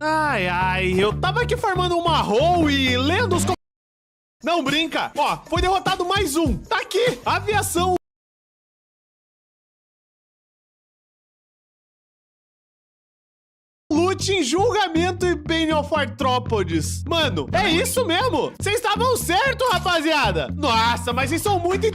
Ai, ai, eu tava aqui farmando um marrom e lendo os... Não brinca! Ó, foi derrotado mais um. Tá aqui, aviação. Lute em julgamento e Pain of Arthropods. Mano, é isso mesmo? Vocês estavam certos, rapaziada. Nossa, mas vocês são muito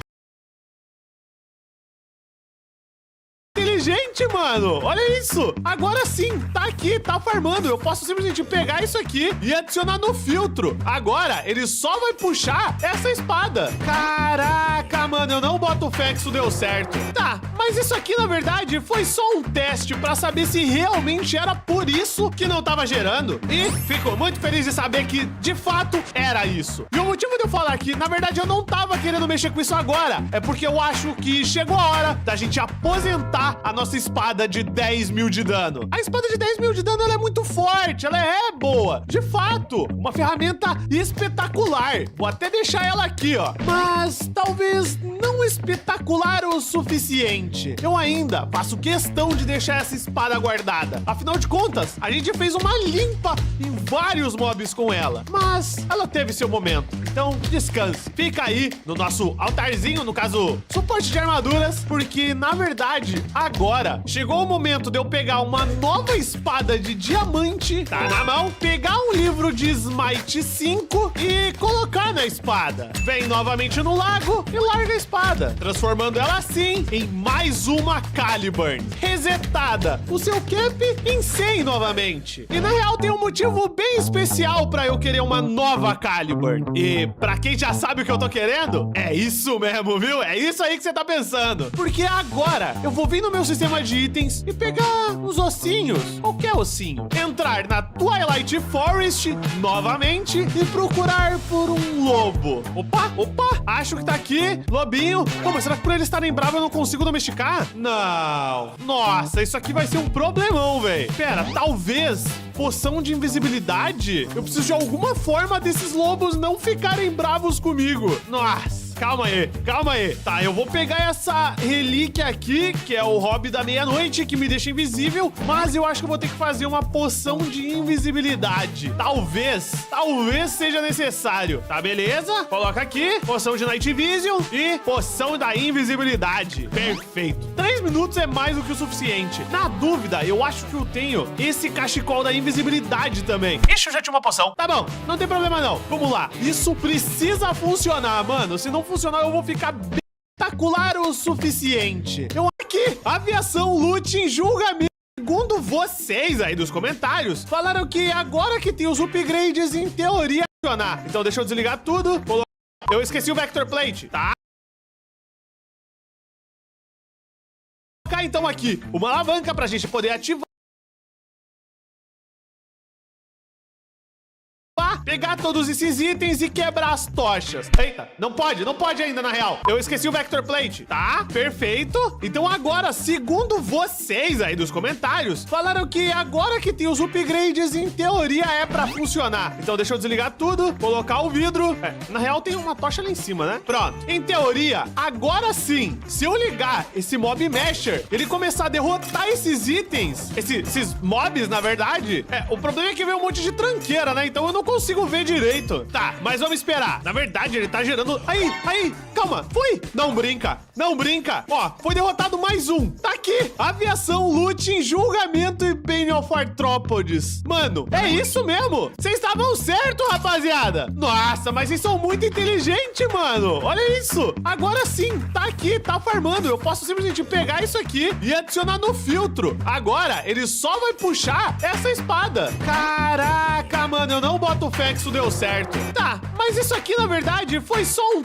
inteligente, mano. Olha isso. Agora sim, tá aqui, tá farmando. Eu posso simplesmente pegar isso aqui e adicionar no filtro. Agora, ele só vai puxar essa espada. Caraca, mano, eu não boto fé que isso deu certo. Tá, mas isso aqui, na verdade, foi só um teste pra saber se realmente era por isso que não tava gerando. E fico muito feliz de saber que, de fato, era isso. E o motivo de eu falar que, na verdade, eu não tava querendo mexer com isso agora é porque eu acho que chegou a hora da gente aposentar a nossa espada de 10 mil de dano. A espada de 10 mil de dano, ela é muito forte, ela é boa. De fato, uma ferramenta espetacular. Vou até deixar ela aqui, ó. Mas talvez não espetacular o suficiente. Eu ainda faço questão de deixar essa espada guardada. Afinal de contas, a gente fez uma limpa em vários mobs com ela. Mas ela teve seu momento. Então, descanse. Fica aí no nosso altarzinho, no caso, suporte de armaduras, porque, na verdade, agora chegou o momento de eu pegar uma nova espada de diamante, tá na mão, pegar um livro de Smite 5 e colocar na espada. Vem novamente no lago e larga a espada, transformando ela assim em mais uma Caliburn resetada. O seu cap em 100 novamente. E na real tem um motivo bem especial pra eu querer uma nova Caliburn. E pra quem já sabe o que eu tô querendo, é isso mesmo, viu? É isso aí que você tá pensando. Porque agora eu vou vir no meu sistema de itens e pegar os ossinhos, qualquer ossinho, entrar na Twilight Forest novamente e procurar por um lobo. Opa, opa, acho que tá aqui, lobinho. Pô, mas será que por eles estarem bravos eu não consigo domesticar? Não. Nossa, isso aqui vai ser um problemão, velho. Pera, talvez poção de invisibilidade? Eu preciso de alguma forma desses lobos não ficarem bravos comigo. Nossa. Calma aí, calma aí. Tá, eu vou pegar essa relíquia aqui, que é o hobby da meia-noite, que me deixa invisível, mas eu acho que eu vou ter que fazer uma poção de invisibilidade. Talvez seja necessário. Tá, beleza? Coloca aqui, poção de Night Vision e poção da invisibilidade. Perfeito. 3 minutos é mais do que o suficiente. Na dúvida, eu acho que eu tenho esse cachecol da invisibilidade também. Ixi, eu já tinha uma poção. Tá bom, não tem problema não. Vamos lá. Isso precisa funcionar, mano. Se não funcionar, eu vou ficar espetacular o suficiente. Eu aqui, aviação, lute em julgamento. Segundo vocês aí dos comentários, falaram que agora que tem os upgrades, em teoria, funcionar. Então deixa eu desligar tudo. Eu esqueci o Vector Plate, tá? Vou colocar então aqui uma alavanca pra gente poder ativar. Pegar todos esses itens e quebrar as tochas. Eita, não pode ainda, na real. Eu esqueci o Vector Plate, tá? Perfeito. Então agora, segundo vocês aí dos comentários, falaram que agora que tem os upgrades, em teoria é pra funcionar. Então deixa eu desligar tudo, colocar o vidro. Na real tem uma tocha lá em cima, né? Pronto. Em teoria, agora sim, se eu ligar esse mob mesher, ele começar a derrotar esses itens, esses mobs, na verdade, o problema é que vem um monte de tranqueira, né? Então eu não consigo ver direito. Tá, mas vamos esperar. Na verdade, ele tá gerando... Aí, calma, foi. Não brinca. Ó, foi derrotado mais um. Tá aqui, aviação, lute em julgamento e Pain of Arthropods. Mano, é isso mesmo? Vocês estavam certos, rapaziada. Nossa, mas vocês são muito inteligentes, mano. Olha isso. Agora sim, tá aqui, tá farmando. Eu posso simplesmente pegar isso aqui e adicionar no filtro. Agora, ele só vai puxar essa espada. Caraca, mano, eu não boto fé que isso deu certo. Tá, mas isso aqui, na verdade, foi só um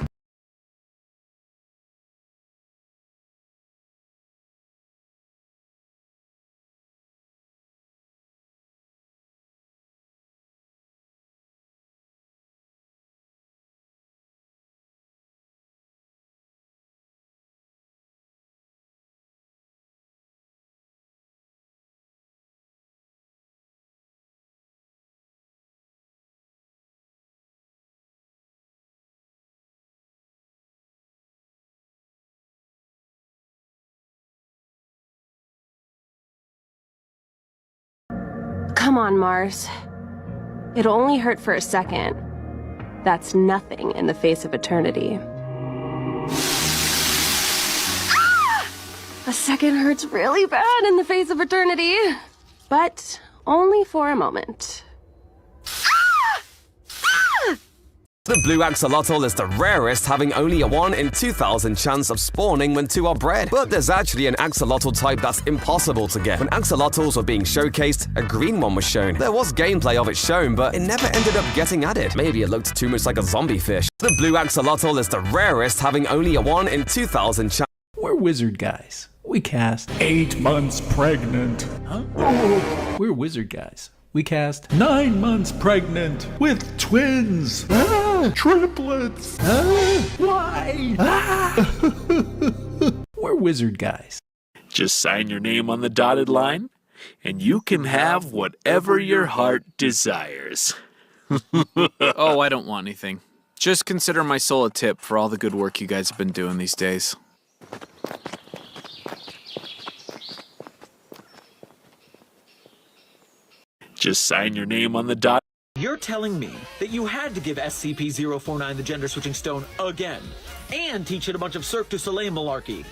Come on, Mars. It'll only hurt for a second. That's nothing in the face of eternity. A second hurts really bad in the face of eternity. But only for a moment. The blue axolotl is the rarest, having only a 1 in 2,000 chance of spawning when two are bred. But there's actually an axolotl type that's impossible to get. When axolotls were being showcased, a green one was shown. There was gameplay of it shown, but it never ended up getting added. Maybe it looked too much like a zombie fish. The blue axolotl is the rarest, having only a 1 in 2,000 chance. We're wizard guys. We cast 8 months pregnant. Huh? We're wizard guys. We cast 9 months pregnant with twins. Triplets. Why? We're wizard guys. Just sign your name on the dotted line, and you can have whatever your heart desires. Oh, I don't want anything. Just consider my soul a tip for all the good work you guys have been doing these days. Just sign your name on the dot. You're telling me that you had to give SCP-049 the gender switching stone again, and teach it a bunch of Cirque du Soleil malarkey.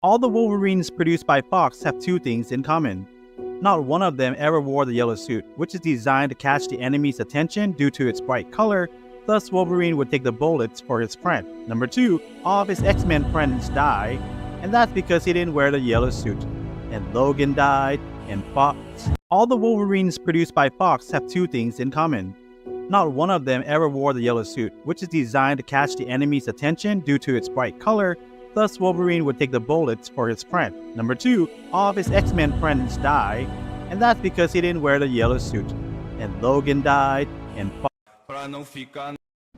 All the Wolverines produced by Fox have two things in common. Not one of them ever wore the yellow suit, which is designed to catch the enemy's attention due to its bright color, thus Wolverine would take the bullets for his friend. Number 2, all of his X-Men friends died, and that's because he didn't wear the yellow suit. And Logan died, and Fox. All the Wolverines produced by Fox have two things in common. Not one of them ever wore the yellow suit, which is designed to catch the enemy's attention due to its bright color, thus Wolverine would take the bullets for his friend. Number 2, all of his X-Men friends died, and that's because he didn't wear the yellow suit. And Logan died, and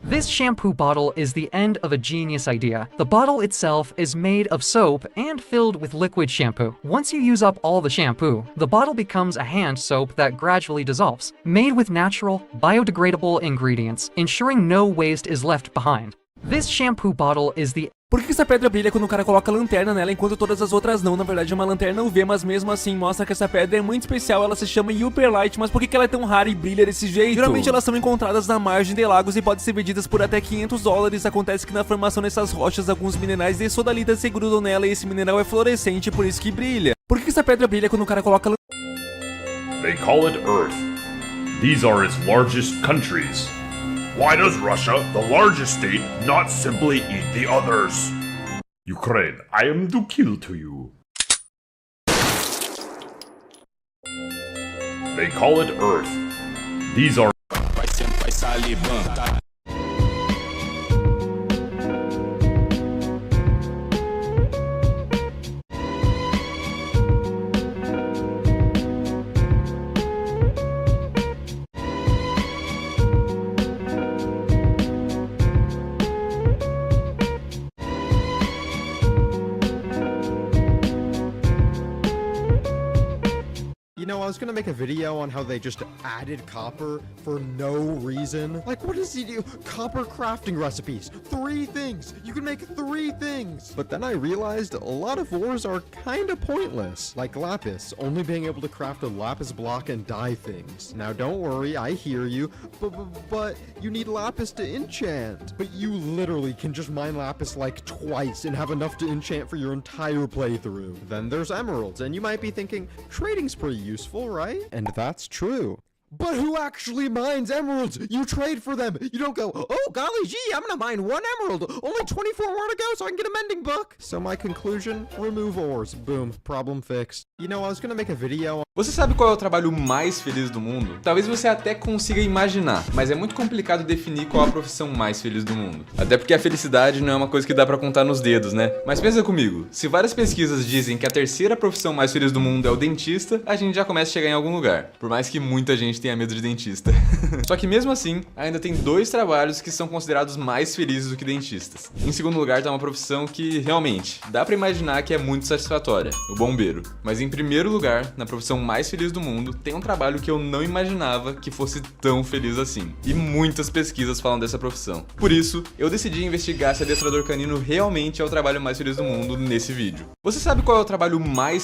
This shampoo bottle is the end of a genius idea. The bottle itself is made of soap and filled with liquid shampoo. Once you use up all the shampoo, the bottle becomes a hand soap that gradually dissolves. Made with natural, biodegradable ingredients, ensuring no waste is left behind. This shampoo bottle is the Por que essa pedra brilha quando o cara coloca lanterna nela enquanto todas as outras não? Na verdade é uma lanterna UV, mas mesmo assim mostra que essa pedra é muito especial. Ela se chama Hyperlight, mas por que ela é tão rara e brilha desse jeito? Geralmente elas são encontradas na margem de lagos e podem ser vendidas por até $500. Acontece que na formação dessas rochas alguns minerais de sodalita se grudam nela e esse mineral é fluorescente, por isso que brilha. Por que essa pedra brilha quando o cara coloca They call it Earth. These are its largest countries. Why does Russia, the largest state, not simply eat the others? Ukraine, I am to kill to you. They call it Earth. These are... You know, I was gonna make a video on how they just added copper for no reason. Like, what does he do? Copper crafting recipes. 3 things. You can make 3 things. But then I realized a lot of ores are kinda pointless. Like lapis, only being able to craft a lapis block and dye things. Now don't worry, I hear you, but you need lapis to enchant. But you literally can just mine lapis like twice and have enough to enchant for your entire playthrough. Then there's emeralds, and you might be thinking, trading's pretty useful, right? And that's true. But who actually mines emeralds? You trade for them. You don't go, oh, golly gee, I'm gonna mine 1 emerald. Only 24 more to go so I can get a mending book. So my conclusion, remove ores. Boom, problem fixed. You know, I was gonna make a video. Você sabe qual é o trabalho mais feliz do mundo? Talvez você até consiga imaginar, mas é muito complicado definir qual a profissão mais feliz do mundo. Até porque a felicidade não é uma coisa que dá pra contar nos dedos, né? Mas pensa comigo, se várias pesquisas dizem que a terceira profissão mais feliz do mundo é o dentista, a gente já começa a chegar em algum lugar. Por mais que muita gente tenha medo de dentista. Só que mesmo assim, ainda tem 2 trabalhos que são considerados mais felizes do que dentistas. Em segundo lugar tá uma profissão que, realmente, dá pra imaginar que é muito satisfatória, o bombeiro. Mas em primeiro lugar, na profissão mais feliz do mundo, tem um trabalho que eu não imaginava que fosse tão feliz assim. E muitas pesquisas falam dessa profissão. Por isso, eu decidi investigar se adestrador canino realmente é o trabalho mais feliz do mundo nesse vídeo. Você sabe qual é o trabalho mais...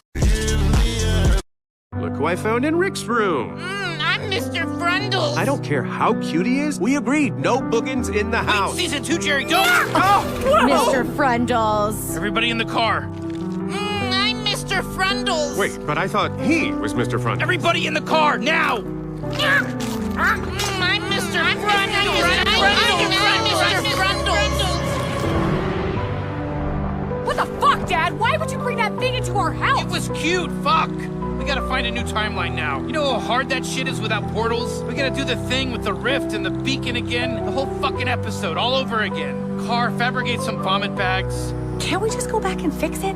Look who I found in Rick's room. I'm Mr. Frundles. I don't care how cute he is. We agreed, no boogans in the house. Wait, season 2, Jerry, don't. Mr. Frundles. Everybody in the car. I'm Mr. Frundles. Wait, but I thought he was Mr. Frundles. Everybody in the car, now. I'm Mr. Frundles. I'm Mr. Frundles. What the fuck, Dad? Why would you bring that thing into our house? It was cute, fuck. We gotta find a new timeline now. You know how hard that shit is without portals? We gotta do the thing with the rift and the beacon again. The whole fucking episode, all over again. Car, fabricate some vomit bags. Can't we just go back and fix it?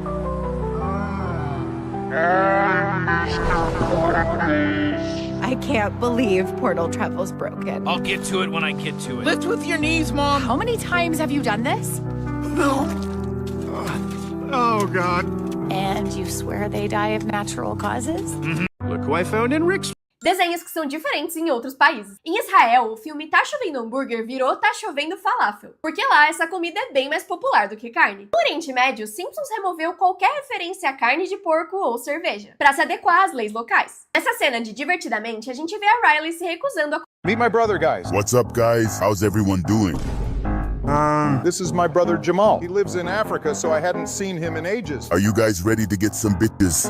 I can't believe portal travel's broken. I'll get to it when I get to it. Lift with your knees, Mom. How many times have you done this? No. Oh, God. And you swear they die of natural causes? Look who I found in Rick's... Desenhos que são diferentes em outros países. Em Israel, o filme Tá Chovendo Hambúrguer virou Tá Chovendo Falafel, porque lá essa comida é bem mais popular do que carne. No Oriente Médio, Simpsons removeu qualquer referência a carne de porco ou cerveja, para se adequar às leis locais. Nessa cena de Divertidamente, a gente vê a Riley se recusando a... Meet my brother, guys. What's up, guys? How's everyone doing? This is my brother Jamal. He lives in Africa, so I hadn't seen him in ages. Are you guys ready to get some bitches?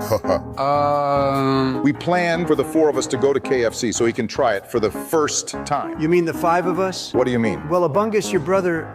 We planned for the 4 of us to go to KFC so he can try it for the first time. You mean the 5 of us? What do you mean? Well, Abungus, your brother,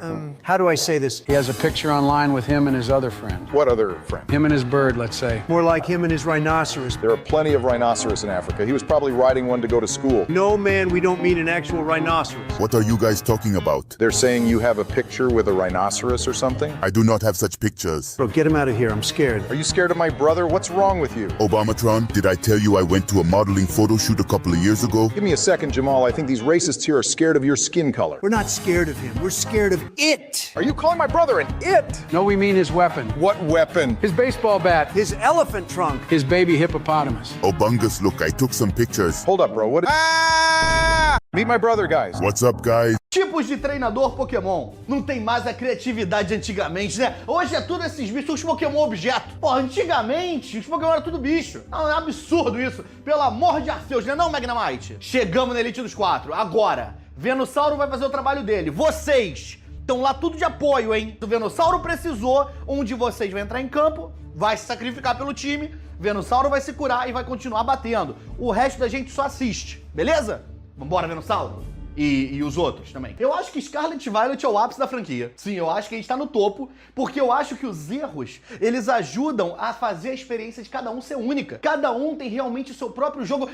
how do I say this? He has a picture online with him and his other friend. What other friend? Him and his bird, let's say. More like him and his rhinoceros. There are plenty of rhinoceros in Africa. He was probably riding one to go to school. No, man, we don't mean an actual rhinoceros. What are you guys talking about? They're saying you have a picture with a rhinoceros or something? I do not have such pictures. Bro, get him out of here. I'm scared. Are you scared of my brother? What's wrong with you? Obamatron, did I tell you I went to a modeling photo shoot a couple of years ago? Give me a second, Jamal. I think these racists here are scared of your skin color. We're not scared of him. We're scared of it. Are you calling my brother an it? No, we mean his weapon. What weapon? His baseball bat. His elephant trunk. His baby hippopotamus. Obungus, look, I took some pictures. Hold up, bro. What? Ah! Meet my brother, guys. What's up, guys? Tipos de treinador Pokémon. Não tem mais a criatividade de antigamente, né? Hoje é tudo esses bichos, os Pokémon objeto. Pô, antigamente os Pokémon eram tudo bicho. Não, é um absurdo isso. Pelo amor de Arceus, né não, Magnemite? Chegamos na Elite dos 4. Agora, Venusauro vai fazer o trabalho dele. Vocês estão lá tudo de apoio, hein? O Venusauro precisou, um de vocês vai entrar em campo, vai se sacrificar pelo time, Venusauro vai se curar e vai continuar batendo. O resto da gente só assiste, beleza? Vambora, Venusauro? E os outros também. Eu acho que Scarlet Violet é o ápice da franquia. Sim, eu acho que a gente tá no topo, porque eu acho que os erros, eles ajudam a fazer a experiência de cada um ser única. Cada um tem realmente o seu próprio jogo.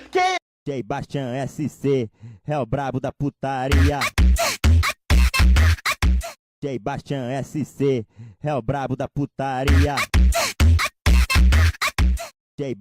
J. Bastian SC, é o brabo da putaria. J. Bastian SC, é o brabo da putaria. J.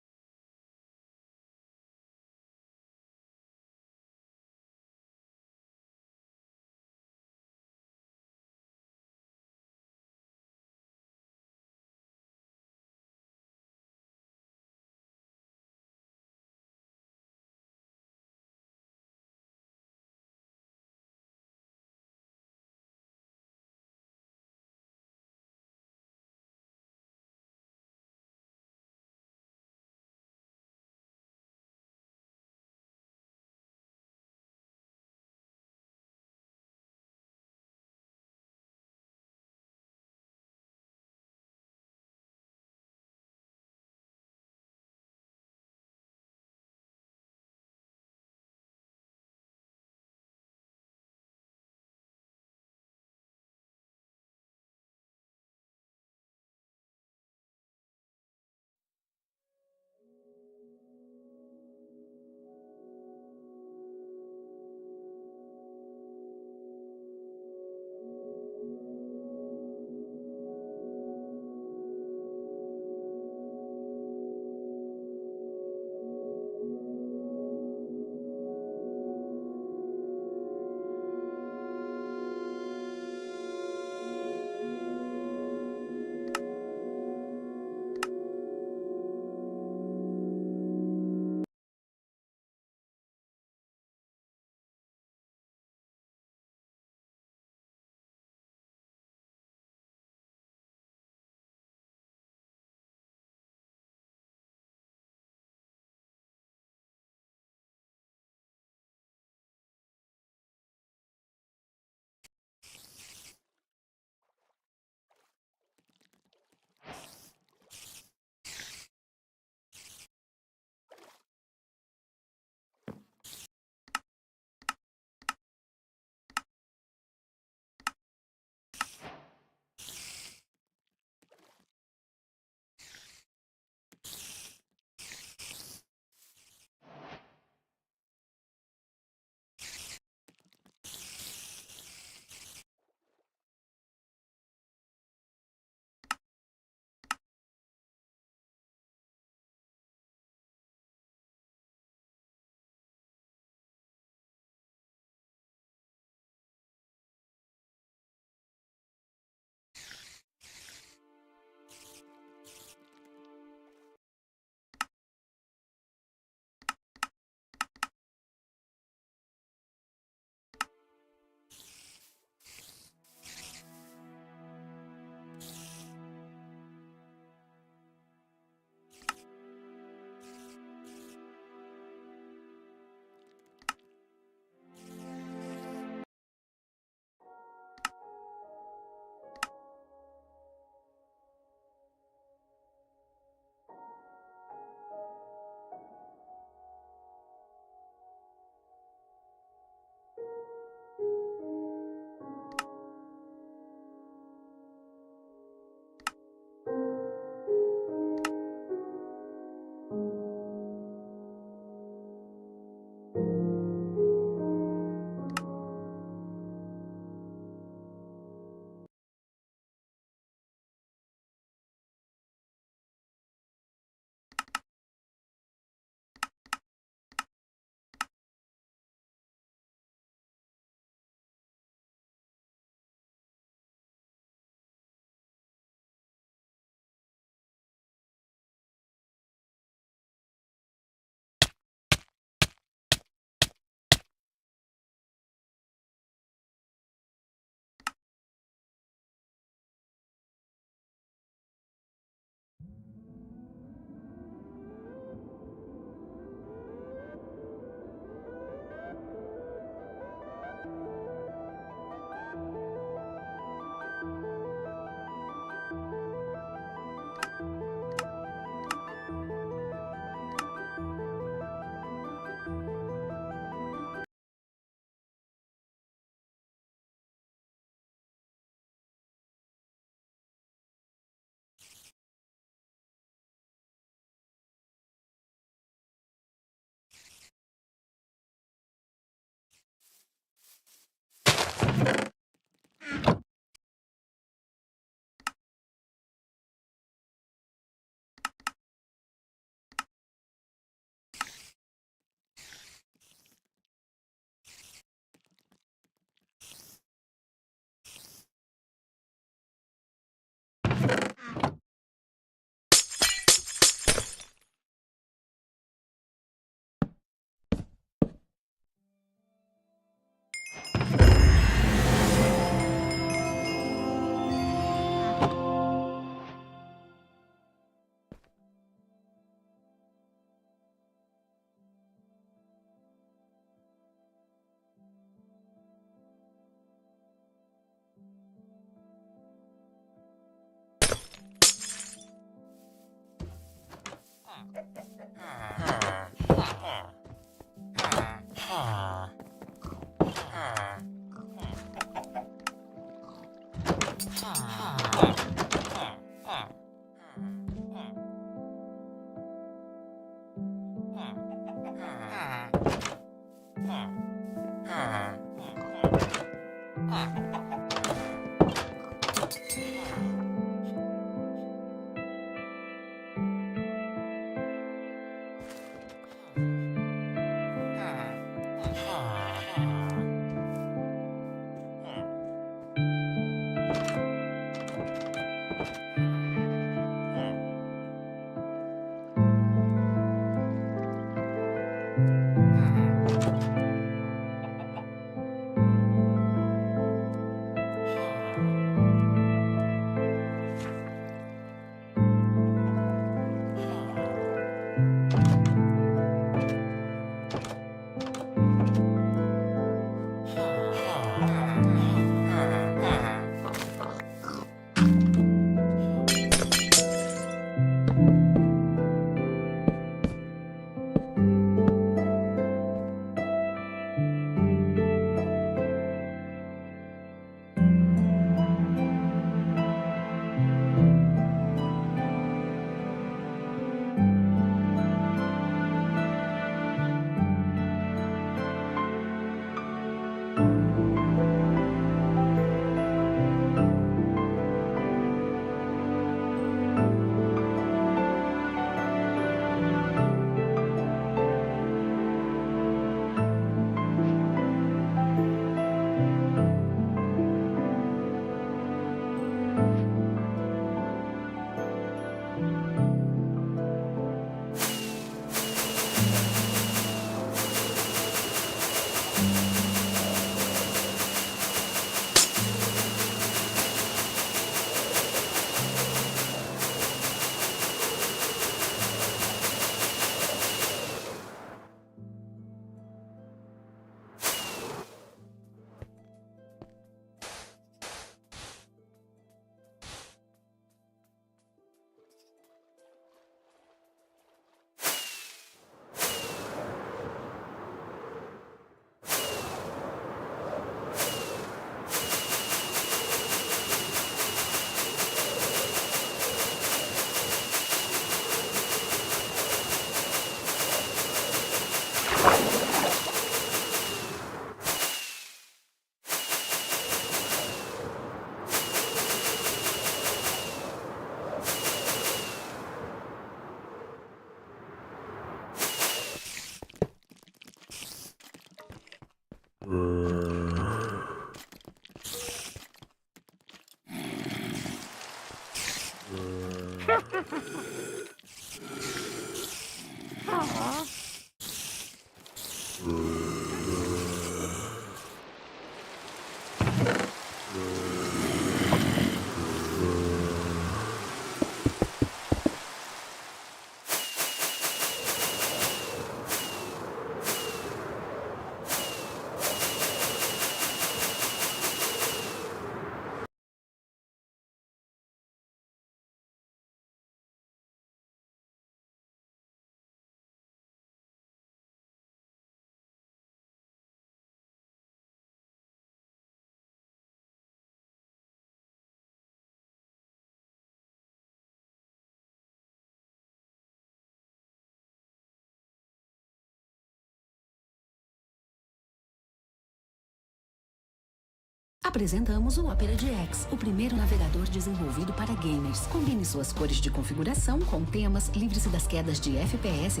Apresentamos o Opera GX, o primeiro navegador desenvolvido para gamers. Combine suas cores de configuração com temas, livre-se das quedas de FPS.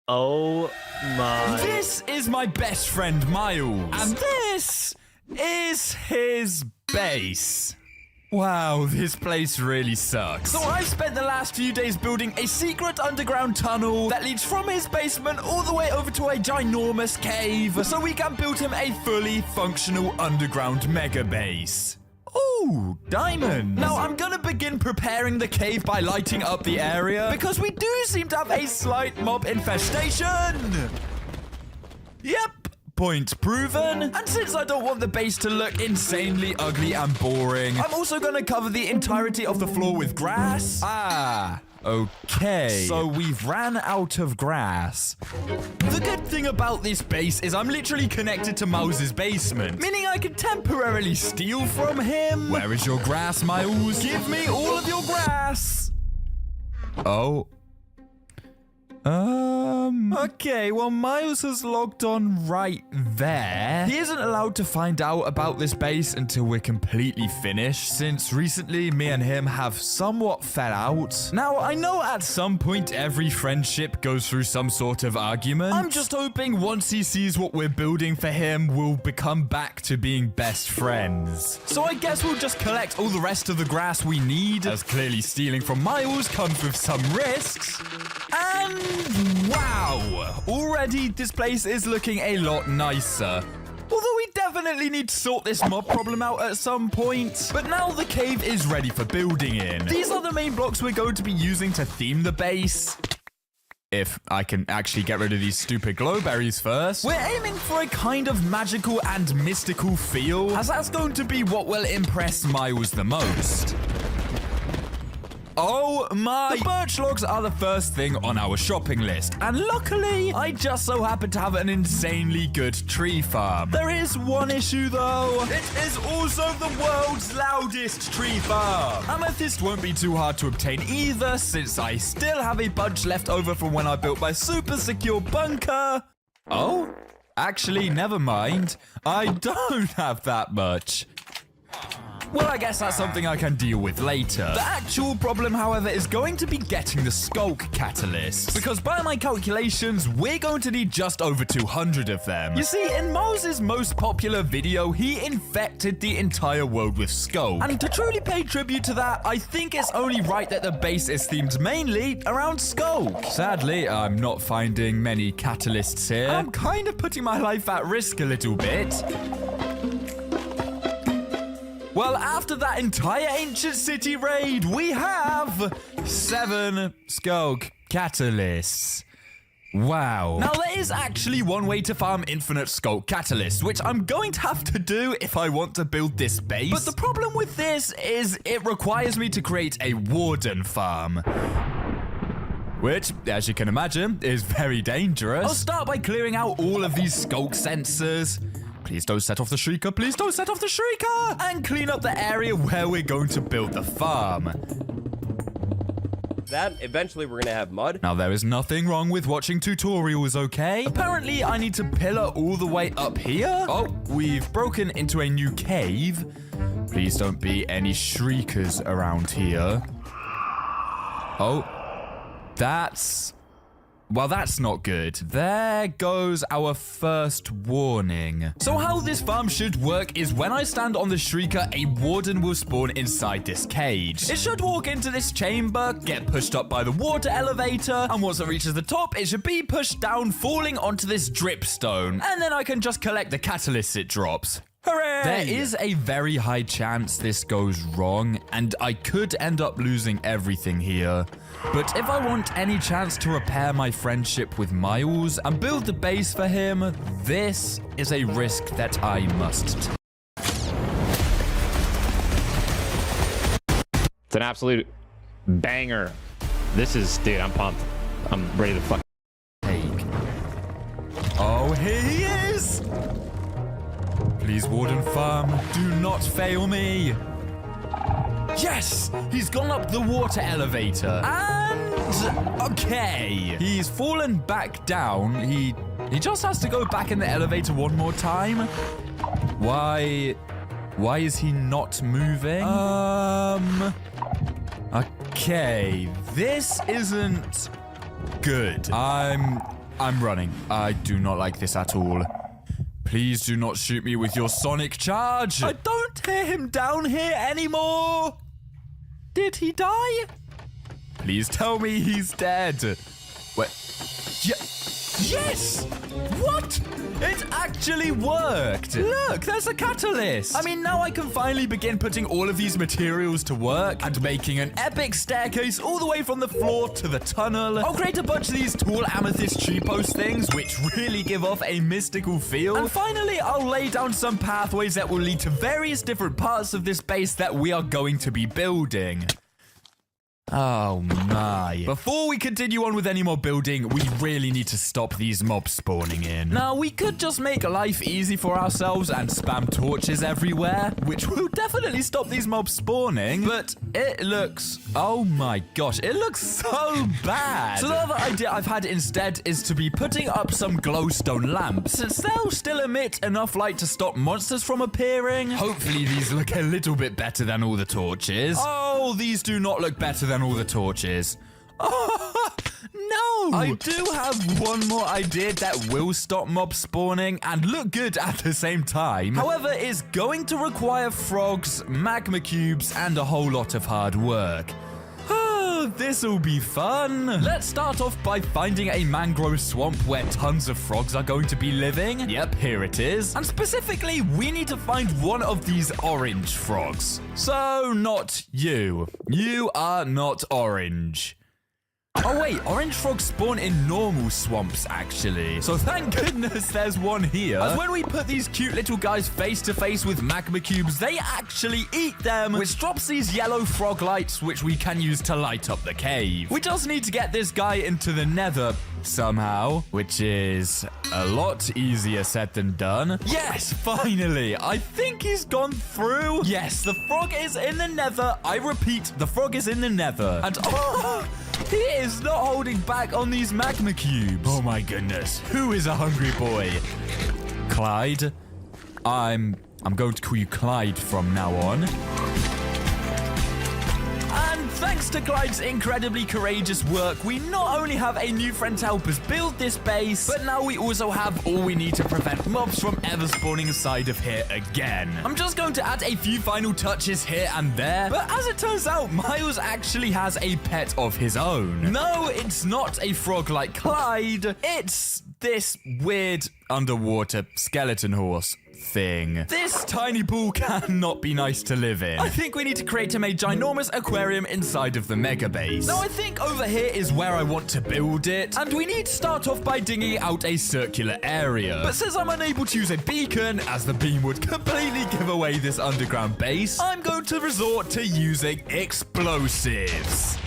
Oh my. This is my best friend Miles. And this is his base. Wow, this place really sucks. So I spent the last few days building a secret underground tunnel that leads from his basement all the way over to a ginormous cave so we can build him a fully functional underground mega base. Ooh, diamond. Now I'm gonna begin preparing the cave by lighting up the area because we do seem to have a slight mob infestation. Yep. Point proven. And since I don't want the base to look insanely ugly and boring, I'm also gonna cover the entirety of the floor with grass. Okay. So we've ran out of grass. The good thing about this base is I'm literally connected to Miles's basement, meaning I can temporarily steal from him. Where is your grass, Miles? Give me all of your grass. Oh. Okay, well, Miles has logged on right there. He isn't allowed to find out about this base until we're completely finished, since recently me and him have somewhat fell out. Now, I know at some point every friendship goes through some sort of argument. I'm just hoping once he sees what we're building for him, we'll become back to being best friends. So I guess we'll just collect all the rest of the grass we need, as clearly stealing from Miles comes with some risks. And wow! Already, this place is looking a lot nicer. Although we definitely need to sort this mob problem out at some point. But now the cave is ready for building in. These are the main blocks we're going to be using to theme the base. If I can actually get rid of these stupid glowberries first. We're aiming for a kind of magical and mystical feel, as that's going to be what will impress Miles the most. Oh my! The birch logs are the first thing on our shopping list, and luckily, I just so happen to have an insanely good tree farm. There is one issue though. It is also the world's loudest tree farm. Amethyst won't be too hard to obtain either, since I still have a bunch left over from when I built my super secure bunker. Oh? Actually, never mind. I don't have that much. Well, I guess that's something I can deal with later. The actual problem, however, is going to be getting the skulk catalysts, because by my calculations, we're going to need just over 200 of them. You see, in Miles's most popular video, he infected the entire world with skulk. And to truly pay tribute to that, I think it's only right that the base is themed mainly around skulk. Sadly, I'm not finding many catalysts here. I'm kind of putting my life at risk a little bit. Well, after that entire ancient city raid, we have 7 skulk catalysts. Wow. Now, there is actually one way to farm infinite skulk catalysts, which I'm going to have to do if I want to build this base. But the problem with this is it requires me to create a warden farm, which, as you can imagine, is very dangerous. I'll start by clearing out all of these skulk sensors. Please don't set off the shrieker, please don't set off the shrieker! And clean up the area where we're going to build the farm. That, eventually we're gonna have mud. Now, there is nothing wrong with watching tutorials, okay? Apparently, I need to pillar all the way up here. Oh, we've broken into a new cave. Please don't be any shriekers around here. Oh, well, that's not good. There goes our first warning. So how this farm should work is when I stand on the shrieker, a warden will spawn inside this cage. It should walk into this chamber, get pushed up by the water elevator, and once it reaches the top, it should be pushed down, falling onto this dripstone. And then I can just collect the catalysts it drops. Hooray! There is a very high chance this goes wrong, and I could end up losing everything here. But if I want any chance to repair my friendship with Miles and build the base for him, this is a risk that I must take. It's an absolute banger. This is, dude, I'm pumped. I'm ready to fuck. Take. Oh, here he is! Please, Warden Farm, do not fail me. Yes! He's gone up the water elevator. And okay. He's fallen back down. He just has to go back in the elevator one more time. Why is he not moving? Okay. This isn't good. I'm running. I do not like this at all. Please do not shoot me with your sonic charge. I don't hear him down here anymore. Did he die? Please tell me he's dead. Wait. Yes! What? It actually worked! Look, there's a catalyst! I mean, now I can finally begin putting all of these materials to work and making an epic staircase all the way from the floor to the tunnel. I'll create a bunch of these tall amethyst tree post things, which really give off a mystical feel. And finally, I'll lay down some pathways that will lead to various different parts of this base that we are going to be building. Oh my. Before we continue on with any more building, we really need to stop these mobs spawning in. Now, we could just make life easy for ourselves and spam torches everywhere, which will definitely stop these mobs spawning, but it looks... oh my gosh, it looks so bad. So the other idea I've had instead is to be putting up some glowstone lamps, since they'll still emit enough light to stop monsters from appearing. Hopefully these look a little bit better than all the torches. Oh, these do not look better than all the torches. Oh, no! I do have one more idea that will stop mob spawning and look good at the same time. However, it's going to require frogs, magma cubes, and a whole lot of hard work. This'll be fun. Let's start off by finding a mangrove swamp where tons of frogs are going to be living. Yep, here it is. And specifically, we need to find one of these orange frogs. So, not you. You are not orange. Oh wait, orange frogs spawn in normal swamps, actually. So thank goodness there's one here. As when we put these cute little guys face to face with magma cubes, they actually eat them, which drops these yellow frog lights, which we can use to light up the cave. We just need to get this guy into the nether somehow, which is a lot easier said than done. Yes, finally. I think he's gone through. Yes, the frog is in the nether. I repeat, the frog is in the nether. And oh, he is not holding back on these magma cubes. Oh my goodness. Who is a hungry boy? Clyde. I'm going to call you Clyde from now on. And thanks to Clyde's incredibly courageous work, we not only have a new friend to help us build this base, but now we also have all we need to prevent mobs from ever spawning inside of here again. I'm just going to add a few final touches here and there, but as it turns out, Miles actually has a pet of his own. No, it's not a frog like Clyde. It's this weird underwater skeleton horse thing. This tiny pool cannot be nice to live in. I think we need to create him a ginormous aquarium inside of the mega base. Now I think over here is where I want to build it, and we need to start off by digging out a circular area. But since I'm unable to use a beacon, as the beam would completely give away this underground base, I'm going to resort to using explosives.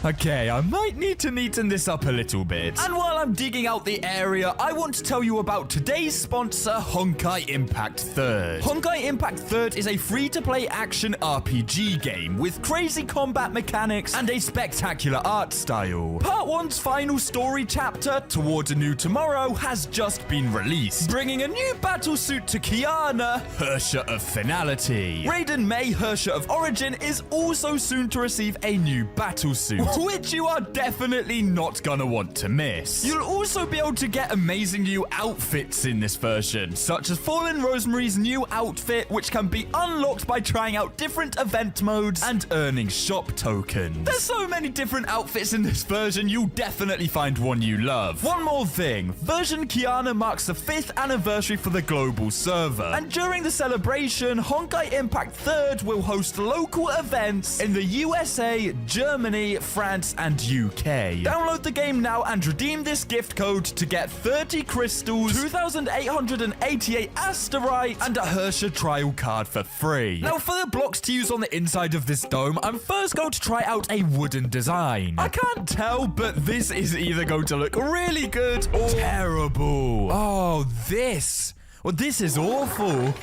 Okay, I might need to neaten this up a little bit. And while I'm digging out the area, I want to tell you about today's sponsor, Honkai Impact 3rd. Honkai Impact 3rd is a free-to-play action RPG game with crazy combat mechanics and a spectacular art style. Part 1's final story chapter, Towards a New Tomorrow, has just been released, bringing a new battlesuit to Kiana, Hersha of Finality. Raiden May, Hersha of Origin, is also soon to receive a new battlesuit, which you are definitely not gonna want to miss. You'll also be able to get amazing new outfits in this version, such as Fallen Rosemary's new outfit, which can be unlocked by trying out different event modes and earning shop tokens. There's so many different outfits in this version, you'll definitely find one you love. One more thing, version Kiana marks the 5th anniversary for the global server, and during the celebration, Honkai Impact 3rd will host local events in the USA, Germany, France, and UK. Download the game now and redeem this gift code to get 30 crystals, 2,888 asterite, and a Hersha trial card for free. Now, for the blocks to use on the inside of this dome, I'm first going to try out a wooden design. I can't tell, but this is either going to look really good or terrible. Oh, this. Well, this is awful.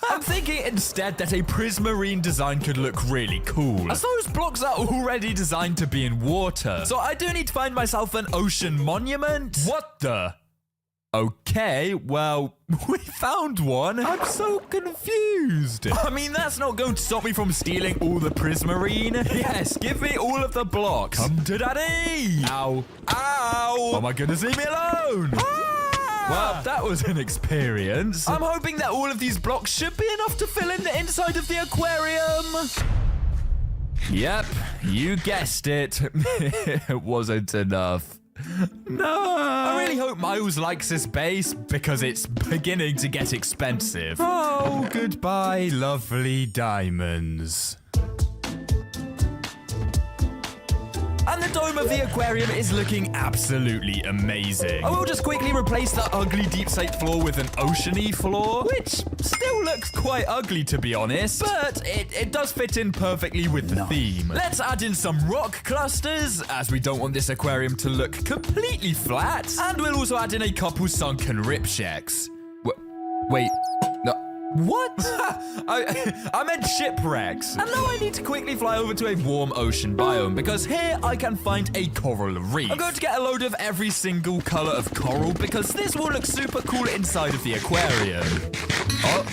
I'm thinking instead that a prismarine design could look really cool, as those blocks are already designed to be in water. So I do need to find myself an ocean monument. What the? Okay, well, we found one. I'm so confused. I mean, that's not going to stop me from stealing all the prismarine. Yes, give me all of the blocks. Come to daddy. Ow. Ow. Oh my goodness, leave me alone. Well, that was an experience. I'm hoping that all of these blocks should be enough to fill in the inside of the aquarium. Yep, you guessed it. It wasn't enough. No. I really hope Miles likes this base because it's beginning to get expensive. Oh, goodbye, lovely diamonds. And the dome of the aquarium is looking absolutely amazing. I will just quickly replace the ugly deep slate floor with an oceany floor, which still looks quite ugly to be honest, but it does fit in perfectly with the theme. Let's add in some rock clusters, as we don't want this aquarium to look completely flat. And we'll also add in a couple sunken rip shacks. Wait, no. What? I meant shipwrecks. And now I need to quickly fly over to a warm ocean biome because here I can find a coral reef. I'm going to get a load of every single color of coral because this will look super cool inside of the aquarium. Oh,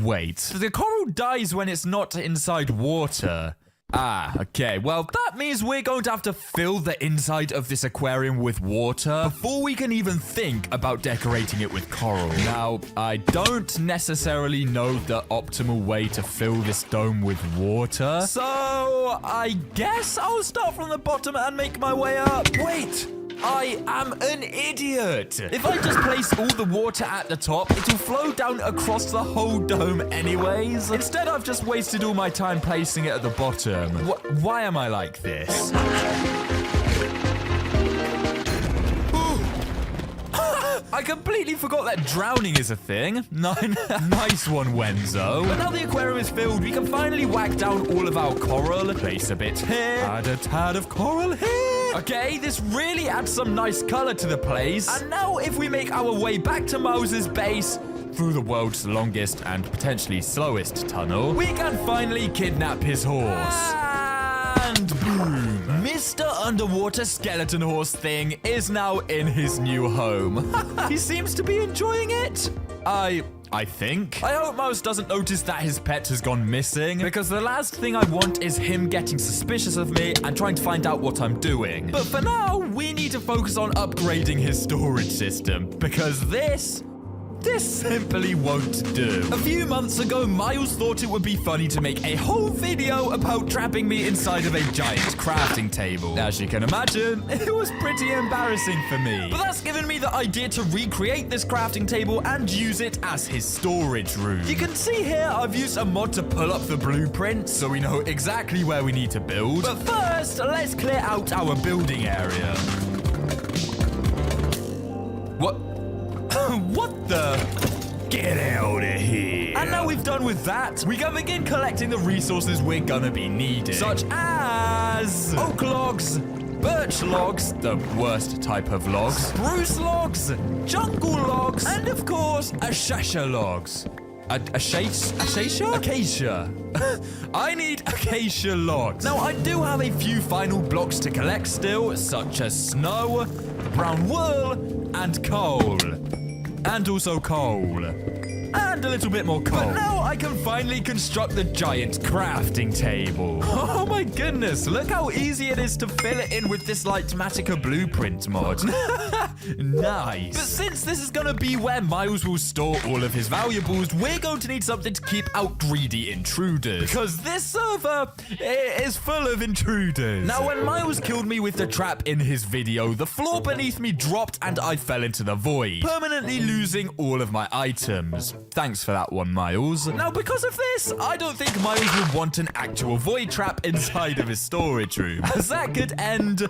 wait. The coral dies when it's not inside water. Ah, okay. Well, that means we're going to have to fill the inside of this aquarium with water before we can even think about decorating it with coral. Now, I don't necessarily know the optimal way to fill this dome with water, so I guess I'll start from the bottom and make my way up. Wait! I am an idiot. If I just place all the water at the top, it will flow down across the whole dome anyways. Instead, I've just wasted all my time placing it at the bottom. Why am I like this? I completely forgot that drowning is a thing. Nice one, Wenzo. But now the aquarium is filled, we can finally whack down all of our coral. Place a bit here, add a tad of coral here. Okay, this really adds some nice color to the place. And now if we make our way back to Mouse's base, through the world's longest and potentially slowest tunnel, we can finally kidnap his horse. And boom! Mr. Underwater Skeleton Horse thing is now in his new home. He seems to be enjoying it. I think. I hope Mouse doesn't notice that his pet has gone missing, because the last thing I want is him getting suspicious of me and trying to find out what I'm doing. But for now, we need to focus on upgrading his storage system, because this simply won't do. A few months ago, Miles thought it would be funny to make a whole video about trapping me inside of a giant crafting table. As you can imagine, it was pretty embarrassing for me. But that's given me the idea to recreate this crafting table and use it as his storage room. You can see here I've used a mod to pull up the blueprint so we know exactly where we need to build. But first, let's clear out our building area. What the? Get out of here. And now we've done with that, we can begin collecting the resources we're gonna be needing. Such as oak logs, birch logs, the worst type of logs, spruce logs, jungle logs, and of course, acacia logs. Acacia. I need acacia logs. Now, I do have a few final blocks to collect still, such as snow, brown wool, and coal. And also coal. And a little bit more coal. But now I can finally construct the giant crafting table. Oh my goodness, look how easy it is to fill it in with this Litematica blueprint mod. Nice. But since this is gonna be where Miles will store all of his valuables, we're going to need something to keep out greedy intruders. Because this server is full of intruders. Now, when Miles killed me with the trap in his video, the floor beneath me dropped and I fell into the void, permanently losing all of my items. Thanks for that one, Miles. Now, because of this, I don't think Miles would want an actual void trap inside of his storage room, as that could end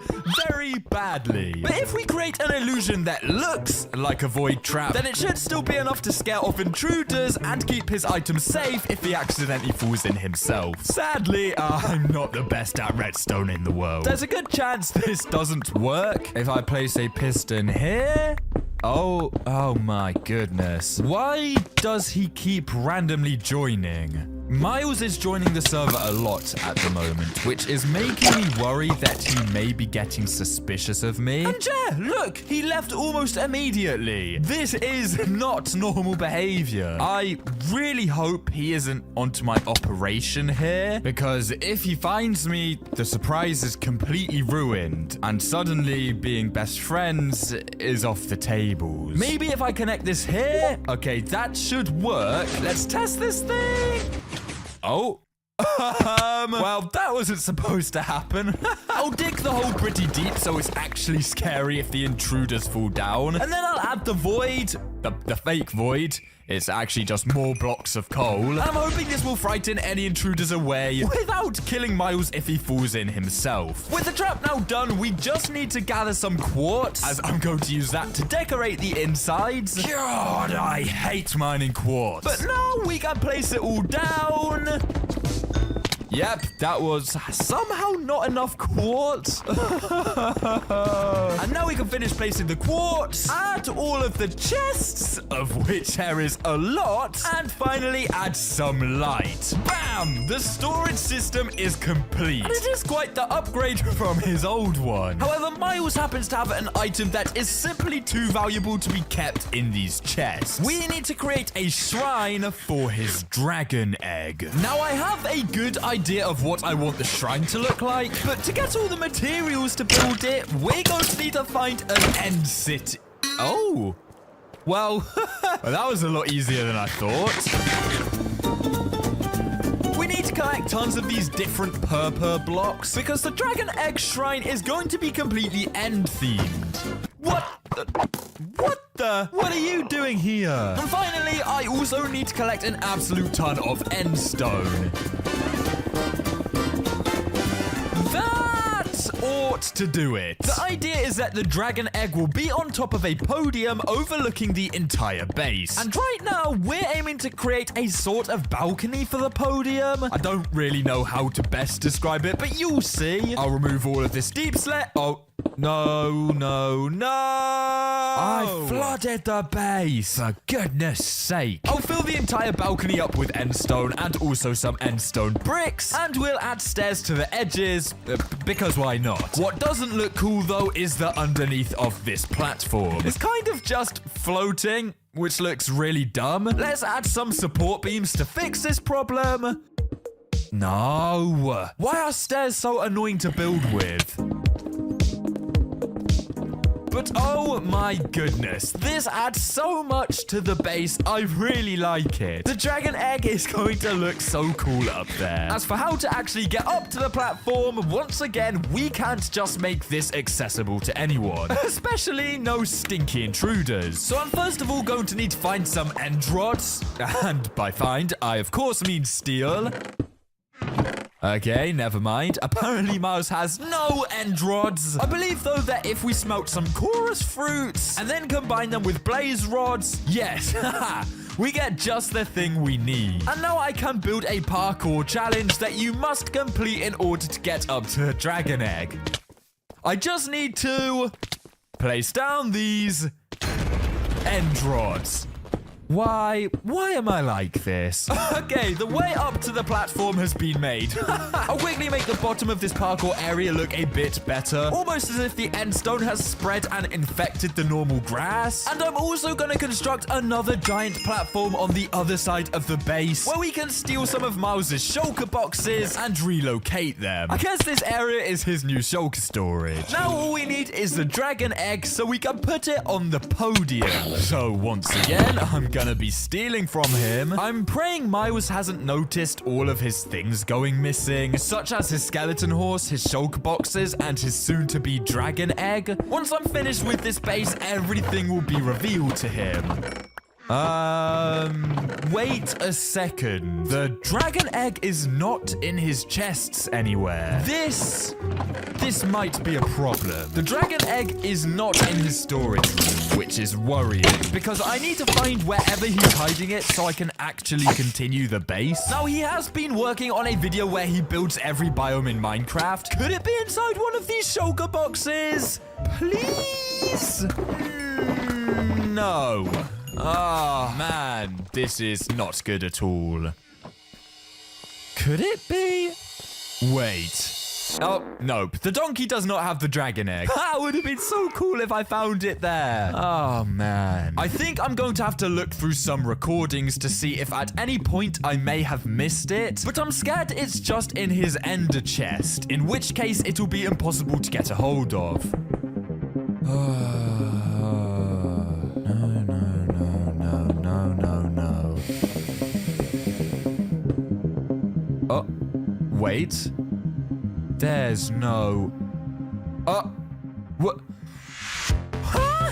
very badly. But if we create an illusion that looks like a void trap, then it should still be enough to scare off intruders and keep his items safe if he accidentally falls in himself. Sadly, I'm not the best at redstone in the world. There's a good chance this doesn't work. If I place a piston here... Oh my goodness. Why does he keep randomly joining? Miles is joining the server a lot at the moment, which is making me worry that he may be getting suspicious of me. And yeah, look, he left almost immediately. This is not normal behavior. I really hope he isn't onto my operation here, because if he finds me, the surprise is completely ruined, and suddenly being best friends is off the tables. Maybe if I connect this here? Okay, that should work. Let's test this thing. Oh, Well, that wasn't supposed to happen. I'll dig the hole pretty deep so it's actually scary if the intruders fall down. And then I'll add the void, the fake void. It's actually just more blocks of coal. And I'm hoping this will frighten any intruders away without killing Miles if he falls in himself. With the trap now done, we just need to gather some quartz, as I'm going to use that to decorate the insides. God, I hate mining quartz. But now we can place it all down. Yep, that was somehow not enough quartz. And now we can finish placing the quartz, add all of the chests, of which there is a lot, and finally add some light. Bam! The storage system is complete. And it is quite the upgrade from his old one. However, Miles happens to have an item that is simply too valuable to be kept in these chests. We need to create a shrine for his dragon egg. Now, I have a good idea of what I want the shrine to look like, but to get all the materials to build it, we're going to need to find an end city. Oh, well, that was a lot easier than I thought. We need to collect tons of these different purple blocks because the dragon egg shrine is going to be completely end themed. What are you doing here? And finally, I also need to collect an absolute ton of end stone. That ought to do it. The idea is that the dragon egg will be on top of a podium overlooking the entire base. And right now, we're aiming to create a sort of balcony for the podium. I don't really know how to best describe it, but you'll see. I'll remove all of this deep slate. Oh, no. I flooded the base. For goodness sake. I'll fill the entire balcony up with endstone and also some endstone bricks. And we'll add stairs to the edges, because why not? What doesn't look cool though is the underneath of this platform. It's kind of just floating, which looks really dumb. Let's add some support beams to fix this problem. No. Why are stairs so annoying to build with? But oh my goodness, this adds so much to the base, I really like it. The dragon egg is going to look so cool up there. As for how to actually get up to the platform, once again, we can't just make this accessible to anyone. Especially no stinky intruders. So I'm first of all going to need to find some end rods. And by find, I of course mean steal. Okay, never mind. Apparently Miles has no end rods. I believe though that if we smelt some chorus fruits and then combine them with blaze rods, yes, we get just the thing we need. And now I can build a parkour challenge that you must complete in order to get up to the dragon egg. I just need to place down these end rods. Why am I like this? Okay, the way up to the platform has been made. I'll quickly make the bottom of this parkour area look a bit better, almost as if the end stone has spread and infected the normal grass. And I'm also going to construct another giant platform on the other side of the base, where we can steal some of Miles's shulker boxes and relocate them. I guess this area is his new shulker storage. Now all we need is the dragon egg so we can put it on the podium. So once again, I'm gonna be stealing from him. I'm praying Miles hasn't noticed all of his things going missing, such as his skeleton horse, his shulker boxes, and his soon-to-be dragon egg. Once I'm finished with this base, everything will be revealed to him. Wait a second. The dragon egg is not in his chests anywhere. This might be a problem. The dragon egg is not in his storage room, which is worrying, because I need to find wherever he's hiding it so I can actually continue the base. Now, he has been working on a video where he builds every biome in Minecraft. Could it be inside one of these shulker boxes? Please? No. Oh, man, this is not good at all. Could it be? Wait. Oh, nope. The donkey does not have the dragon egg. That would have been so cool if I found it there. Oh, man. I think I'm going to have to look through some recordings to see if at any point I may have missed it. But I'm scared it's just in his ender chest, in which case it will be impossible to get a hold of. wait. There's no... What?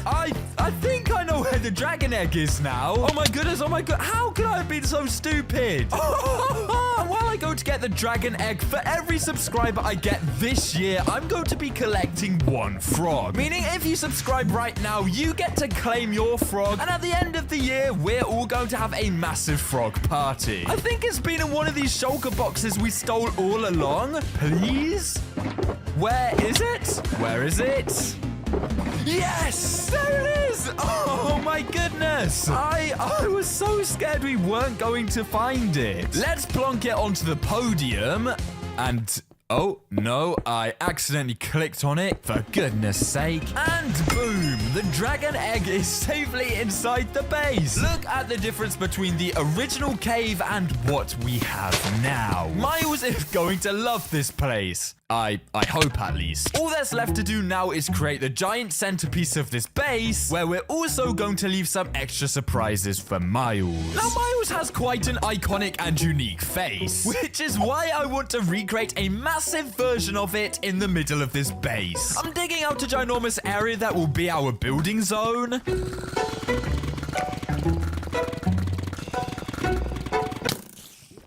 I think I know where the dragon egg is now. Oh my goodness, oh my god. How could I have been so stupid? And while I go to get the dragon egg, for every subscriber I get this year, I'm going to be collecting 1 frog. Meaning if you subscribe right now, you get to claim your frog. And at the end of the year, we're all going to have a massive frog party. I think it's been in one of these shulker boxes we stole all along. Please? Where is it? Where is it? Yes! There it is! Oh my goodness! I was so scared we weren't going to find it. Let's plonk it onto the podium and... Oh, no, I accidentally clicked on it, for goodness sake. And boom, the dragon egg is safely inside the base. Look at the difference between the original cave and what we have now. Miles is going to love this place. I hope at least. All that's left to do now is create the giant centerpiece of this base, where we're also going to leave some extra surprises for Miles. Now, Miles has quite an iconic and unique face, which is why I want to recreate a massive version of it in the middle of this base. I'm digging out a ginormous area that will be our building zone.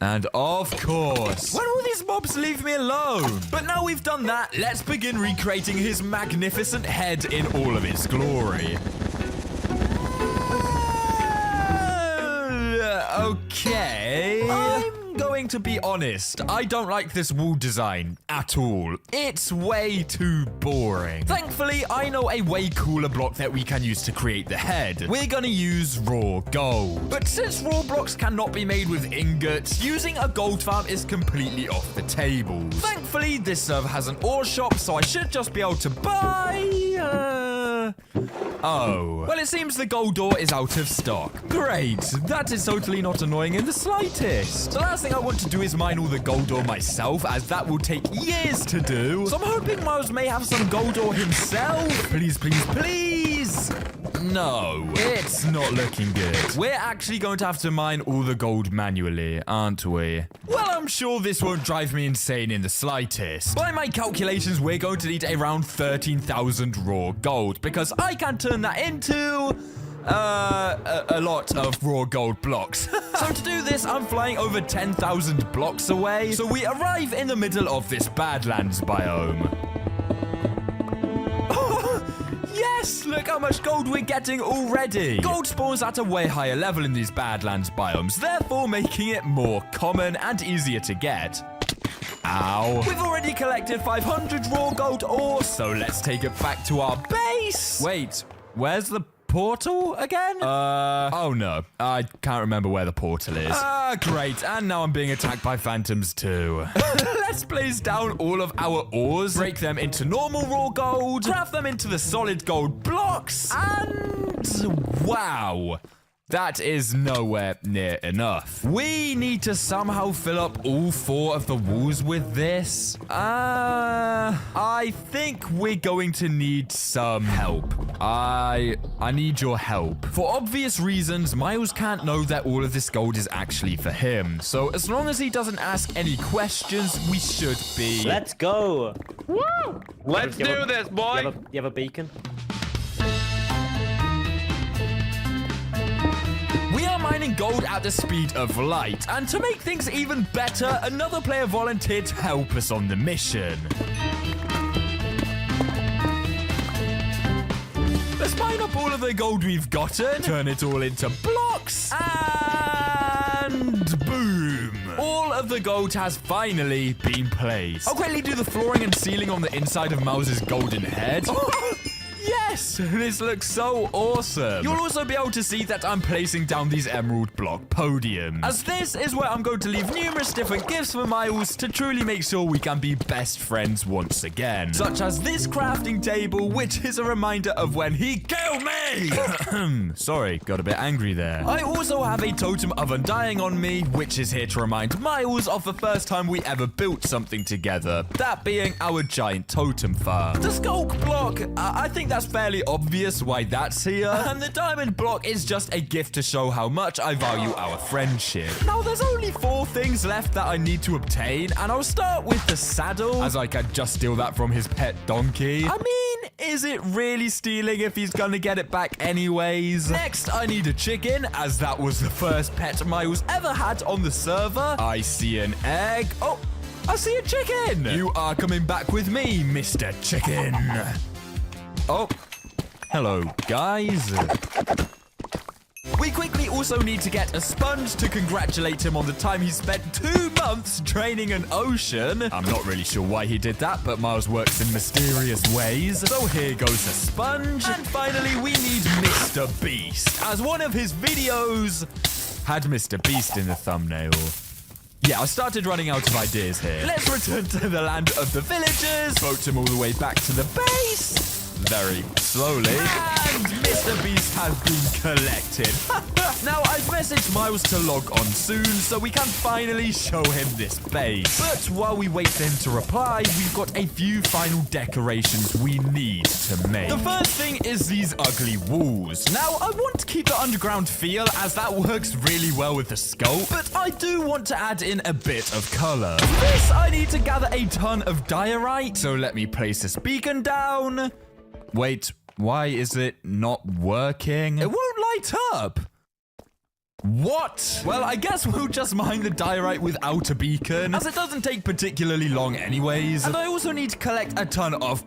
And of course, when will these mobs leave me alone? But now we've done that, let's begin recreating his magnificent head in all of its glory. Okay. I'm going to be honest. I don't like this wall design at all. It's way too boring. Thankfully, I know a way cooler block that we can use to create the head. We're gonna use raw gold. But since raw blocks cannot be made with ingots, using a gold farm is completely off the table. Thankfully, this server has an ore shop, so I should just be able to buy... Oh. Well, it seems the gold ore is out of stock. Great. That is totally not annoying in the slightest. The last thing I want to do is mine all the gold ore myself, as that will take years to do. So I'm hoping Miles may have some gold ore himself. Please, please, please. No, it's not looking good. We're actually going to have to mine all the gold manually, aren't we? Well, I'm sure this won't drive me insane in the slightest. By my calculations, we're going to need around 13,000 raw gold, because I can turn that into... a lot of raw gold blocks. So to do this, I'm flying over 10,000 blocks away. So we arrive in the middle of this Badlands biome. Yes, look how much gold we're getting already. Gold spawns at a way higher level in these Badlands biomes, therefore making it more common and easier to get. Ow. We've already collected 500 raw gold ore, so let's take it back to our base. Wait, where's the portal again? Oh no, I can't remember where the portal is. Great, and now I'm being attacked by phantoms too. Let's place down all of our ores, break them into normal raw gold, craft them into the solid gold blocks, and wow. That is nowhere near enough. We need to somehow fill up all 4 of the walls with this. I think we're going to need some help. I need your help. For obvious reasons, Miles can't know that all of this gold is actually for him. So as long as he doesn't ask any questions, we should be... Let's go. Woo! Let's do this, boy. You have a beacon? We are mining gold at the speed of light, and to make things even better, another player volunteered to help us on the mission. Let's mine up all of the gold we've gotten, turn it all into blocks, and boom! All of the gold has finally been placed. I'll quickly do the flooring and ceiling on the inside of Mouse's golden head. Yes, this looks so awesome. You'll also be able to see that I'm placing down these emerald block podiums, as this is where I'm going to leave numerous different gifts for Miles to truly make sure we can be best friends once again. Such as this crafting table, which is a reminder of when he killed me. Sorry, got a bit angry there. I also have a totem of undying on me, which is here to remind Miles of the first time we ever built something together, that being our giant totem farm. The skulk block, I think that's fair fairly obvious why that's here. And the diamond block is just a gift to show how much I value our friendship. Now, there's only 4 things left that I need to obtain, and I'll start with the saddle, as I can just steal that from his pet donkey. I mean, is it really stealing if he's gonna get it back anyways? Next, I need a chicken, as that was the first pet Miles ever had on the server. I see an egg. Oh, I see a chicken! You are coming back with me, Mr. Chicken. Oh, hello, guys. We quickly also need to get a sponge to congratulate him on the time he spent 2 months training an ocean. I'm not really sure why he did that, but Miles works in mysterious ways. So here goes a sponge. And finally, we need Mr. Beast, as one of his videos had Mr. Beast in the thumbnail. Yeah, I started running out of ideas here. Let's return to the land of the villagers, boat him all the way back to the base. Very slowly. And Mr. Beast has been collected. Now, I've messaged Miles to log on soon, so we can finally show him this base. But while we wait for him to reply, we've got a few final decorations we need to make. The first thing is these ugly walls. Now, I want to keep the underground feel, as that works really well with the sculpt, but I do want to add in a bit of color. For this, I need to gather a ton of diorite, so let me place this beacon down. Wait, why is it not working? It won't light up. What? Well, I guess we'll just mine the diorite without a beacon, as it doesn't take particularly long anyways. And I also need to collect a ton of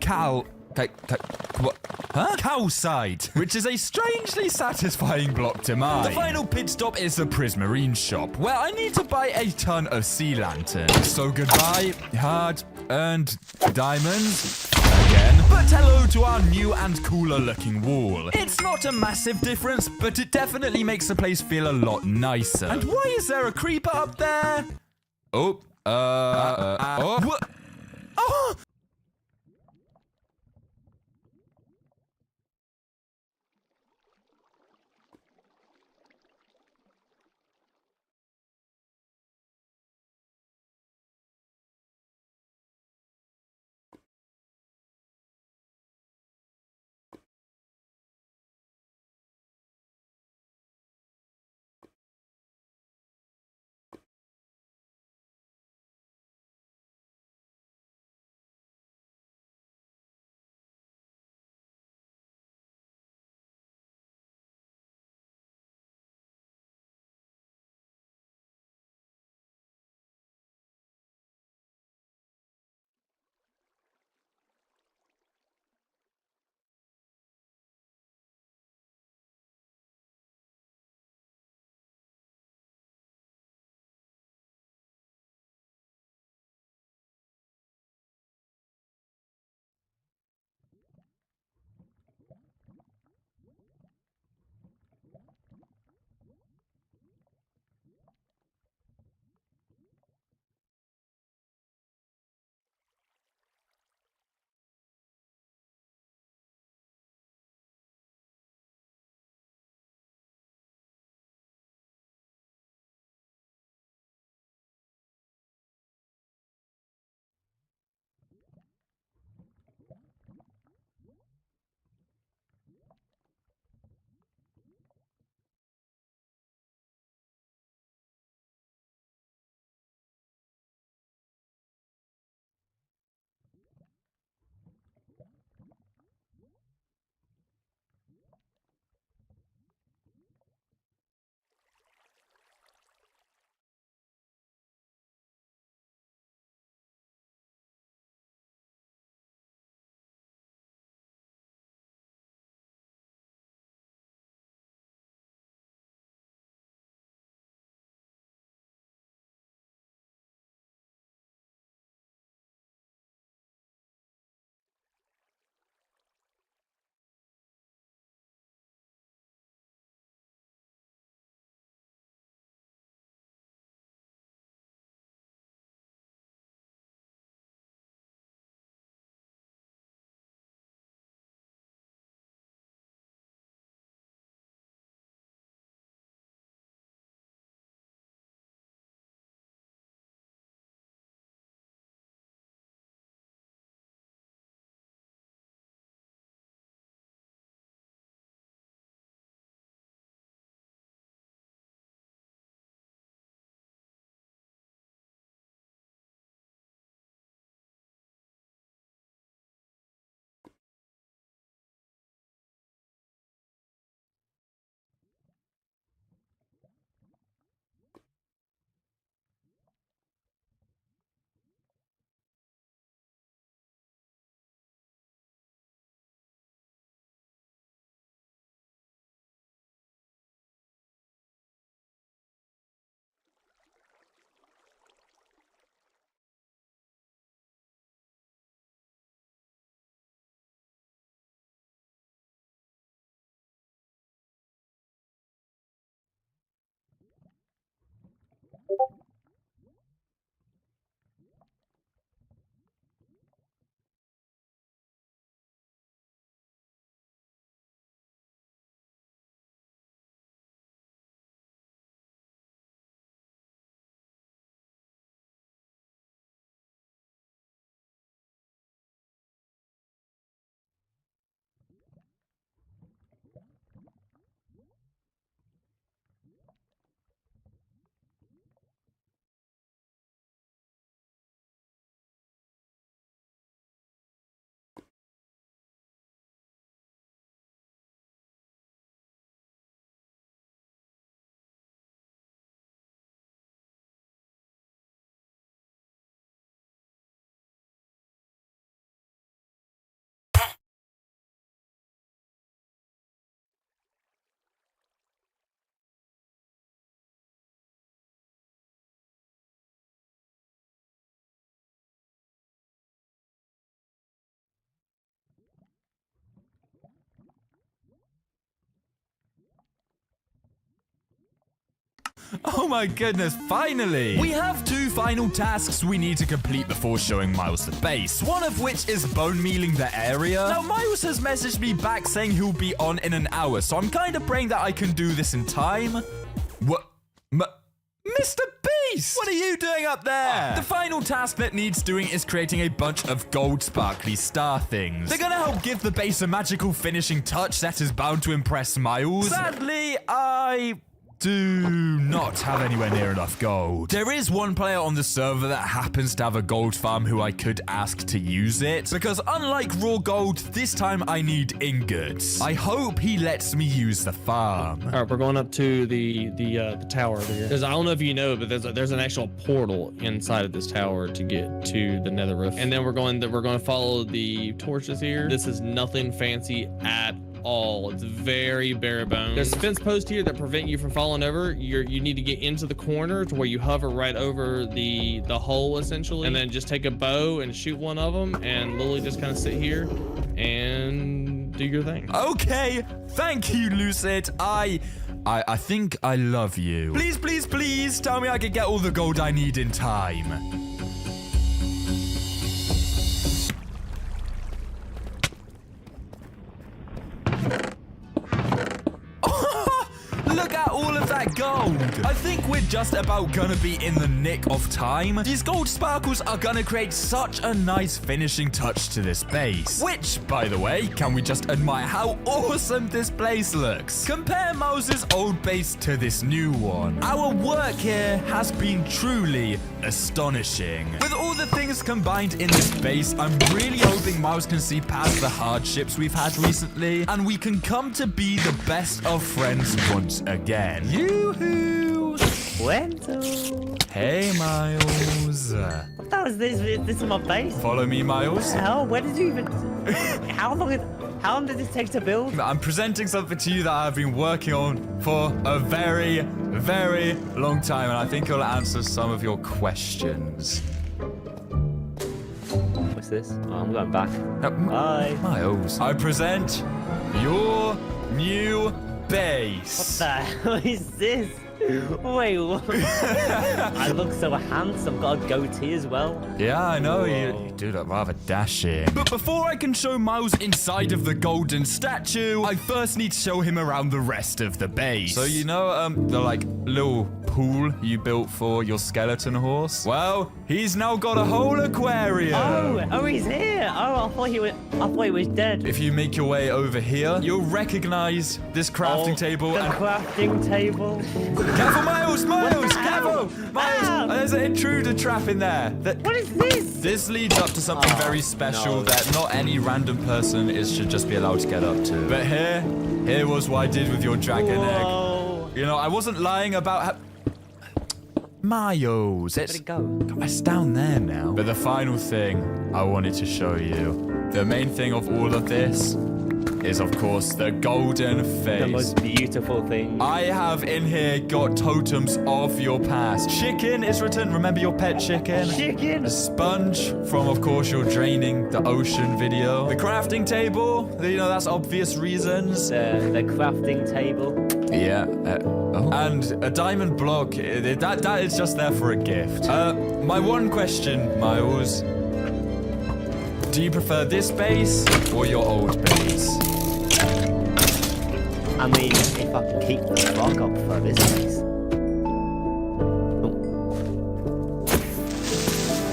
calcite, which is a strangely satisfying block to mine. The final pit stop is the Prismarine shop, where I need to buy a ton of sea lanterns. So goodbye, hard-earned diamonds. Again. But hello to our new and cooler looking wall. It's not a massive difference, but it definitely makes the place feel a lot nicer. And why is there a creeper up there? Oh, what? Oh! Oh my goodness, finally! We have 2 final tasks we need to complete before showing Miles the base, one of which is bone mealing the area. Now, Miles has messaged me back saying he'll be on in an hour, so I'm kind of praying that I can do this in time. What? Mr. Beast! What are you doing up there? The final task that needs doing is creating a bunch of gold sparkly star things. They're gonna help give the base a magical finishing touch that is bound to impress Miles. Sadly, I do not have anywhere near enough gold. There is one player on the server that happens to have a gold farm who I could ask to use it, because unlike raw gold, this time I need ingots. I hope he lets me use the farm. All right, we're going up to the tower over here. I don't know if you know, but there's an actual portal inside of this tower to get to the nether roof. And then we're going to follow the torches here. This is nothing fancy at all. It's very bare bones. There's a fence post here that prevent you from falling over. You need to get into the corner to where you hover right over the hole essentially, and then just take a bow and shoot one of them, and literally just kind of sit here and do your thing. Okay, thank you, Lucid. I think I love you. Please, please, please tell me I can get all the gold I need in time. Look at all of that gold. I think we're just about gonna be in the nick of time. These gold sparkles are gonna create such a nice finishing touch to this base. Which, by the way, can we just admire how awesome this place looks? Compare Moses' old base to this new one. Our work here has been truly astonishing. With all the things combined in this base, I'm really hoping Miles can see past the hardships we've had recently, and we can come to be the best of friends once again. Yoo-hoo! Cuento. Hey, Miles. What the hell is this? This is my base? Follow me, Miles. Hell, where did you even... How long did this take to build? I'm presenting something to you that I've been working on for a very, very long time, and I think it'll answer some of your questions. What's this? Oh, I'm going back. Bye. Miles, I present your new base. What the hell is this? Wait, what? I look so handsome. Got a goatee as well. Yeah, I know. You do look rather dashing. But before I can show Miles inside of the golden statue, I first need to show him around the rest of the base. So you know, the like little pool you built for your skeleton horse? Well, he's now got a whole aquarium. Oh, he's here. Oh, I thought he was dead. If you make your way over here, you'll recognize this crafting table. The crafting table. Careful, Miles! Careful! Miles, there's an intruder trap in there. What is this? This leads up to something very special that not any random person should just be allowed to get up to. But here was what I did with your dragon egg. You know, I wasn't lying about Miles, Where'd it go? It's down there now. But the final thing I wanted to show you, the main thing of all of this, is of course the golden face. The most beautiful thing. I have in here got totems of your past. Chicken is written. Remember your pet chicken? Chicken. A sponge from, of course, your draining the ocean video. The crafting table. You know, that's obvious reasons. The crafting table. Yeah. And a diamond block, that is just there for a gift. My one question, Miles. Do you prefer this base or your old base? I mean, if I can keep the block, I'll prefer this base.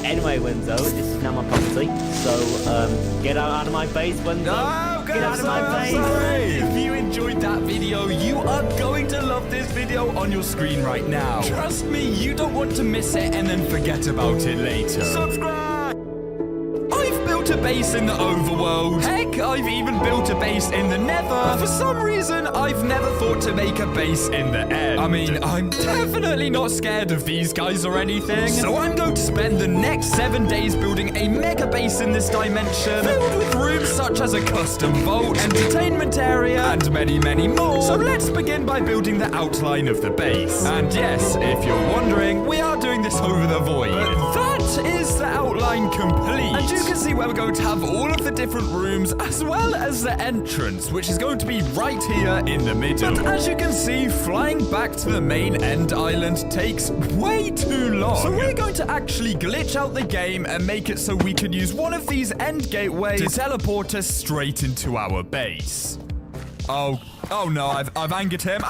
Anyway, Winzo, this is now my property, so get out of my base, Winzo. No, get out of my base. Sorry. If you enjoyed that video, you are going to love this video on your screen right now. Trust me, you don't want to miss it and then forget about it later. Subscribe! I've built a base in the overworld. Heck, I've even built a base in the nether. But for some reason, I've never thought to make a base in the end. I mean, I'm definitely not scared of these guys or anything. So I'm going to spend the next 7 days building a mega base in this dimension, filled with rooms such as a custom vault, entertainment area, and many, many more. So let's begin by building the outline of the base. And yes, if you're wondering, we are doing this over the void. But that is the outline complete. And you can see where we're going to have all of the different rooms, as well as the entrance, which is going to be right here in the middle. But as you can see, flying back to the main end island takes way too long. So we're going to actually glitch out the game and make it so we can use one of these end gateways to teleport us straight into our base. Oh no, I've angered him.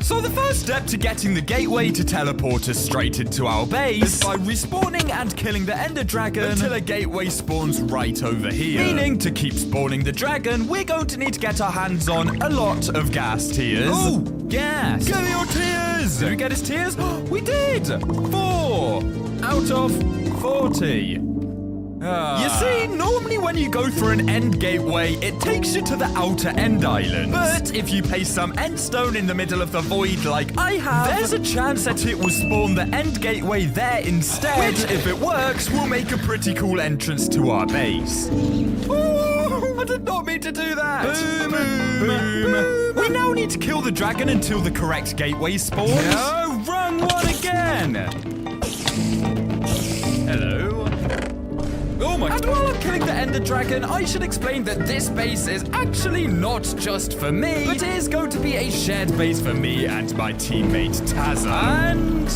So the first step to getting the gateway to teleport us straight into our base is by respawning and killing the ender dragon until a gateway spawns right over here. Meaning, to keep spawning the dragon, we're going to need to get our hands on a lot of gas tiers. Oh, gas! Get your tiers! Did we get his tiers? We did! 4 out of 40. You see, normally when you go through an end gateway, it takes you to the outer end island. But if you place some endstone in the middle of the void like I have, there's a chance that it will spawn the end gateway there instead, which, if it works, will make a pretty cool entrance to our base. Ooh, I did not mean to do that. Boom, boom, boom. We now need to kill the dragon until the correct gateway spawns. No, wrong one again. Hello. Oh my god. And while I'm killing the ender dragon, I should explain that this base is actually not just for me, but it is going to be a shared base for me and my teammate Tazza. And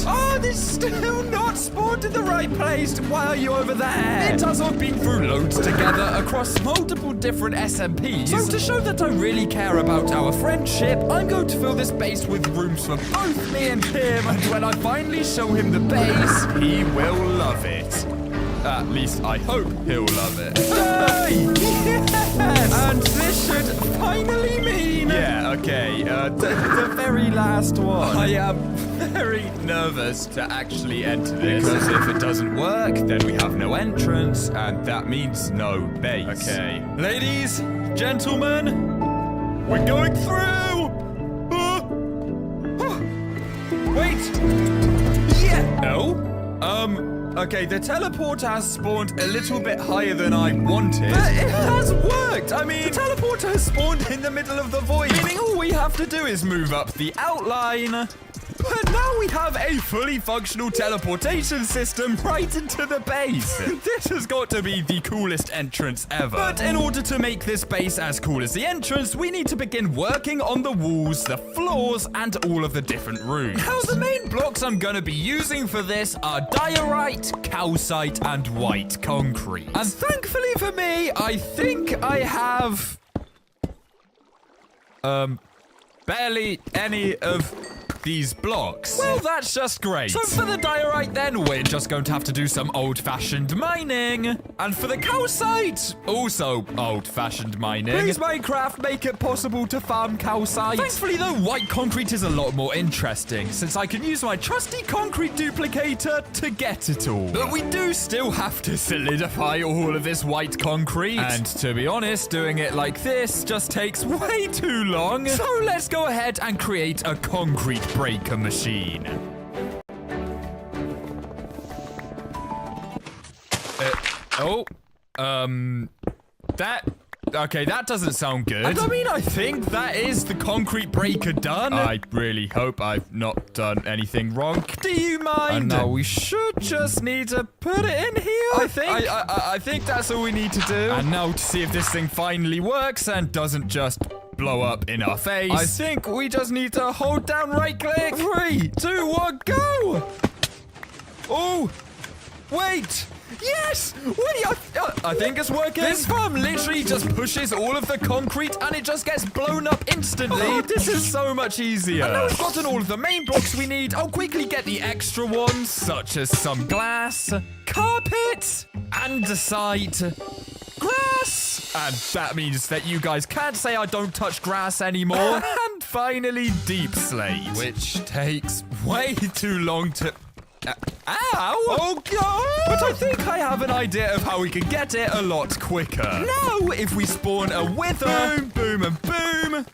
this is still not spawned in the right place. Why are you over there? It has all been through loads together across multiple different SMPs. So to show that I really care about our friendship, I'm going to fill this base with rooms for both me and him. And when I finally show him the base, he will love it. At least I hope he'll love it. Hey! Yes! And this should finally mean... Yeah, okay, the very last one. I am very nervous to actually enter this. Because if it doesn't work, then we have no entrance, and that means no base. Okay. Ladies, gentlemen, we're going through! Wait! Yeah! No? Okay, the teleporter has spawned a little bit higher than I wanted. But it has worked! I mean, the teleporter has spawned in the middle of the void, meaning all we have to do is move up the outline. But now we have a fully functional teleportation system right into the base. This has got to be the coolest entrance ever. But in order to make this base as cool as the entrance, we need to begin working on the walls, the floors, and all of the different rooms. Now, the main blocks I'm going to be using for this are diorite, calcite, and white concrete. And thankfully for me, I think I have... barely any of... these blocks. Well, that's just great. So for the diorite then, we're just going to have to do some old-fashioned mining. And for the calcite, also old-fashioned mining. Please, Minecraft, make it possible to farm calcite. Thankfully, though, white concrete is a lot more interesting, since I can use my trusty concrete duplicator to get it all. But we do still have to solidify all of this white concrete. And to be honest, doing it like this just takes way too long. So let's go ahead and create a concrete breaker machine. Okay, that doesn't sound good. And I mean, I think that is the concrete breaker done. I really hope I've not done anything wrong. Do you mind? And now we should just need to put it in here, I think. I think that's all we need to do. And now to see if this thing finally works and doesn't just blow up in our face. I think we just need to hold down right click. 3, 2, 1, go! Oh, wait. Yes! Wait, I think it's working. This farm literally just pushes all of the concrete and it just gets blown up instantly. This is so much easier. And now we've gotten all of the main blocks we need. I'll quickly get the extra ones, such as some glass, carpet, andesite, grass. And that means that you guys can't say I don't touch grass anymore. And finally, deep slate, which takes way too long to... Ow! Oh, God! But I think I have an idea of how we can get it a lot quicker. Now, if we spawn a wither, boom, boom, and boom.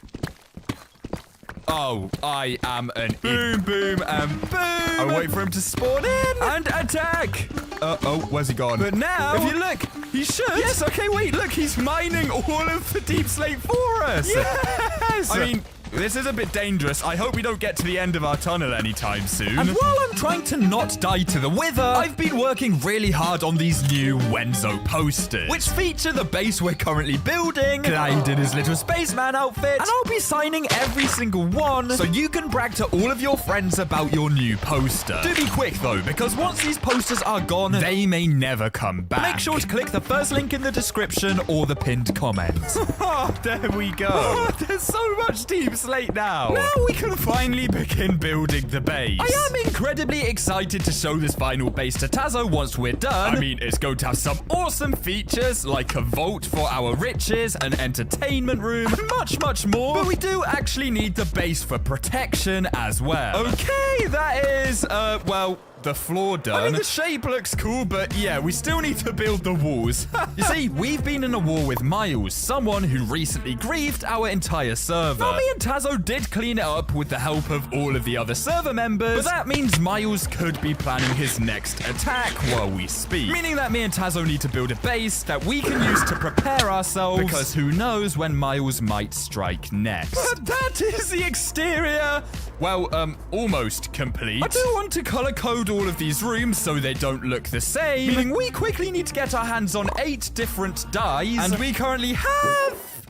Oh, I am an boom, boom, and boom. I wait for him to spawn in and attack. Oh, where's he gone? But now, if you look, he should. Yes, okay, wait, look, he's mining all of the deep slate for us. Yes! I mean... this is a bit dangerous. I hope we don't get to the end of our tunnel anytime soon. And while I'm trying to not die to the wither, I've been working really hard on these new Wenzo posters, which feature the base we're currently building, Clyde in his little spaceman outfit, and I'll be signing every single one so you can brag to all of your friends about your new poster. Do be quick though, because once these posters are gone, they may never come back. Make sure to click the first link in the description or the pinned comment. Oh, there we go. Oh, there's so much deep slate now. Now we can finally begin building the base. I am incredibly excited to show this final base to Tazo once we're done. I mean, it's going to have some awesome features like a vault for our riches, an entertainment room, and much, much more. But we do actually need the base for protection as well. Okay, that is, well... the floor done. I mean, the shape looks cool, but yeah, we still need to build the walls. You see, we've been in a war with Miles, someone who recently grieved our entire server. Now, me and Tazo did clean it up with the help of all of the other server members, but that means Miles could be planning his next attack while we speak. Meaning that me and Tazo need to build a base that we can use to prepare ourselves, because who knows when Miles might strike next. But that is the exterior. Well, almost complete. I do want to color code all of these rooms so they don't look the same. Meaning we quickly need to get our hands on 8 different dyes. And we currently have...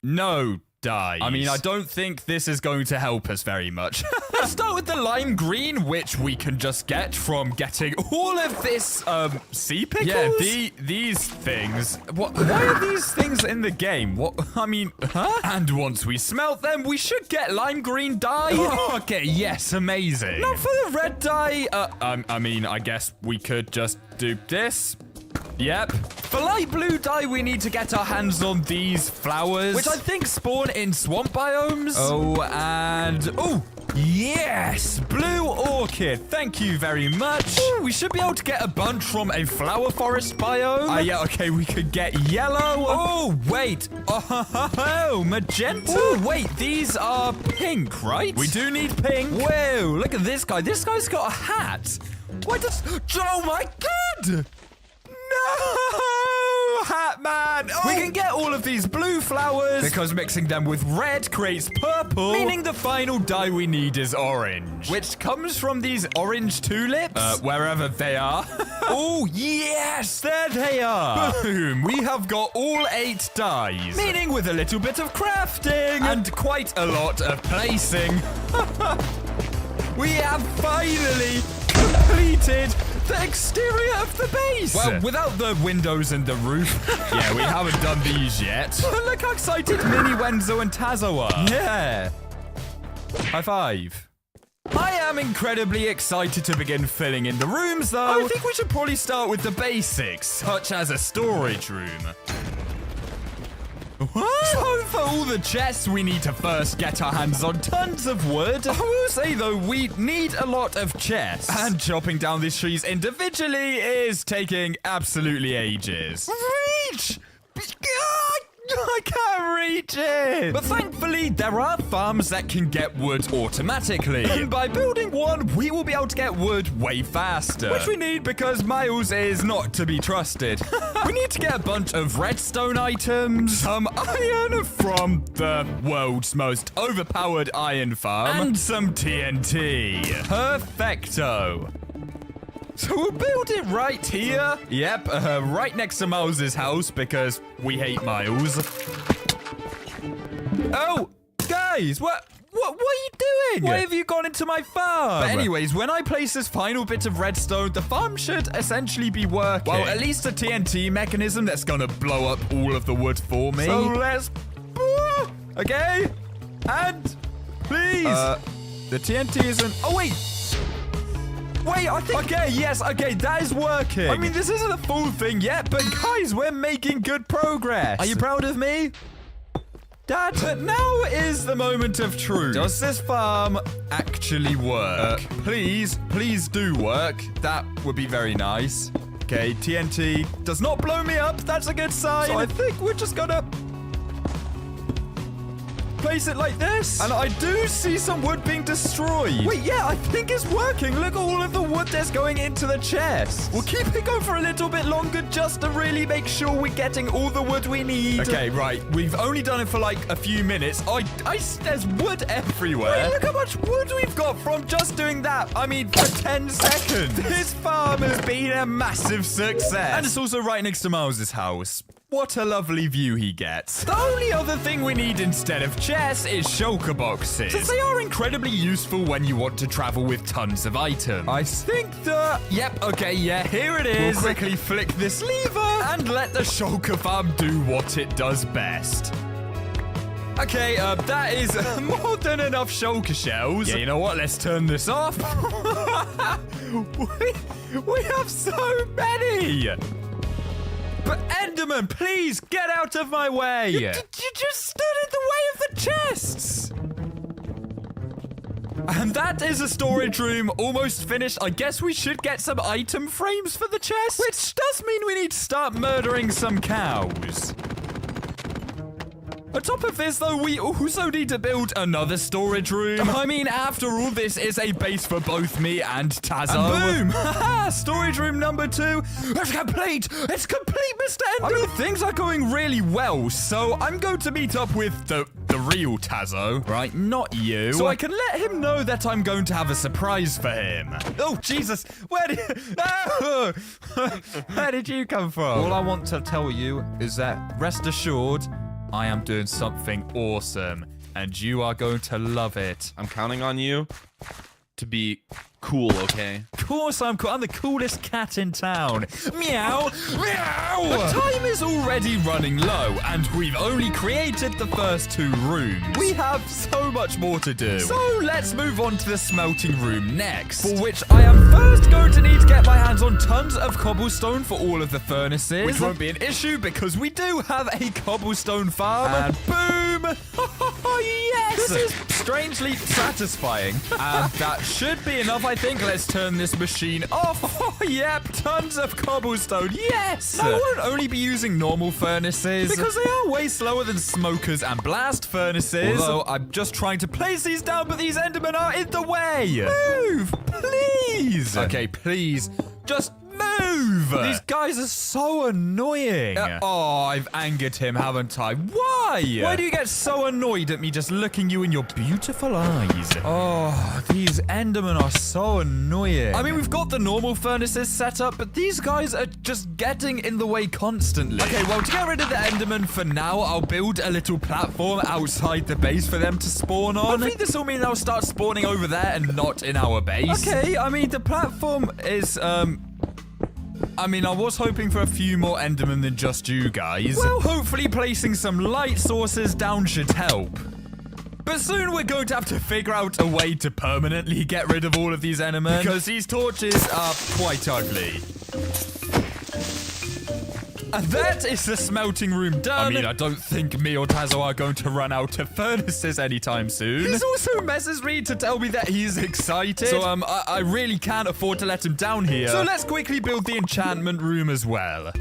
no dyes. I mean, I don't think this is going to help us very much. Let's start with the lime green, which we can just get from getting all of this, sea pickles? Yeah, these things. What? Why are these things in the game? What? I mean, huh? And once we smelt them, we should get lime green dye. Oh, okay, yes, amazing. Now for the red dye, I mean, I guess we could just do this. Yep. For light blue dye, we need to get our hands on these flowers, which I think spawn in swamp biomes. Oh, and... oh, yes! Blue orchid. Thank you very much. Ooh, we should be able to get a bunch from a flower forest biome. Yeah, okay, we could get yellow. Oh, wait. Oh, magenta. Oh, wait, these are pink, right? We do need pink. Whoa, look at this guy. This guy's got a hat. Why does... oh, my God! No! Hat man! Oh. We can get all of these blue flowers because mixing them with red creates purple, meaning the final dye we need is orange, which comes from these orange tulips, wherever they are. Oh, yes! There they are! Boom! We have got all 8 dyes, meaning with a little bit of crafting and quite a lot of placing. We have finally completed the exterior of the base! Well, without the windows and the roof. Yeah, we haven't done these yet. Look how excited Mini Wenzo and Tazo are. Yeah. High five. I am incredibly excited to begin filling in the rooms, though. I think we should probably start with the basics, such as a storage room. What? So for all the chests, we need to first get our hands on tons of wood. I will say, though, we need a lot of chests. And chopping down these trees individually is taking absolutely ages. Reach! I can't reach it! But thankfully, there are farms that can get wood automatically. And by building one, we will be able to get wood way faster. Which we need because Miles is not to be trusted. We need to get a bunch of redstone items, some iron from the world's most overpowered iron farm, and some TNT. Perfecto. So we'll build it right here. Yep, right next to Miles' house because we hate Miles. Oh, guys, what are you doing? Why have you gone into my farm? But anyways, when I place this final bit of redstone, the farm should essentially be working. Well, at least a TNT mechanism that's gonna blow up all of the wood for me. So let's... Okay? And... Please! The TNT isn't... Oh, wait! Wait, I think... Okay, yes, okay, that is working. I mean, this isn't a full thing yet, but guys, we're making good progress. Are you proud of me? Dad, but now is the moment of truth. Does this farm actually work? Please do work. That would be very nice. Okay, TNT does not blow me up. That's a good sign. So I think we're just gonna... place it like this, and I do see some wood being destroyed. Wait, yeah, I think it's working. Look at all of the wood that's going into the chest. We'll keep it going for a little bit longer just to really make sure we're getting all the wood we need. Okay, right. We've only done it for like a few minutes. There's wood everywhere. Wait, look how much wood we've got from just doing that. I mean, for 10 seconds. This farm has been a massive success. And it's also right next to Miles' house. What a lovely view he gets. The only other thing we need instead of chests is shulker boxes, since they are incredibly useful when you want to travel with tons of items. I think yep, okay, yeah, here it is. We'll quickly flick this lever and let the shulker farm do what it does best. Okay, that is more than enough shulker shells. Yeah, you know what? Let's turn this off. we have so many. But Enderman, please get out of my way! You just stood in the way of the chests! And that is a storage room almost finished. I guess we should get some item frames for the chest, which does mean we need to start murdering some cows. On top of this, though, we also need to build another storage room. I mean, after all, this is a base for both me and Tazo. And boom! Haha! Storage room number 2. It's complete! It's complete, Mr. Enderman! I mean, things are going really well, so I'm going to meet up with the real Tazo, right? Not you. So I can let him know that I'm going to have a surprise for him. Oh, Jesus! Where did you come from? All I want to tell you is that, rest assured, I am doing something awesome, and you are going to love it. I'm counting on you to be cool, okay? Of course I'm cool. I'm the coolest cat in town. Meow! Meow! The time is already running low, and we've only created the first 2 rooms. We have so much more to do. So let's move on to the smelting room next, for which I am first going to need to get my hands on tons of cobblestone for all of the furnaces, which won't be an issue because we do have a cobblestone farm. And boom! Yes! This is strangely satisfying. And that should be enough, I think. Let's turn this machine off. Oh, yep, tons of cobblestone. Yes! I won't only be using normal furnaces because they are way slower than smokers and blast furnaces. Although I'm just trying to place these down, but these Endermen are in the way. Move, please. Okay, please. Just move! These guys are so annoying. Oh, I've angered him, haven't I? Why? Why do you get so annoyed at me just looking you in your beautiful eyes? Oh, these Endermen are so annoying. I mean, we've got the normal furnaces set up, but these guys are just getting in the way constantly. Okay, well, to get rid of the Endermen for now, I'll build a little platform outside the base for them to spawn on. I think this will mean they'll start spawning over there and not in our base. Okay, I mean, the platform is, I mean, I was hoping for a few more Endermen than just you guys. Well, hopefully placing some light sources down should help. But soon we're going to have to figure out a way to permanently get rid of all of these Endermen, because these torches are quite ugly. And that is the smelting room done. I mean, I don't think me or Tazo are going to run out of furnaces anytime soon. He's also messages me to tell me that he's excited. So, I really can't afford to let him down here. So let's quickly build the enchantment room as well.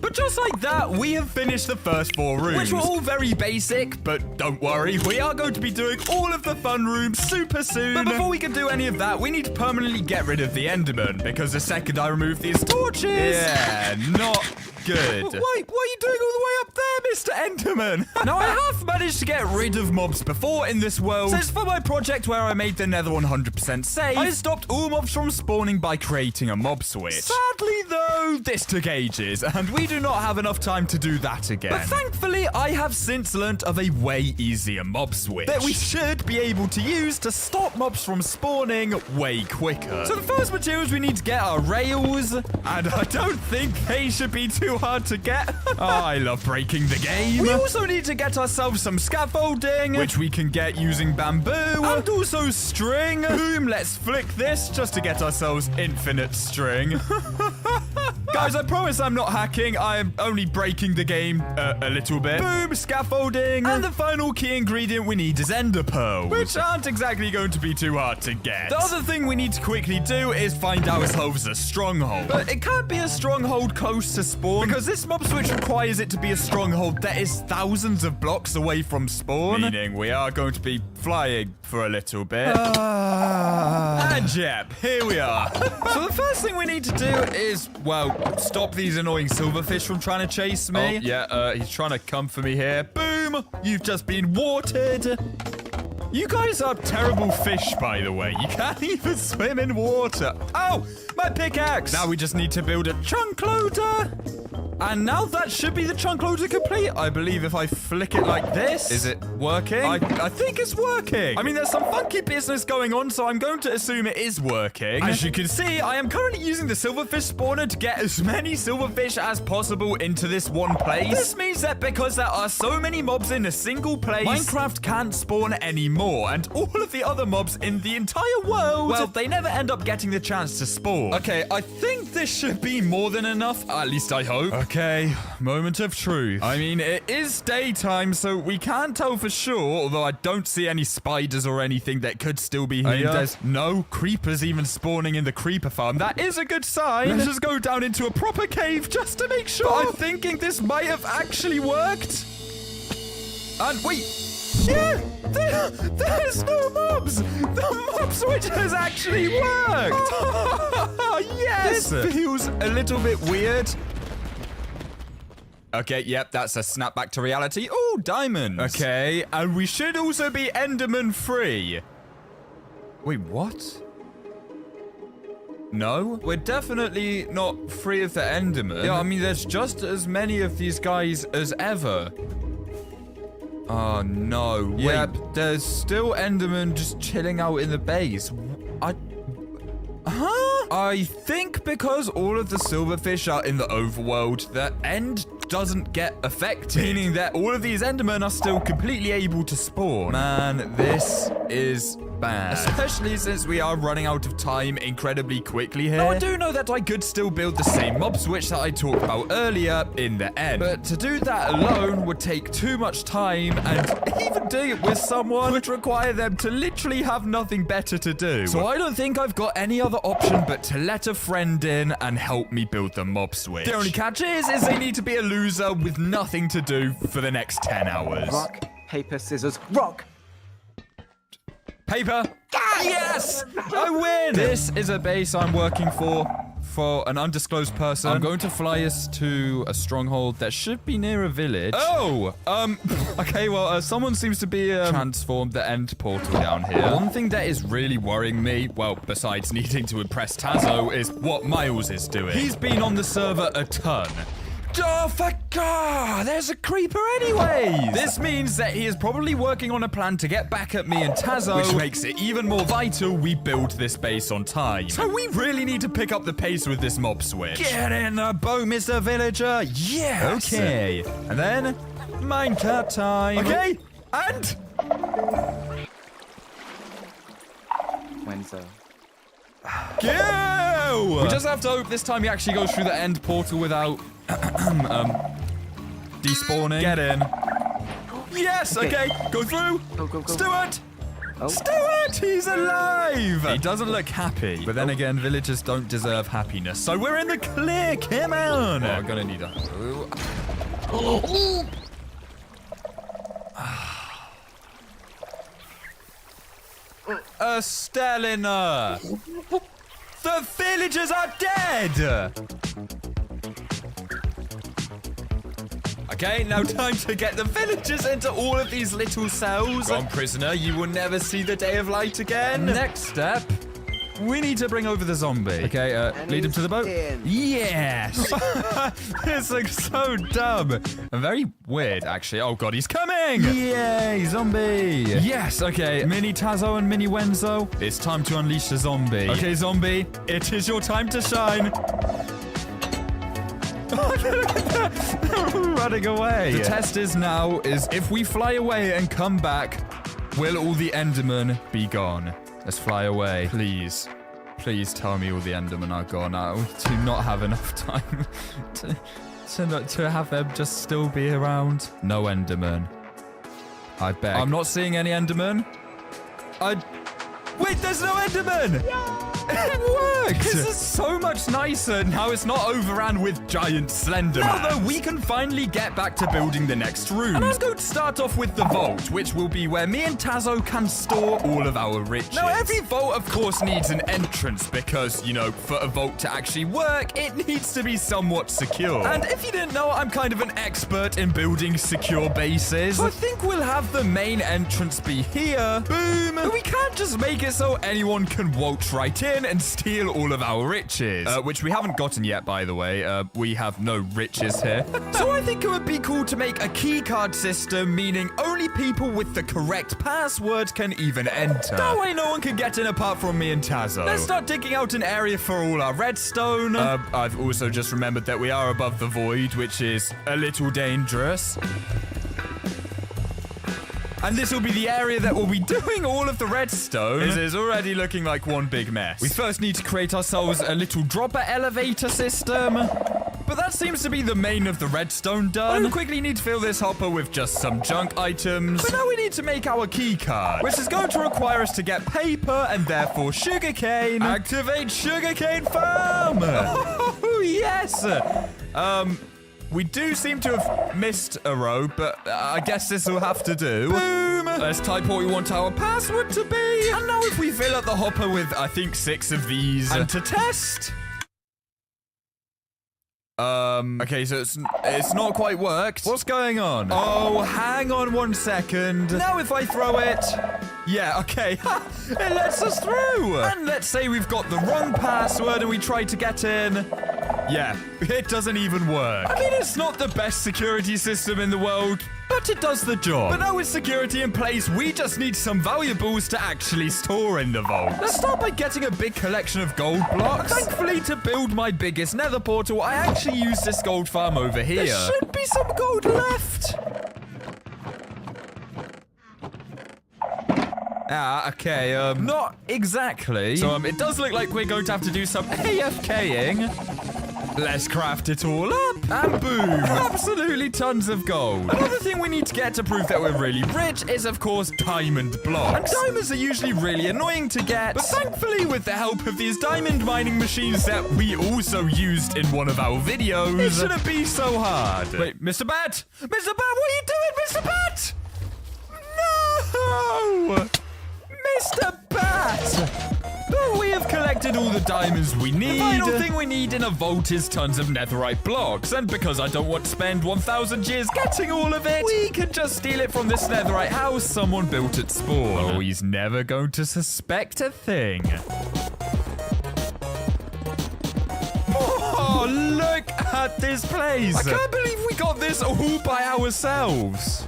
But just like that, we have finished the first 4 rooms, which were all very basic, but don't worry, we are going to be doing all of the fun rooms super soon. But before we can do any of that, we need to permanently get rid of the Enderman, because the second I remove these torches... Yeah, not good. Wait, what are you doing all the way up there, Mr. Enderman. Now, I have managed to get rid of mobs before in this world, since for my project where I made the nether 100% safe, I stopped all mobs from spawning by creating a mob switch. Sadly, though, this took ages, and we do not have enough time to do that again. But thankfully, I have since learnt of a way easier mob switch that we should be able to use to stop mobs from spawning way quicker. So the first materials we need to get are rails, and I don't think they should be too hard to get. Oh, I love breaking the game. We also need to get ourselves some scaffolding, which we can get using bamboo, and also string. Boom, let's flick this just to get ourselves infinite string. Guys, I promise I'm not hacking. I am only breaking the game a little bit. Boom, scaffolding. And the final key ingredient we need is ender pearls, which aren't exactly going to be too hard to get. The other thing we need to quickly do is find ourselves a stronghold. But it can't be a stronghold close to spawn, because this mob switch requires it to be a stronghold that is thousands of blocks away from spawn. Meaning we are going to be flying for a little bit. And yep, here we are. So the first thing we need to do is, well, stop these annoying silverfish from trying to chase me. Oh, yeah, he's trying to come for me here. Boom! You've just been watered. You guys are terrible fish, by the way. You can't even swim in water. Oh, my pickaxe! Now we just need to build a chunk loader. And now that should be the chunk loader complete. I believe if I flick it like this. Is it working? I think it's working. I mean, there's some funky business going on, so I'm going to assume it is working. As you can see, I am currently using the silverfish spawner to get as many silverfish as possible into this one place. This means that because there are so many mobs in a single place, Minecraft can't spawn anymore, and all of the other mobs in the entire world, well, they never end up getting the chance to spawn. Okay, I think this should be more than enough. At least I hope. Okay, moment of truth. I mean, it is daytime, so we can't tell for sure, although I don't see any spiders or anything that could still be here. There's no creepers even spawning in the creeper farm. That is a good sign. Let's just go down into a proper cave just to make sure. But I'm thinking this might have actually worked. And wait. Yeah, there's no mobs. The mob switch has actually worked. Yes. This feels a little bit weird. Okay, yep, that's a snap back to reality. Oh, diamonds. Okay, and we should also be Enderman free. Wait, what? No, we're definitely not free of the Enderman. Yeah, I mean, there's just as many of these guys as ever. Oh, no. Yep, there's still Enderman just chilling out in the base. I think because all of the silverfish are in the overworld, the end doesn't get affected. Meaning that all of these Endermen are still completely able to spawn. Man, this is bad. Especially since we are running out of time incredibly quickly here. Now, I do know that I could still build the same mob switch that I talked about earlier in the end. But to do that alone would take too much time, and even doing it with someone would require them to literally have nothing better to do. So I don't think I've got any other option but to let a friend in and help me build the mob switch. The only catch is they need to be a loser with nothing to do for the next 10 hours. Rock, paper, scissors, rock! Paper. Yes! I win! This is a base I'm working for an undisclosed person. I'm going to fly us to a stronghold that should be near a village. Oh! Okay, well, someone seems to be transformed the end portal down here. One thing that is really worrying me, well, besides needing to impress Tazo, is what Miles is doing. He's been on the server a ton. Oh, for God! There's a creeper anyways! This means that he is probably working on a plan to get back at me and Tazo, which makes it even more vital we build this base on time. So we really need to pick up the pace with this mob switch. Get in the boat, Mr. Villager! Yes! Okay. And then, minecart time. Okay, and... Wednesday. Go! We just have to hope this time he actually goes through the end portal without... despawning. Get in. Yes, okay. Go through. Go. Stuart! Oh. Stuart! He's alive! He doesn't look happy. But then again, villagers don't deserve happiness. So we're in the clear. Come on! Oh, I'm gonna need a... Stelina! The villagers are dead! Okay, now time to get the villagers into all of these little cells. Go on, prisoner, you will never see the day of light again. Next step, we need to bring over the zombie. Okay, lead him to the boat. Yes! This looks so dumb. And very weird, actually. Oh, God, he's coming! Yay, zombie! Yes, okay. Mini Tazo and Mini Wenzo, it's time to unleash the zombie. Okay, zombie, it is your time to shine. Running away. The test is now if we fly away and come back, will all the Endermen be gone? Let's fly away, please. Please tell me all the Endermen are gone. I do not have enough time to have them just still be around. No Endermen. I beg. I'm not seeing any Endermen. Wait, there's no Enderman! It worked! This is so much nicer now it's not overran with giant Slenderman. Now, though, we can finally get back to building the next room. And I'm going to start off with the vault, which will be where me and Tazo can store all of our riches. Now, every vault, of course, needs an entrance because, you know, for a vault to actually work, it needs to be somewhat secure. And if you didn't know, I'm kind of an expert in building secure bases. So I think we'll have the main entrance be here. Boom! But we can't just make it so anyone can waltz right in and steal all of our riches. Which we haven't gotten yet, by the way. We have no riches here. So I think it would be cool to make a keycard system, meaning only people with the correct password can even enter. That way no one can get in apart from me and Tazo. Let's start digging out an area for all our redstone. I've also just remembered that we are above the void, which is a little dangerous. And this will be the area that will be doing all of the redstone. This is already looking like one big mess. We first need to create ourselves a little dropper elevator system. But that seems to be the main of the redstone done. We quickly need to fill this hopper with just some junk items. But now we need to make our key card, which is going to require us to get paper and therefore sugarcane. Activate sugarcane farm! Oh, yes! We do seem to have missed a row, but I guess this will have to do. Boom! Let's type what we want our password to be. And now if we fill up the hopper with, I think, 6 of these. And to test... Okay, so it's not quite worked. What's going on? Oh, hang on 1 second. Now if I throw it... Yeah, okay. It lets us through. And let's say we've got the wrong password and we try to get in. Yeah, it doesn't even work. I mean, it's not the best security system in the world, but it does the job. But now with security in place, we just need some valuables to actually store in the vault. Let's start by getting a big collection of gold blocks. Thankfully, to build my biggest nether portal, I actually used this gold farm over here. There should be some gold left. Okay, not exactly. So, it does look like we're going to have to do some AFKing. Let's craft it all up, and boom, absolutely tons of gold. Another thing we need to get to prove that we're really rich is, of course, diamond blocks. And diamonds are usually really annoying to get, but thankfully, with the help of these diamond mining machines that we also used in one of our videos, it shouldn't be so hard. Wait, Mr. Bat? Mr. Bat, what are you doing, Mr. Bat? No! Mr. Bat! But we have collected all the diamonds we need. The final thing we need in a vault is tons of netherite blocks. And because I don't want to spend 1,000 years getting all of it, we can just steal it from this netherite house someone built at spawn. Oh, he's never going to suspect a thing. Oh, look at this place. I can't believe we got this all by ourselves.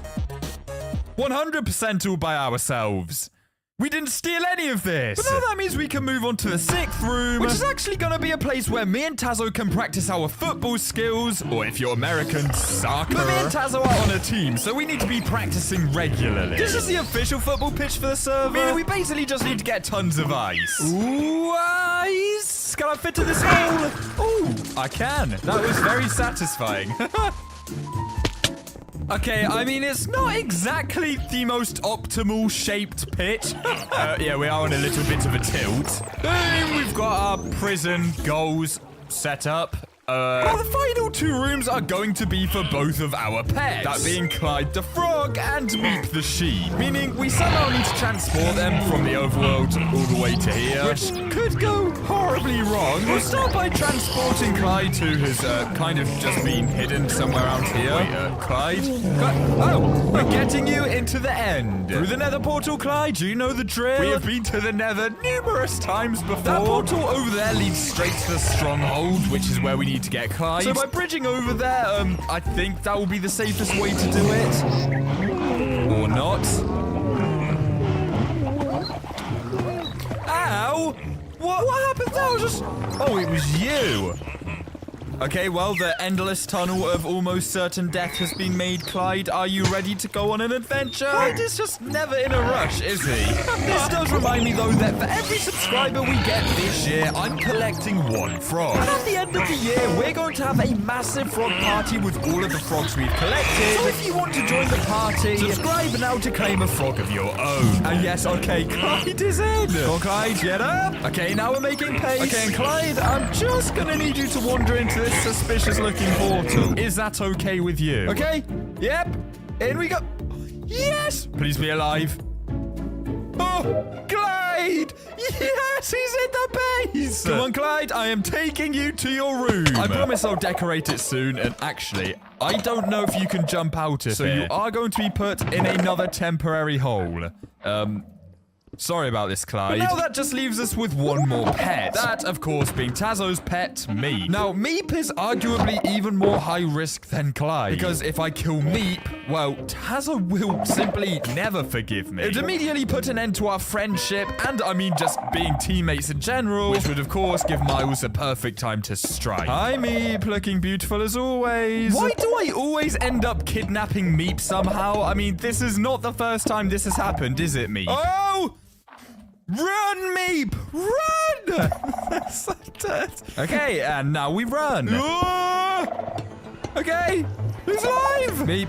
100% all by ourselves. We didn't steal any of this. But now that means we can move on to the 6th room, which is actually going to be a place where me and Tazo can practice our football skills, or if you're American, soccer. But me and Tazo are on a team, so we need to be practicing regularly. This is the official football pitch for the server. Meaning we basically just need to get tons of ice. Ooh, ice! Can I fit in this hole? Ooh, I can. That was very satisfying. Okay, I mean, it's not exactly the most optimal shaped pitch. Yeah, we are on a little bit of a tilt. We've got our prison goals set up. Well, the final 2 rooms are going to be for both of our pets. That being Clyde the frog and Meep the sheep. Meaning we somehow need to transport them from the overworld all the way to here, which could go horribly wrong. We'll start by transporting Clyde, who has kind of just been hidden somewhere out here. Wait, Clyde? Oh, we're getting you into the end. Through the nether portal, Clyde. Do you know the drill? We have been to the nether numerous times before. That portal over there leads straight to the stronghold, which is where we need to get Clyde. So by bridging over there, I think that will be the safest way to do it. Or not. Ow! What happened there? Oh, it was you. Okay, well, the endless tunnel of almost certain death has been made. Clyde, are you ready to go on an adventure? Clyde is just never in a rush, is he? This does remind me, though, that for every subscriber we get this year, I'm collecting 1 frog. And at the end of the year, we're going to have a massive frog party with all of the frogs we've collected. So if you want to join the party, subscribe now to claim a frog of your own. And yes, okay, Clyde is in. Come on, Clyde, get up. Okay, now we're making pace. Okay, and Clyde, I'm just going to need you to wander into this suspicious-looking portal. Is that okay with you? Okay. Yep. In we go. Yes! Please be alive. Oh, Clyde! Yes, he's in the base! Come on, Clyde, I am taking you to your room. I promise I'll decorate it soon, and actually, I don't know if you can jump out of it. So you are going to be put in another temporary hole. Sorry about this, Clyde. But now that just leaves us with 1 more pet. That, of course, being Tazo's pet, Meep. Now, Meep is arguably even more high risk than Clyde. Because if I kill Meep, well, Tazo will simply never forgive me. It would immediately put an end to our friendship, and I mean just being teammates in general, which would, of course, give Miles a perfect time to strike. Hi, Meep, looking beautiful as always. Why do I always end up kidnapping Meep somehow? I mean, this is not the first time this has happened, is it, Meep? Oh! Run, Meep! Run! So dead. Okay, and now we run. Okay, he's alive! Meep,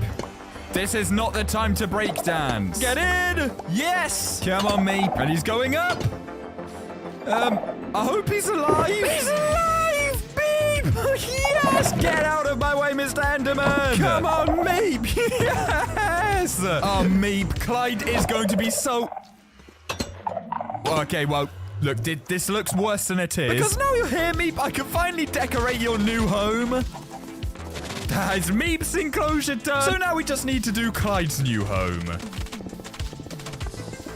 this is not the time to break dance. Get in! Yes! Come on, Meep. And he's going up. I hope he's alive. He's alive! Meep! Yes! Get out of my way, Mr. Enderman! Come on, Meep! Yes! Oh, Meep, Clyde is going to be so... Okay, well, look, this looks worse than it is. Because now you're here, Meep, I can finally decorate your new home. That's Meep's enclosure done. So now we just need to do Clyde's new home.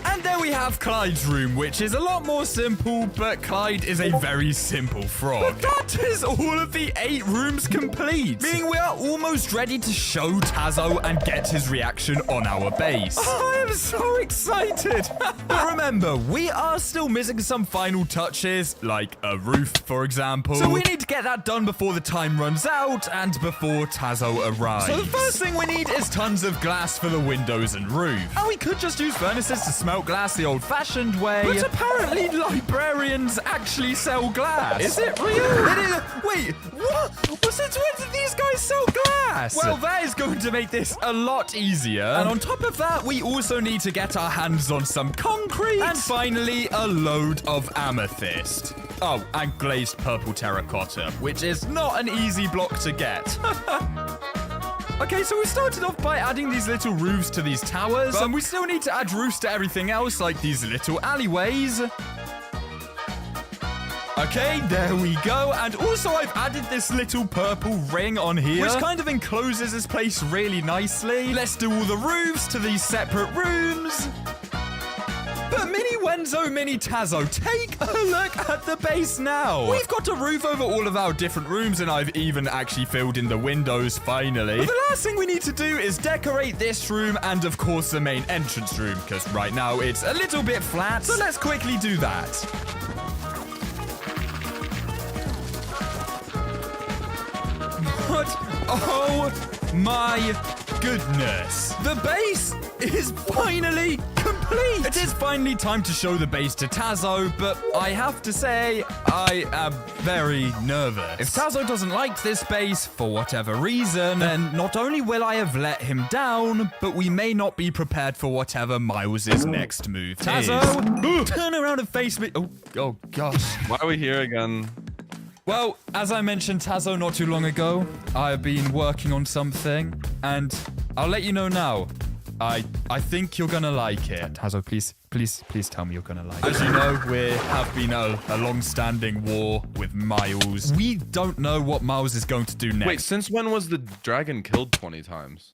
And there we have Clyde's room, which is a lot more simple, but Clyde is a very simple frog. But that is all of the 8 rooms complete. Meaning we are almost ready to show Tazo and get his reaction on our base. I am so excited. But remember, we are still missing some final touches, like a roof, for example. So we need to get that done before the time runs out and before Tazo arrives. So the first thing we need is tons of glass for the windows and roof. And we could just use furnaces to smelt glass the old-fashioned way. But apparently librarians actually sell glass. Is it real? It is. Wait, what? Since when did these guys sell glass? Well, that is going to make this a lot easier. And on top of that, we also need to get our hands on some concrete. And finally, a load of amethyst. Oh, and glazed purple terracotta, which is not an easy block to get. Okay, so we started off by adding these little roofs to these towers, and we still need to add roofs to everything else, like these little alleyways. Okay, there we go. And also I've added this little purple ring on here, which kind of encloses this place really nicely. Let's do all the roofs to these separate rooms. But Mini Wenzo, Mini Tazo, take a look at the base now. We've got a roof over all of our different rooms, and I've even actually filled in the windows, finally. But the last thing we need to do is decorate this room and, of course, the main entrance room, because right now it's a little bit flat. So let's quickly do that. What? Oh my goodness. The base is finally complete. It is finally time to show the base to Tazo, but I have to say, I am very nervous. If Tazo doesn't like this base for whatever reason, then not only will I have let him down, but we may not be prepared for whatever Miles' next move Tazo, turn around and face me. Oh gosh. Why are we here again? Well, as I mentioned, Tazo, not too long ago, I have been working on something, and I'll let you know now. I think you're gonna like it. Tazo, please tell me you're gonna like it. As you know, we have been a long-standing war with Miles. We don't know what Miles is going to do next. Wait, since when was the dragon killed 20 times?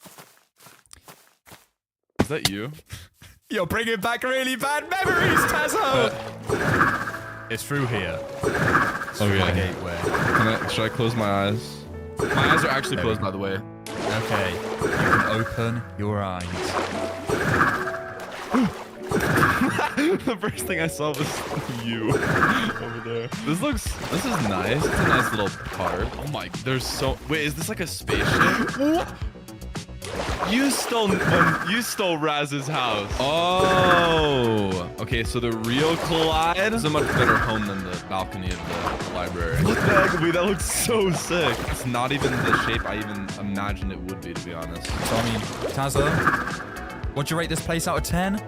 Is that you? You're bringing back really bad memories, Tazo! It's through here. It's through the gateway. Should I close my eyes? My eyes are actually closed, by the way. Okay, you can open your eyes. The first thing I saw was you over there. This is nice. It's a nice little part. Oh my, there's so, wait, is this like a spaceship? What? You stole Raz's house. Oh, okay. So the real Collide is a much better home than the balcony of the library. What the heck? Wait, that looks so sick. It's not even the shape I even imagined it would be, to be honest. So I mean, Tazo, what'd you rate this place out of 10?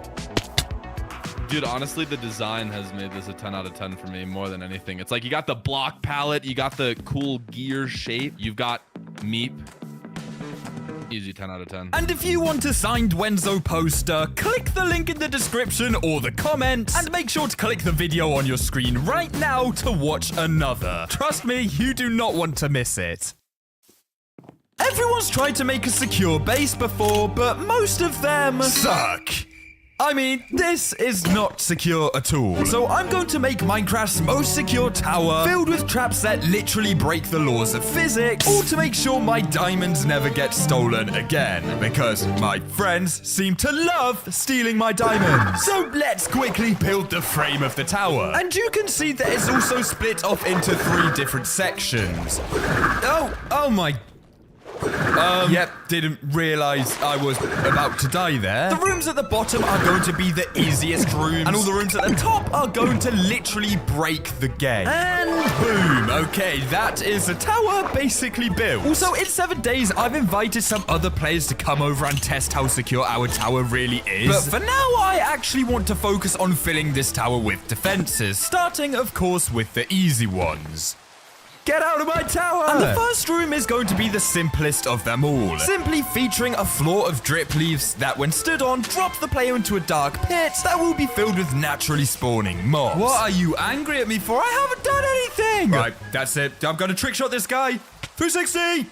Dude, honestly, the design has made this a 10 out of 10 for me more than anything. It's like you got the block palette, you got the cool gear shape, you've got Meep. Easy 10 out of 10. And if you want a signed Wenzo poster, click the link in the description or the comments, and make sure to click the video on your screen right now to watch another. Trust me, you do not want to miss it. Everyone's tried to make a secure base before, but most of them suck. I mean, this is not secure at all. So I'm going to make Minecraft's most secure tower filled with traps that literally break the laws of physics, all to make sure my diamonds never get stolen again, because my friends seem to love stealing my diamonds. So let's quickly build the frame of the tower. And you can see that it's also split off into 3 different sections. Oh my... Yep, didn't realize I was about to die there. The rooms at the bottom are going to be the easiest rooms, and all the rooms at the top are going to literally break the game. And boom, okay, that is a tower basically built. Also, in 7 days, I've invited some other players to come over and test how secure our tower really is. But for now, I actually want to focus on filling this tower with defenses, starting, of course, with the easy ones. Get out of my tower! And the first room is going to be the simplest of them all. Simply featuring a floor of drip leaves that, when stood on, drop the player into a dark pit that will be filled with naturally spawning mobs. What are you angry at me for? I haven't done anything! Right, that's it. I'm gonna trick shot this guy. 360!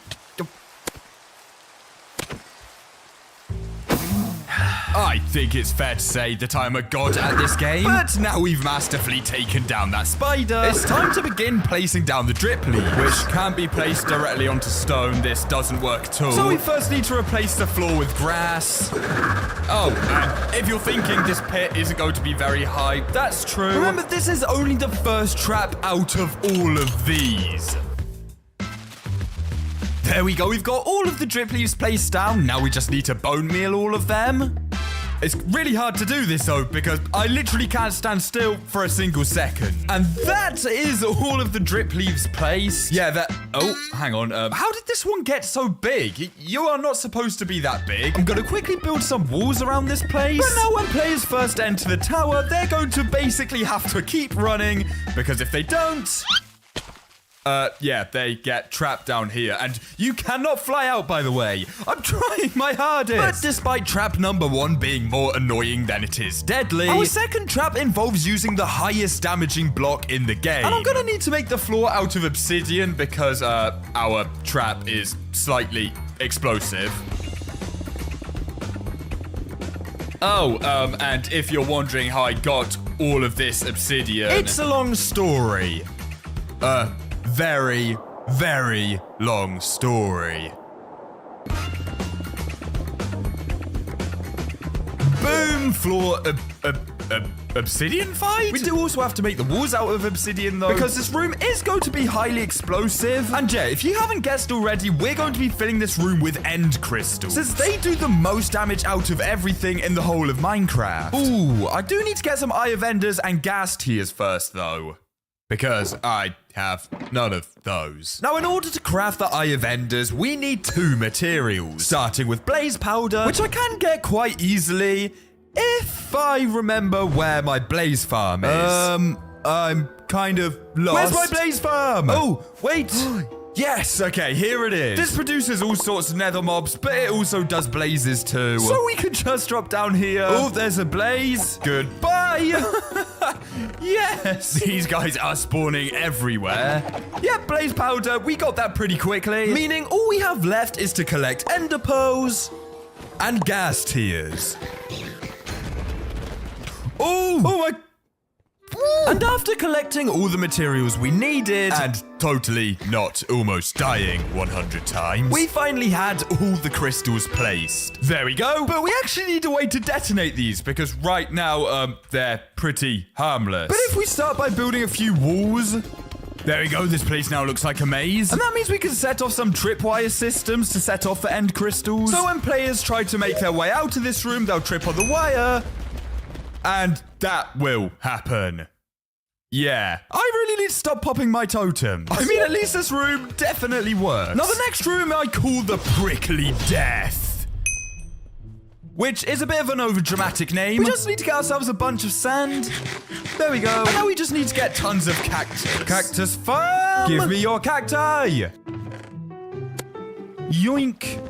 I think it's fair to say that I'm a god at this game. But now we've masterfully taken down that spider, it's time to begin placing down the drip leaf, which can't be placed directly onto stone. This doesn't work at all. So we first need to replace the floor with grass. Oh, and if you're thinking this pit isn't going to be very high, that's true. Remember, this is only the first trap out of all of these. There we go, we've got all of the drip leaves placed down. Now we just need to bone meal all of them. It's really hard to do this though, because I literally can't stand still for a single second. And that is all of the drip leaves placed. Yeah, that, oh, hang on. How did this one get so big? You are not supposed to be that big. I'm gonna quickly build some walls around this place. But now when players first enter the tower, they're going to basically have to keep running, because if they don't, yeah, they get trapped down here. And you cannot fly out, by the way. I'm trying my hardest. But despite trap number 1 being more annoying than it is deadly, our second trap involves using the highest damaging block in the game. And I'm gonna need to make the floor out of obsidian because, our trap is slightly explosive. Oh, and if you're wondering how I got all of this obsidian, it's a long story. Very, very long story. Boom, floor, obsidian fight? We do also have to make the walls out of obsidian though, because this room is going to be highly explosive. And yeah, if you haven't guessed already, we're going to be filling this room with end crystals, since they do the most damage out of everything in the whole of Minecraft. Ooh, I do need to get some eye of enders and gas tiers first though, because I have none of those. Now, in order to craft the Eye of Enders, we need 2 materials, starting with blaze powder, which I can get quite easily if I remember where my blaze farm is. I'm kind of lost. Where's my blaze farm? Oh, wait. Yes, okay, here it is. This produces all sorts of nether mobs, but it also does blazes too. So we could just drop down here. Oh, there's a blaze. Goodbye. Yes. These guys are spawning everywhere. Yep, blaze powder. We got that pretty quickly. Meaning all we have left is to collect ender pearls and gas tears. Oh my... And after collecting all the materials we needed, and totally not almost dying 100 times, we finally had all the crystals placed. There we go. But we actually need a way to detonate these, because right now, they're pretty harmless. But if we start by building a few walls... There we go, this place now looks like a maze. And that means we can set off some tripwire systems to set off the end crystals. So when players try to make their way out of this room, they'll trip on the wire. And that will happen. Yeah. I really need to stop popping my totems. I mean, at least this room definitely works. Now, the next room I call the Prickly Death, which is a bit of an overdramatic name. We just need to get ourselves a bunch of sand. There we go. And now we just need to get tons of cactus. Cactus farm! Give me your cacti! Yoink.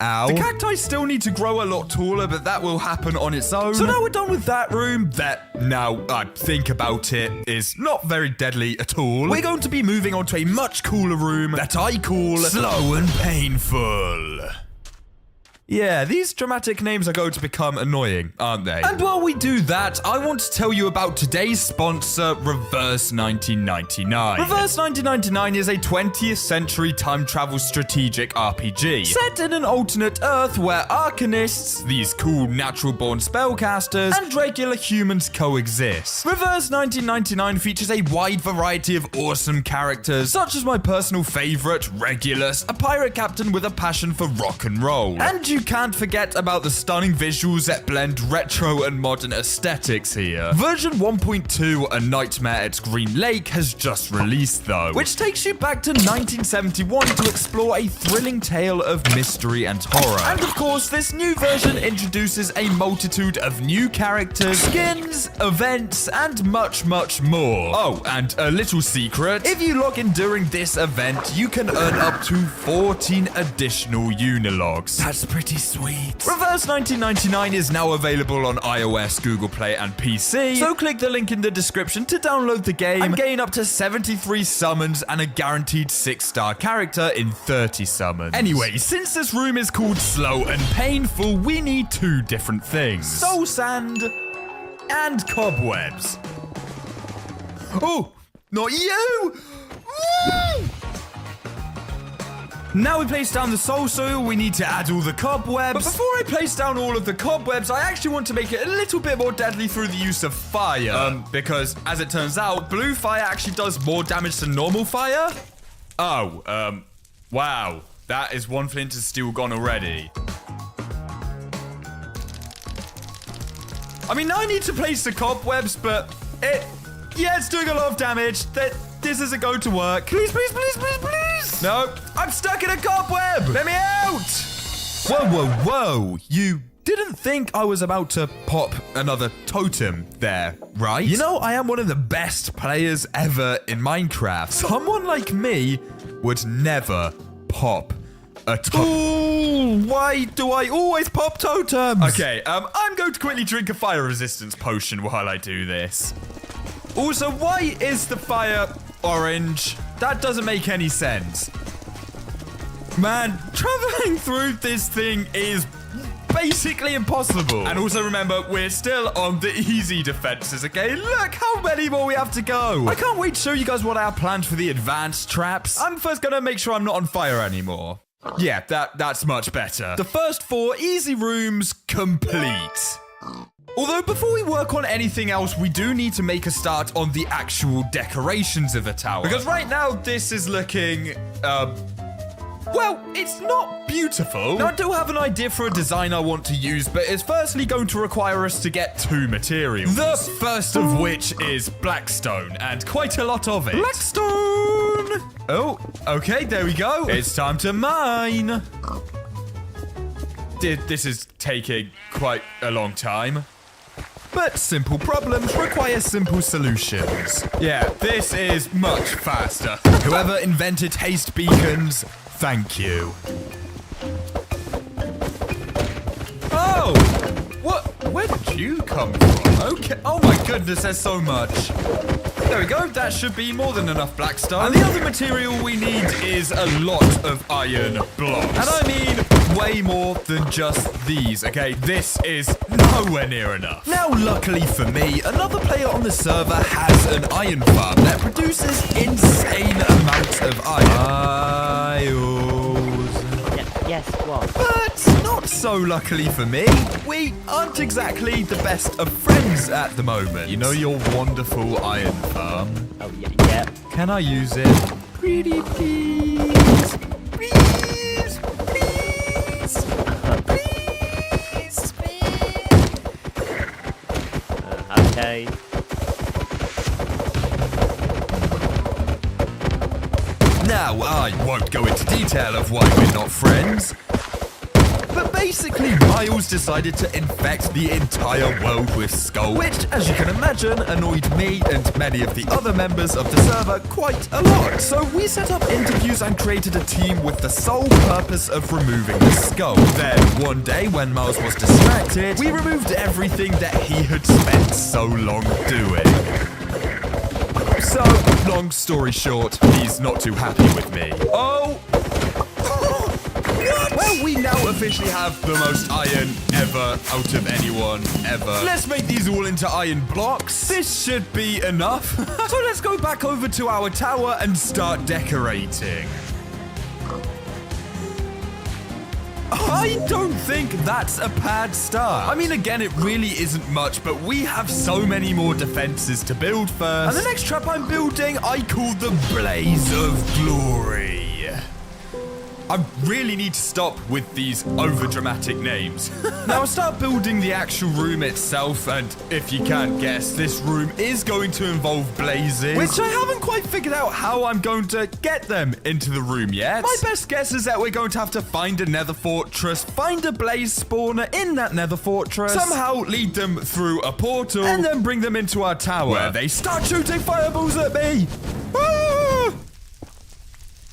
Ow. The cacti still need to grow a lot taller, but that will happen on its own. So now we're done with that room. That, now I think about it, is not very deadly at all. We're going to be moving on to a much cooler room that I call Slow and Painful. Yeah, these dramatic names are going to become annoying, aren't they? And while we do that, I want to tell you about today's sponsor, Reverse 1999. Reverse 1999 is a 20th century time travel strategic RPG set in an alternate Earth where arcanists, these cool natural-born spellcasters, and regular humans coexist. Reverse 1999 features a wide variety of awesome characters, such as my personal favorite, Regulus, a pirate captain with a passion for rock and roll. And you can't forget about the stunning visuals that blend retro and modern aesthetics here. Version 1.2, A Nightmare at Green Lake, has just released though, which takes you back to 1971 to explore a thrilling tale of mystery and horror. And of course, this new version introduces a multitude of new characters, skins, events, and much, much more. Oh, and a little secret, if you log in during this event, you can earn up to 14 additional unilogs. That's pretty sweet. Reverse 1999 is now available on iOS, Google Play, and PC, so click the link in the description to download the game and gain up to 73 summons and a guaranteed 6-star character in 30 summons. Anyway, since this room is called Slow and Painful, we need two different things: soul sand and cobwebs. Oh, not you! Woo! Now we place down the soul soil, we need to add all the cobwebs. But before I place down all of the cobwebs, I actually want to make it a little bit more deadly through the use of fire. Because, as it turns out, blue fire actually does more damage than normal fire. Oh, wow. That is one flint and steel gone already. I mean, now I need to place the cobwebs, but it's doing a lot of damage. This isn't going to work. Please, please, please, please, please. No, I'm stuck in a cobweb. Let me out. Whoa, whoa, whoa. You didn't think I was about to pop another totem there, right? You know, I am one of the best players ever in Minecraft. Someone like me would never pop a totem. Ooh, why do I always pop totems? Okay, I'm going to quickly drink a fire resistance potion while I do this. Also, why is the fire orange? That doesn't make any sense. Man, traveling through this thing is basically impossible. And also remember, we're still on the easy defenses, okay? Look how many more we have to go. I can't wait to show you guys what I have planned for the advanced traps. I'm first gonna make sure I'm not on fire anymore. Yeah, that's much better. The first 4 easy rooms complete. Although before we work on anything else, we do need to make a start on the actual decorations of the tower. Because right now, this is looking, well, it's not beautiful. Now, I do have an idea for a design I want to use, but it's firstly going to require us to get 2 materials. The first of which is blackstone, and quite a lot of it. Blackstone! Oh, okay, there we go. It's time to mine. This is taking quite a long time. But simple problems require simple solutions. Yeah, this is much faster. Whoever invented haste beacons, thank you. Oh! What? Where did you come from? Okay. Oh my goodness, there's so much. There we go. That should be more than enough blackstone. And the other material we need is a lot of iron blocks. And I mean way more than just these, okay? This is nowhere near enough. Now, luckily for me, another player on the server has an iron farm that produces insane amounts of iron. Yes, what? But not so luckily for me. We aren't exactly the best of friends at the moment. You know your wonderful iron farm? Oh, yeah. Can I use it? Pretty please. Please. Please. Please. Okay. Now, I won't go into detail of why we're not friends, but basically Miles decided to infect the entire world with Skull, which, as you can imagine, annoyed me and many of the other members of the server quite a lot. So we set up interviews and created a team with the sole purpose of removing the Skull. Then, one day, when Miles was distracted, we removed everything that he had spent so long doing. So, long story short, he's not too happy with me. Oh! What? Well, we now officially have the most iron ever out of anyone ever. Let's make these all into iron blocks. This should be enough. So let's go back over to our tower and start decorating. I don't think that's a bad start. I mean, again, it really isn't much, but we have so many more defenses to build first. And the next trap I'm building, I call the Blaze of Glory. I really need to stop with these overdramatic names. Now, I'll start building the actual room itself, and if you can't guess, this room is going to involve blazes, which I haven't quite figured out how I'm going to get them into the room yet. My best guess is that we're going to have to find a nether fortress, find a blaze spawner in that nether fortress, somehow lead them through a portal, and then bring them into our tower, where they start shooting fireballs at me. Ah!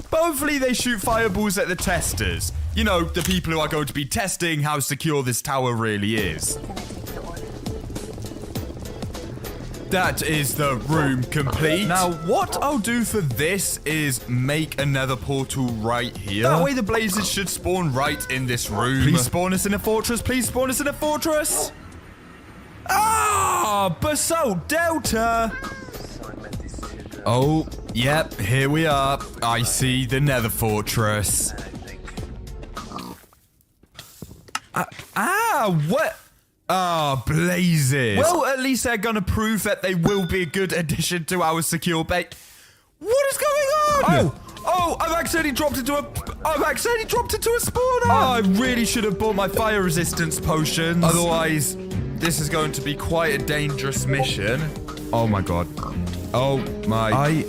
But hopefully they shoot fireballs at the testers. You know, the people who are going to be testing how secure this tower really is. That is the room complete. Now, what I'll do for this is make another portal right here. That way the blazes should spawn right in this room. Please spawn us in a fortress. Please spawn us in a fortress. Ah, Basalt Delta. Oh, yep, here we are. I see the nether fortress. What? Ah, blazes. Well, at least they're gonna prove that they will be a good addition to our secure base. What is going on? Oh, I've accidentally dropped into a spawner. Oh, I really should have bought my fire resistance potions. Otherwise, this is going to be quite a dangerous mission. Oh my god. Oh my.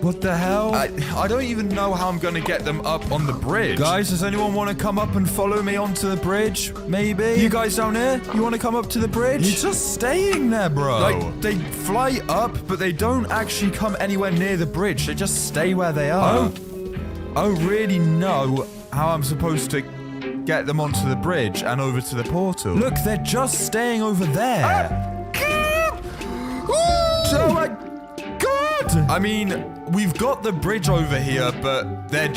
What the hell? I don't even know how I'm gonna get them up on the bridge. Guys, does anyone want to come up and follow me onto the bridge? Maybe? You guys down here? You want to come up to the bridge? You're just staying there, bro. Like, they fly up, but they don't actually come anywhere near the bridge. They just stay where they are. I don't really know how I'm supposed to get them onto the bridge and over to the portal. Look, they're just staying over there. Oh my god! I mean, we've got the bridge over here, but they're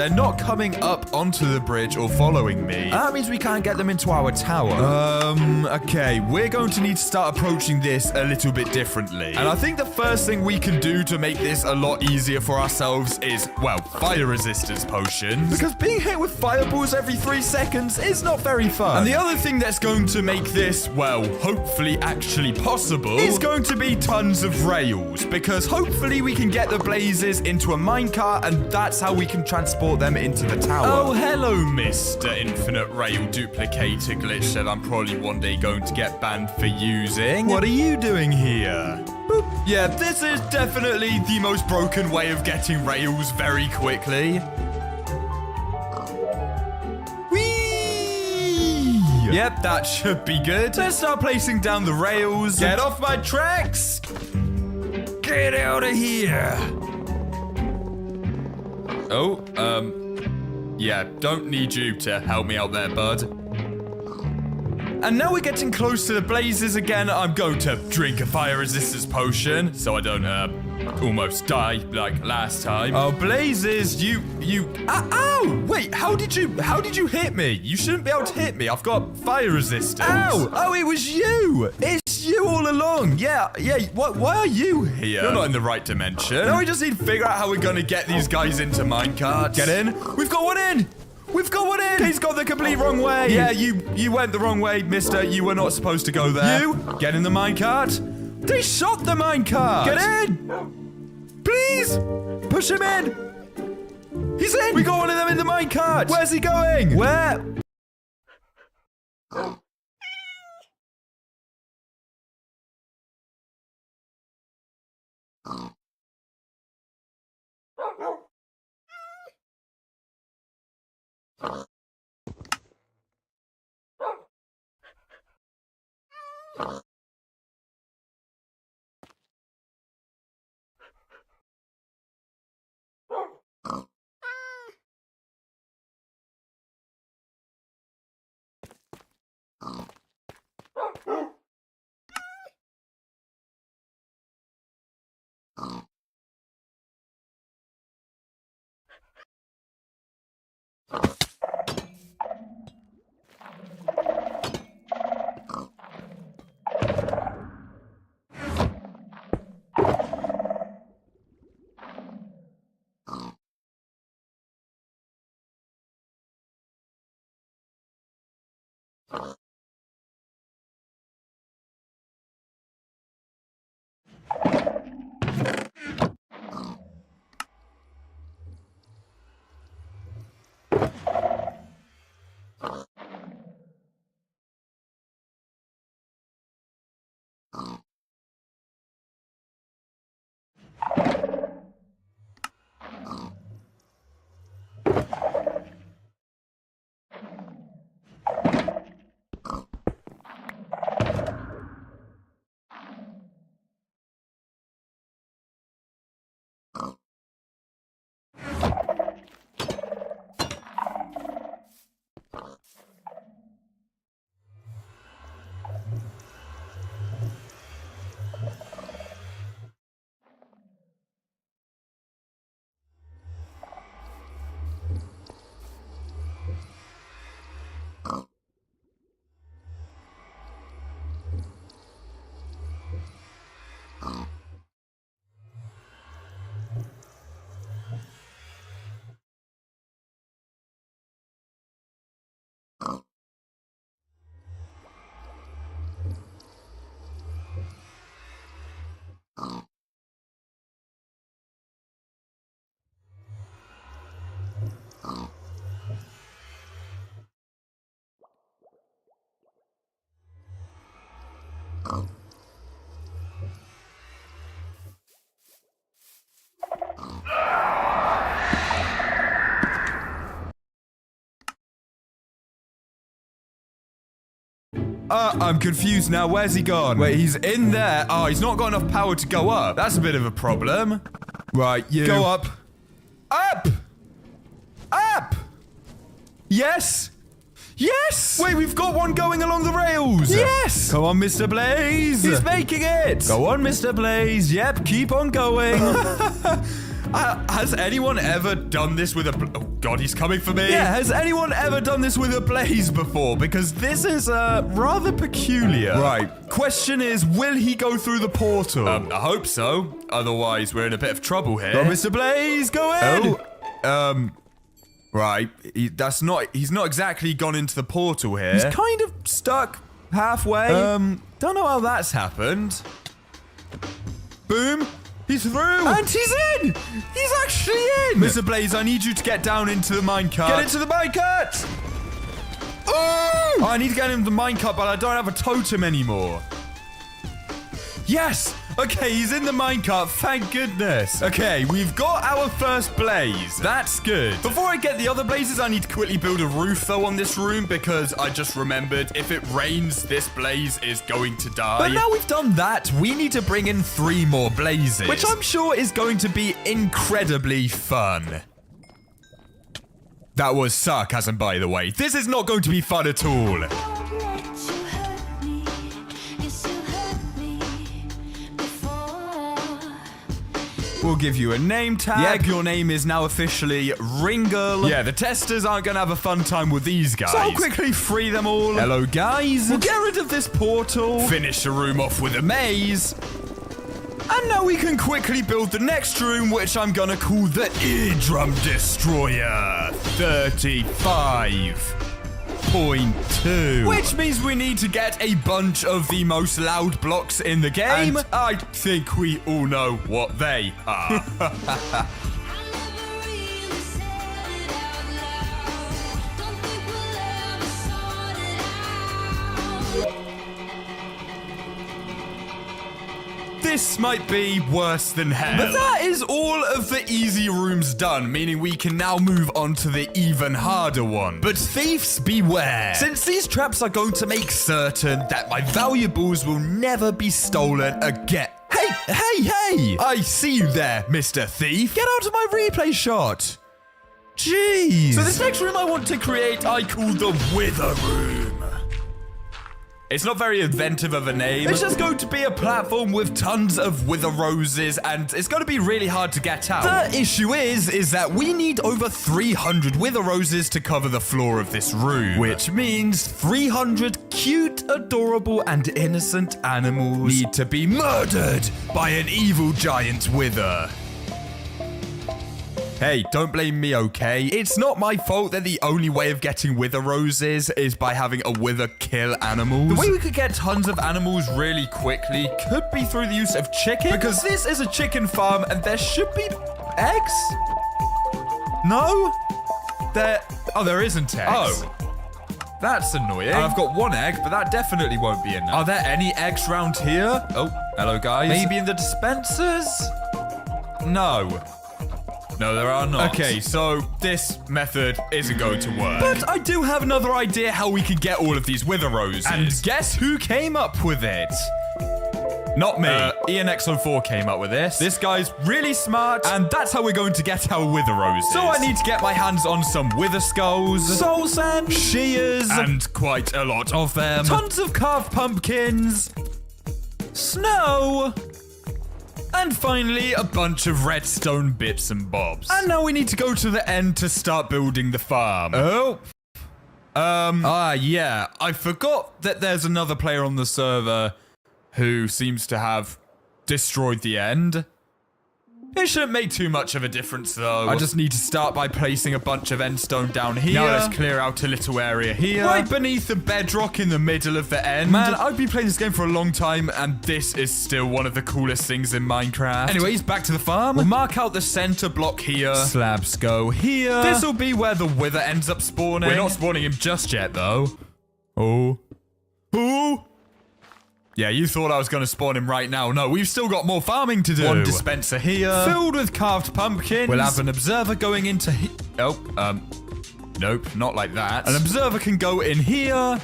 not coming up onto the bridge or following me. That means we can't get them into our tower. Okay, we're going to need to start approaching this a little bit differently. And I think the first thing we can do to make this a lot easier for ourselves is, well, fire resistance potions. Because being hit with fireballs every 3 seconds is not very fun. And the other thing that's going to make this, well, hopefully actually possible, is going to be tons of rails. Because hopefully we can get the blazes into a minecart, and that's how we can transport them into the tower. Oh, hello, Mr. Infinite Rail Duplicator Glitch that I'm probably one day going to get banned for using. What are you doing here? Boop. Yeah, this is definitely the most broken way of getting rails very quickly. Whee! Yep, that should be good. Let's start placing down the rails. Get off my tracks! Get out of here! Oh, yeah, don't need you to help me out there, bud. And now we're getting close to the blazes again. I'm going to drink a fire resistance potion so I don't, almost die like last time. Oh, blazes, you, ow! Wait, how did you hit me? You shouldn't be able to hit me. I've got fire resistance. Ow! Oh, it was you! It's you all along. Yeah, why are you here? You're not in the right dimension. Now we just need to figure out how we're gonna get these guys into minecarts. Get in. We've got one in! We've got one in! He's gone the complete wrong way! Yeah, you went the wrong way, mister. You were not supposed to go there. You, get in the minecart. They shot the minecart! Get in! Please! Push him in! He's in! We got one of them in the minecart! Where's he going? Where? I'm confused now. Where's he gone? Wait, he's in there. Oh, he's not got enough power to go up. That's a bit of a problem. Right, you. Go up. Up! Up! Yes! Yes! Wait, we've got one going along the rails. Yes! Come on, Mr. Blaze. He's making it. Go on, Mr. Blaze. Yep, keep on going. Has anyone ever done this with a... Oh, God, he's coming for me. Yeah, has anyone ever done this with a blaze before? Because this is, rather peculiar. Right. Question is, will he go through the portal? I hope so. Otherwise, we're in a bit of trouble here. Go, Mr. Blaze, go in. Oh, right. He's not exactly gone into the portal here. He's kind of stuck halfway. Don't know how that's happened. Boom. He's through! And he's in! He's actually in! Mr. Blaze, I need you to get down into the minecart. Get into the minecart! Oh, I need to get into the minecart, but I don't have a totem anymore. Yes! Okay, he's in the minecart, thank goodness. Okay, we've got our first blaze. That's good. Before I get the other blazes, I need to quickly build a roof, though, on this room, because I just remembered if it rains, this blaze is going to die. But now we've done that, we need to bring in 3 more blazes, which I'm sure is going to be incredibly fun. That was sarcasm, by the way. This is not going to be fun at all. We'll give you a name tag. Yep, your name is now officially Ringle. Yeah, the testers aren't going to have a fun time with these guys. So I'll quickly free them all. Hello, guys. We'll get rid of this portal. Finish the room off with a maze. And now we can quickly build the next room, which I'm going to call the Eardrum Destroyer 35.2. Which means we need to get a bunch of the most loud blocks in the game. And I think we all know what they are. This might be worse than hell. But that is all of the easy rooms done, meaning we can now move on to the even harder one. But thieves beware, since these traps are going to make certain that my valuables will never be stolen again. Hey! I see you there, Mr. Thief. Get out of my replay shot. Jeez. So this next room I want to create, I call the Wither Room. It's not very inventive of a name. It's just going to be a platform with tons of wither roses, and it's going to be really hard to get out. The issue is that we need over 300 wither roses to cover the floor of this room, which means 300 cute, adorable, and innocent animals need to be murdered by an evil giant wither. Hey, don't blame me, okay? It's not my fault that the only way of getting wither roses is by having a wither kill animals. The way we could get tons of animals really quickly could be through the use of chicken, because this is a chicken farm and there should be eggs? No? There isn't eggs. Oh. That's annoying. I've got 1 egg, but that definitely won't be enough. Are there any eggs around here? Oh, hello, guys. Maybe in the dispensers? No. No, there are not. Okay, so this method isn't going to work. But I do have another idea how we can get all of these wither roses. And guess who came up with it? Not me. IanX04 came up with this. This guy's really smart, and that's how we're going to get our wither roses. So I need to get my hands on some wither skulls, soul sand, shears, and quite a lot of them. Tons of carved pumpkins, snow, and finally, a bunch of redstone bits and bobs. And now we need to go to the end to start building the farm. Oh. Yeah. I forgot that there's another player on the server who seems to have destroyed the end. It shouldn't make too much of a difference, though. I just need to start by placing a bunch of endstone down here. Now let's clear out a little area here. Right beneath the bedrock in the middle of the end. Man, I've been playing this game for a long time, and this is still one of the coolest things in Minecraft. Anyways, back to the farm. We'll mark out the center block here. Slabs go here. This will be where the wither ends up spawning. We're not spawning him just yet, though. Oh. Yeah, you thought I was going to spawn him right now. No, we've still got more farming to do. 1 dispenser here, filled with carved pumpkins. We'll have an observer going into nope, not like that. An observer can go in here.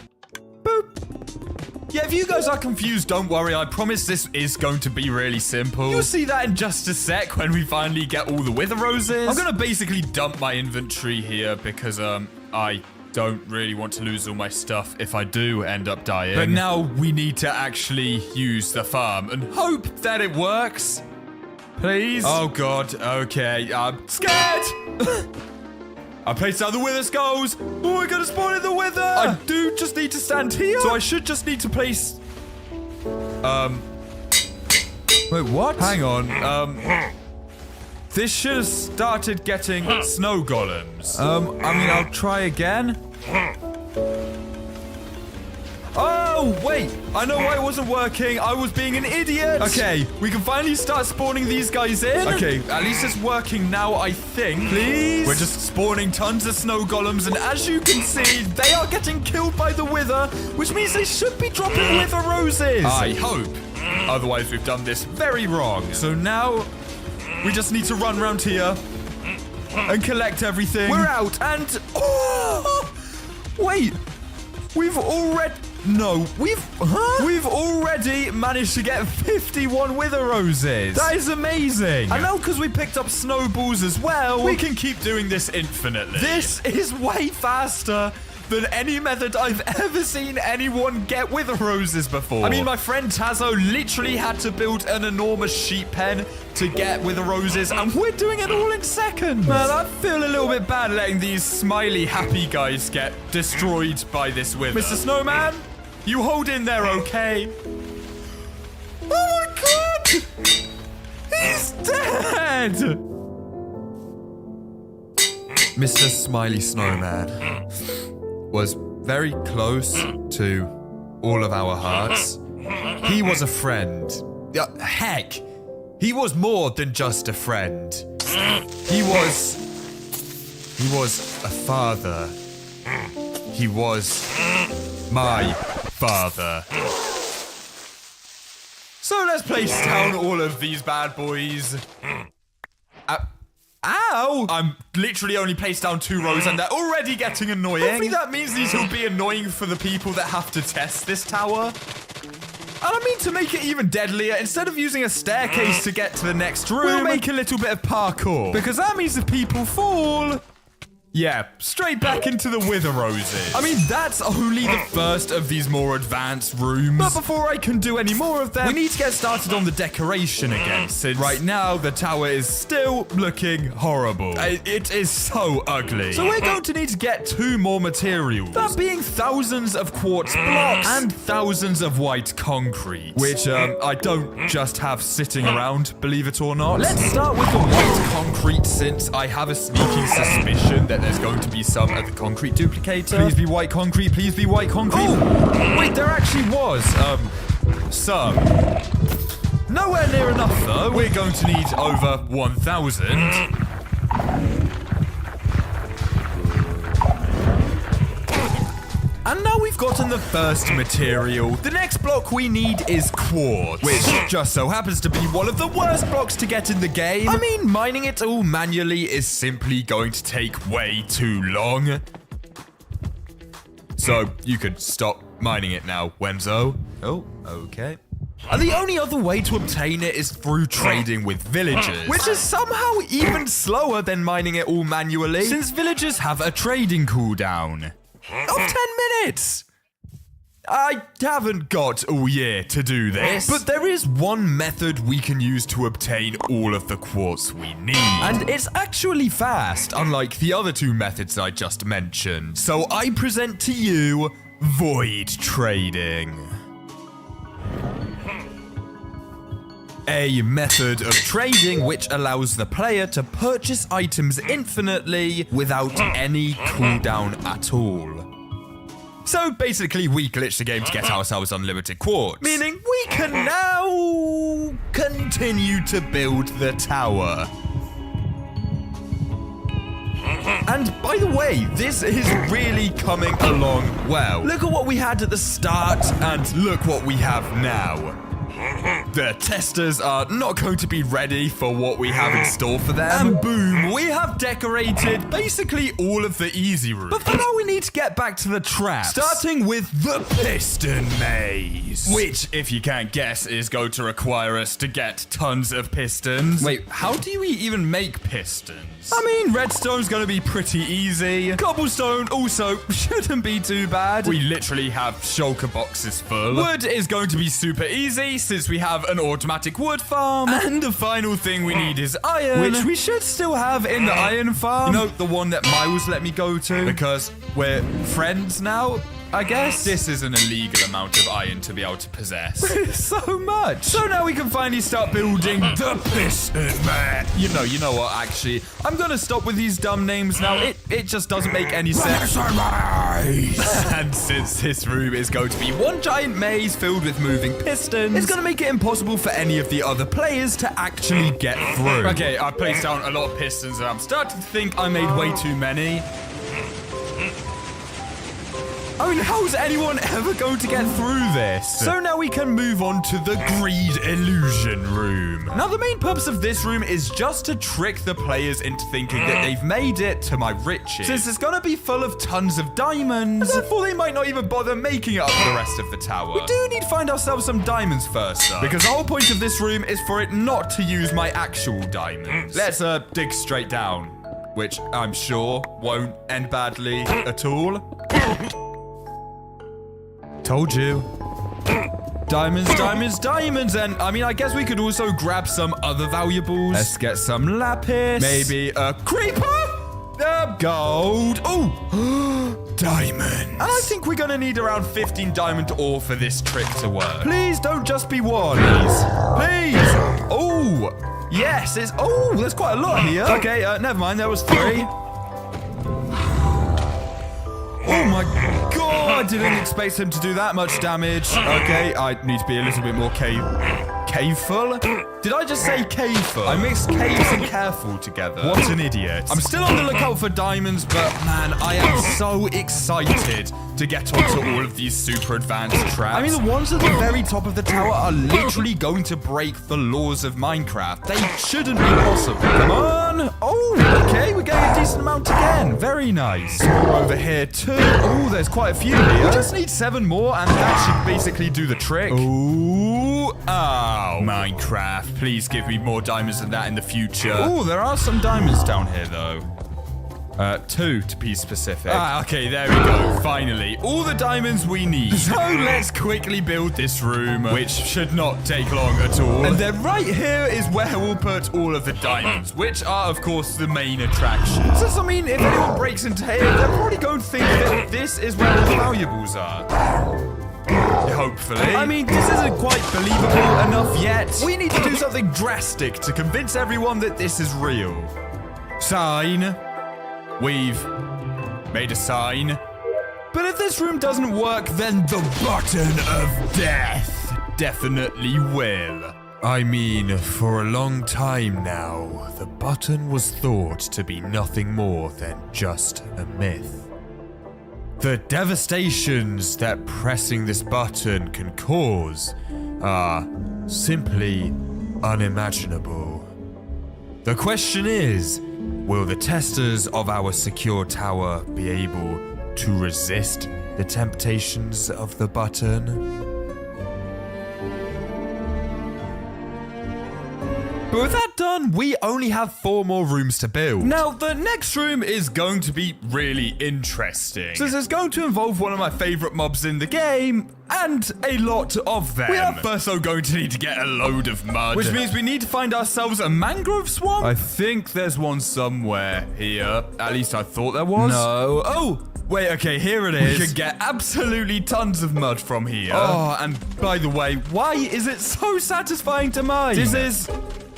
Boop. Yeah, if you guys are confused, don't worry. I promise this is going to be really simple. You'll see that in just a sec when we finally get all the wither roses. I'm going to basically dump my inventory here because, I don't really want to lose all my stuff if I do end up dying. But now we need to actually use the farm and hope that it works. Please? Oh, God. Okay. I'm scared. I placed out the wither skulls. Oh, we're going to spawn in the wither. I do just need to stand here. So I should just need to place... Wait, what? Hang on. This should have started getting snow golems. I mean, I'll try again. Oh, wait. I know why it wasn't working. I was being an idiot. Okay, we can finally start spawning these guys in. Okay, at least it's working now, I think. Please? We're just spawning tons of snow golems, and as you can see, they are getting killed by the wither, which means they should be dropping wither roses. I hope. Otherwise, we've done this very wrong. So now, we just need to run around here and collect everything. We're out, and... Oh! Wait! We've already... No, we've already managed to get 51 wither roses. That is amazing. And now because we picked up snowballs as well, we can keep doing this infinitely. This is way faster than any method I've ever seen anyone get wither roses before. I mean, my friend Tazo literally had to build an enormous sheep pen to get wither roses, and we're doing it all in seconds. Man, I feel a little bit bad letting these smiley happy guys get destroyed by this wither. Mr. Snowman, you hold in there, okay? Oh my god! He's dead! Mr. Smiley Snowman was very close to all of our hearts. He was a friend. Heck, he was more than just a friend. He was a father. He was my father. So let's place down all of these bad boys. Ow! I'm literally only placed down 2 rows and they're already getting annoying. Hopefully that means these will be annoying for the people that have to test this tower. And I mean, to make it even deadlier, instead of using a staircase to get to the next room, we'll make a little bit of parkour. Because that means if people fall... Yeah, straight back into the wither roses. I mean, that's only the first of these more advanced rooms. But before I can do any more of them, we need to get started on the decoration again, since right now the tower is still looking horrible. It is so ugly. So we're going to need to get 2 more materials. That being thousands of quartz blocks and thousands of white concrete, which I don't just have sitting around, believe it or not. Let's start with the white concrete, since I have a sneaking suspicion that there's going to be some of the concrete duplicator. Please be white concrete. Please be white concrete. Oh, wait, there actually was, some. Nowhere near enough, though. We're going to need over 1,000. And now we've gotten the first material. The next block we need is quartz, which just so happens to be one of the worst blocks to get in the game. I mean, mining it all manually is simply going to take way too long. So you could stop mining it now, Wenzo. Oh, okay. And the only other way to obtain it is through trading with villagers, which is somehow even slower than mining it all manually, since villagers have a trading cooldown of 10 minutes. I haven't got all year to do this, but there is one method we can use to obtain all of the quartz we need. And it's actually fast, unlike the other 2 methods I just mentioned. So I present to you void trading. A method of trading which allows the player to purchase items infinitely without any cooldown at all. So basically, we glitch the game to get ourselves unlimited quartz, meaning we can now continue to build the tower. And by the way, this is really coming along well. Look at what we had at the start, and look what we have now. The testers are not going to be ready for what we have in store for them. And boom, we have decorated basically all of the easy rooms. But for now, we need to get back to the traps. Starting with the piston maze. Which, if you can't guess, is going to require us to get tons of pistons. Wait, how do we even make pistons? I mean, redstone's going to be pretty easy. Cobblestone also shouldn't be too bad. We literally have shulker boxes full. Wood is going to be super easy, since we have an automatic wood farm. And the final thing we need is iron, which we should still have in the iron farm. You know, the one that Miles let me go to, because we're friends now, I guess. This is an illegal amount of iron to be able to possess. So much. So now we can finally start building the piston man. You know what, actually, I'm gonna stop with these dumb names now. It just doesn't make any sense. And since this room is going to be one giant maze filled with moving pistons, it's gonna make it impossible for any of the other players to actually get through. Okay, I placed down a lot of pistons and I'm starting to think I made way too many. I mean, how is anyone ever going to get through this? So now we can move on to the Greed Illusion Room. Now, the main purpose of this room is just to trick the players into thinking that they've made it to my riches. Since it's gonna be full of tons of diamonds, and therefore they might not even bother making it up the rest of the tower. We do need to find ourselves some diamonds first, though, because the whole point of this room is for it not to use my actual diamonds. Let's dig straight down, which I'm sure won't end badly at all. Told you. Diamonds, diamonds, diamonds, and I mean, I guess we could also grab some other valuables. Let's get some lapis. Maybe a creeper? Gold. Oh, diamond. And I think we're gonna need around 15 diamond ore for this trick to work. Please don't just be one. Please. Oh, yes, it's, oh, there's quite a lot here. Okay, never mind, there was 3. Oh my god, I didn't expect him to do that much damage. Okay, I need to be a little bit more caveful. Did I just say caveful? I mixed caves and careful together. What an idiot. I'm still on the lookout for diamonds, but man, I am so excited to get onto all of these super advanced traps. I mean, the ones at the very top of the tower are literally going to break the laws of Minecraft. They shouldn't be possible. Come on. Oh, okay, we're getting a decent amount again. Very nice. More over here too. Oh, there's quite a few here. We just need 7 more, and that should basically do the trick. Ooh, oh, Minecraft. Please give me more diamonds than that in the future. Oh, there are some diamonds down here, though. 2 to be specific. Ah, okay, there we go. Finally, all the diamonds we need. So let's quickly build this room, which should not take long at all. And then right here is where we'll put all of the diamonds, which are, of course, the main attraction. Since, I mean, if anyone breaks into here, they're probably going to think that this is where all the valuables are. Hopefully. I mean, this isn't quite believable enough yet. We need to do something drastic to convince everyone that this is real. Sign. We've made a sign. But if this room doesn't work, then the button of death definitely will. I mean, for a long time now, the button was thought to be nothing more than just a myth. The devastations that pressing this button can cause are simply unimaginable. The question is, will the testers of our secure tower be able to resist the temptations of the button? But with that done, we only have 4 more rooms to build. Now, the next room is going to be really interesting, since it's going to involve one of my favorite mobs in the game, and a lot of them. We are first though going to need to get a load of mud, which means we need to find ourselves a mangrove swamp. I think there's one somewhere here. At least I thought there was. No. Oh! Wait, okay, here it is. We can get absolutely tons of mud from here. Oh, and by the way, why is it so satisfying to mine?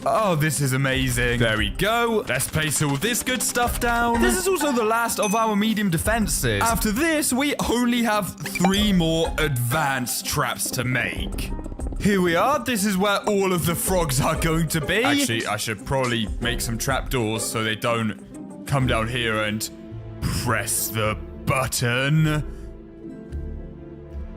Oh, this is amazing. There we go. Let's place all this good stuff down. This is also the last of our medium defenses. After this, we only have 3 more advanced traps to make. Here we are. This is where all of the frogs are going to be. Actually, I should probably make some trapdoors so they don't come down here and press the button.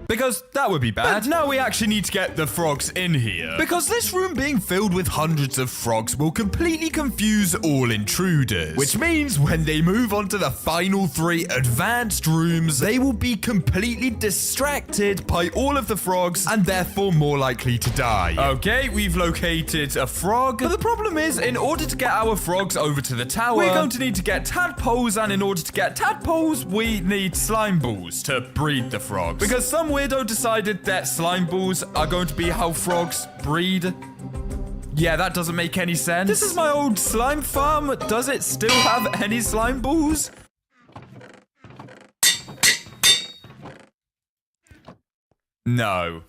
Because that would be bad. But now we actually need to get the frogs in here. Because this room being filled with hundreds of frogs will completely confuse all intruders. Which means when they move on to the final 3 advanced rooms, they will be completely distracted by all of the frogs and therefore more likely to die. Okay, we've located a frog. But the problem is, in order to get our frogs over to the tower, we're going to need to get tadpoles, and in order to get tadpoles, we need slime balls to breed the frogs. Because some weirdo decided that slime balls are going to be how frogs breed. Yeah, that doesn't make any sense. This is my old slime farm. Does it still have any slime balls? No.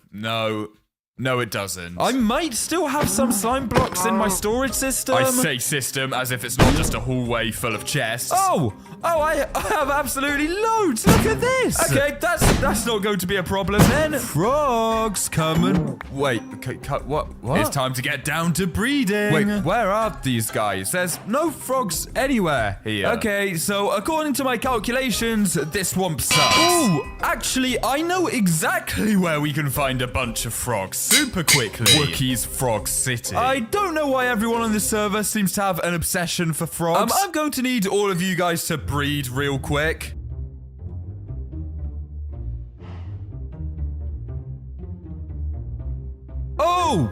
No, it doesn't. I might still have some slime blocks in my storage system. I say system as if it's not just a hallway full of chests. Oh, I have absolutely loads. Look at this. Okay, that's not going to be a problem then. Frogs, come and wait. Okay, what? It's time to get down to breeding. Wait, where are these guys? There's no frogs anywhere here. Okay, so according to my calculations, this swamp sucks. Oh, actually, I know exactly where we can find a bunch of frogs super quickly. Wookiee's Frog City. I don't know why everyone on this server seems to have an obsession for frogs. I'm going to need all of you guys to breed real quick. Oh!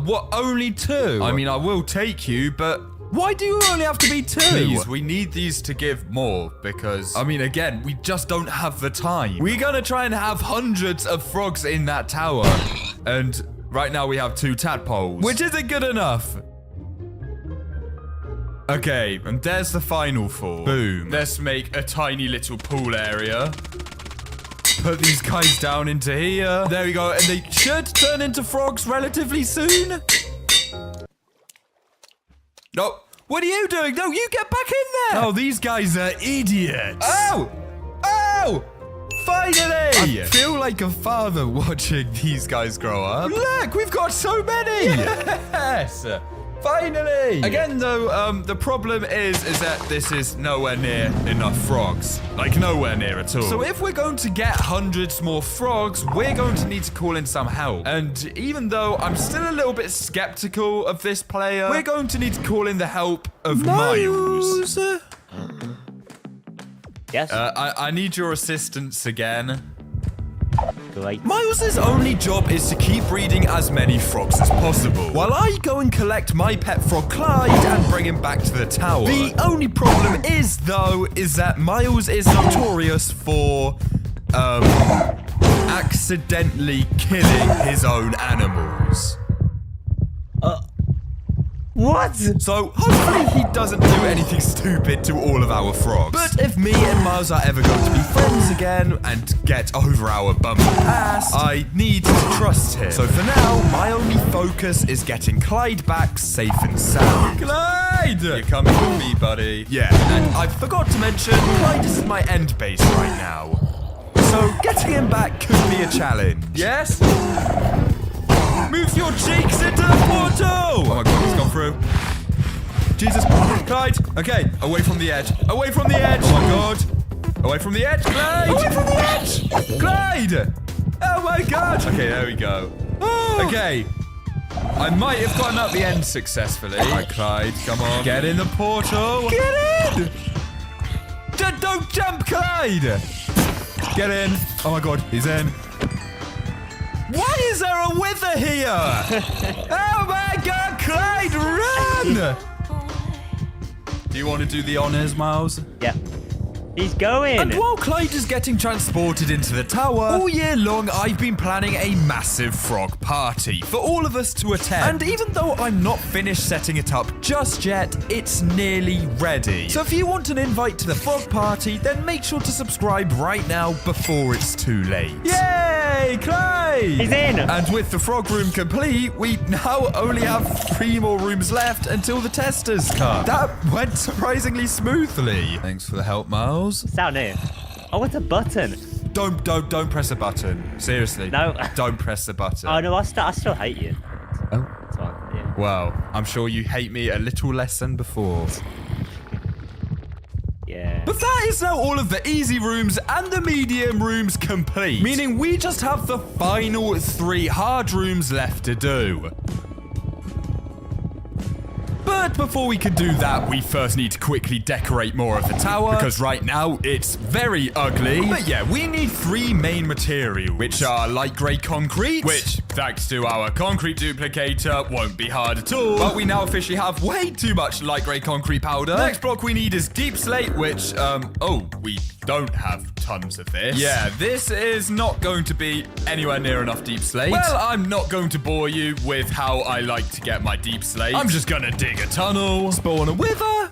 What, only 2? I mean, I will take you, but why do you only have to be 2? Please, we need these to give more because, I mean, again, we just don't have the time. We're gonna try and have hundreds of frogs in that tower. And right now we have 2 tadpoles, which isn't good enough. Okay, and there's the final 4. Boom. Let's make a tiny little pool area. Put these guys down into here. There we go. And they should turn into frogs relatively soon. No. What are you doing? No, you get back in there. Oh, these guys are idiots. Oh. Finally! I feel like a father watching these guys grow up. Look, we've got so many. Yes. Finally! Again, though, the problem is that this is nowhere near enough frogs. Like, nowhere near at all. So if we're going to get hundreds more frogs, we're going to need to call in some help. And even though I'm still a little bit skeptical of this player, we're going to need to call in the help of Miles. Yes? I need your assistance again. Great. Miles' only job is to keep breeding as many frogs as possible, while I go and collect my pet frog Clyde and bring him back to the tower. The only problem is, though, is that Miles is notorious for, accidentally killing his own animals. What? So, hopefully he doesn't do anything stupid to all of our frogs. But if me and Miles are ever going to be friends again and get over our bumpy past, I need to trust him. So for now, my only focus is getting Clyde back safe and sound. Clyde! You're coming with me, buddy. Yeah, and I forgot to mention, Clyde is my end base right now. So getting him back could be a challenge. Yes? Move your cheeks into the portal! Oh my god, he's gone through. Jesus. Clyde. Okay, away from the edge. Away from the edge. Oh my god. Away from the edge, Clyde. Away from the edge. Clyde. Oh my god. Okay, there we go. Okay. I might have gotten out the end successfully. All right, Clyde, come on. Get in the portal. Get in. Don't jump, Clyde. Get in. Oh my god, he's in. Why is there a wither here? Oh my god, Clyde, run! Do you want to do the honors, Miles? Yeah. He's going! And while Clyde is getting transported into the tower, all year long I've been planning a massive frog party for all of us to attend. And even though I'm not finished setting it up just yet, it's nearly ready. So if you want an invite to the frog party, then make sure to subscribe right now before it's too late. Yay, Clyde! He's in! And with the frog room complete, we now only have 3 more rooms left until the testers come. That went surprisingly smoothly. Thanks for the help, Miles. It's down here. Oh, what's a button? Don't press a button. Seriously. No. Don't press the button. Oh, no, I still hate you. Oh. It's fine, yeah. Well, I'm sure you hate me a little less than before. Yeah. But that is now all of the easy rooms and the medium rooms complete. Meaning we just have the final 3 hard rooms left to do. But before we can do that, we first need to quickly decorate more of the tower, because right now it's very ugly. But yeah, we need 3 main materials, which are light grey concrete, which, thanks to our concrete duplicator, won't be hard at all. But we now officially have way too much light grey concrete powder. The next block we need is deep slate, which, we don't have tons of this. Yeah, this is not going to be anywhere near enough deep slate. Well, I'm not going to bore you with how I like to get my deep slate. I'm just gonna dig a tunnel, spawn a wither,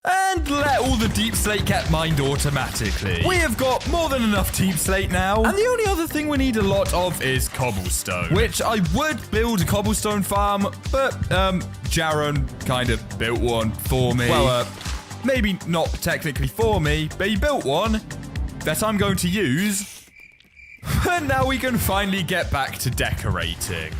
And let all the deep slate get mined automatically. We have got more than enough deep slate now. And the only other thing we need a lot of is cobblestone. Which I would build a cobblestone farm, but Jaron kind of built one for me. Well, maybe not technically for me, but he built one that I'm going to use. And now we can finally get back to decorating.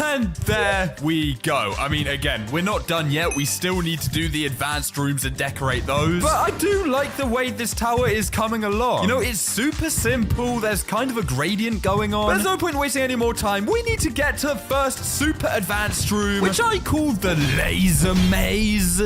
And there we go. I mean, again, we're not done yet. We still need to do the advanced rooms and decorate those. But I do like the way this tower is coming along. You know, it's super simple. There's kind of a gradient going on. But there's no point wasting any more time. We need to get to the first super advanced room, which I call the laser maze.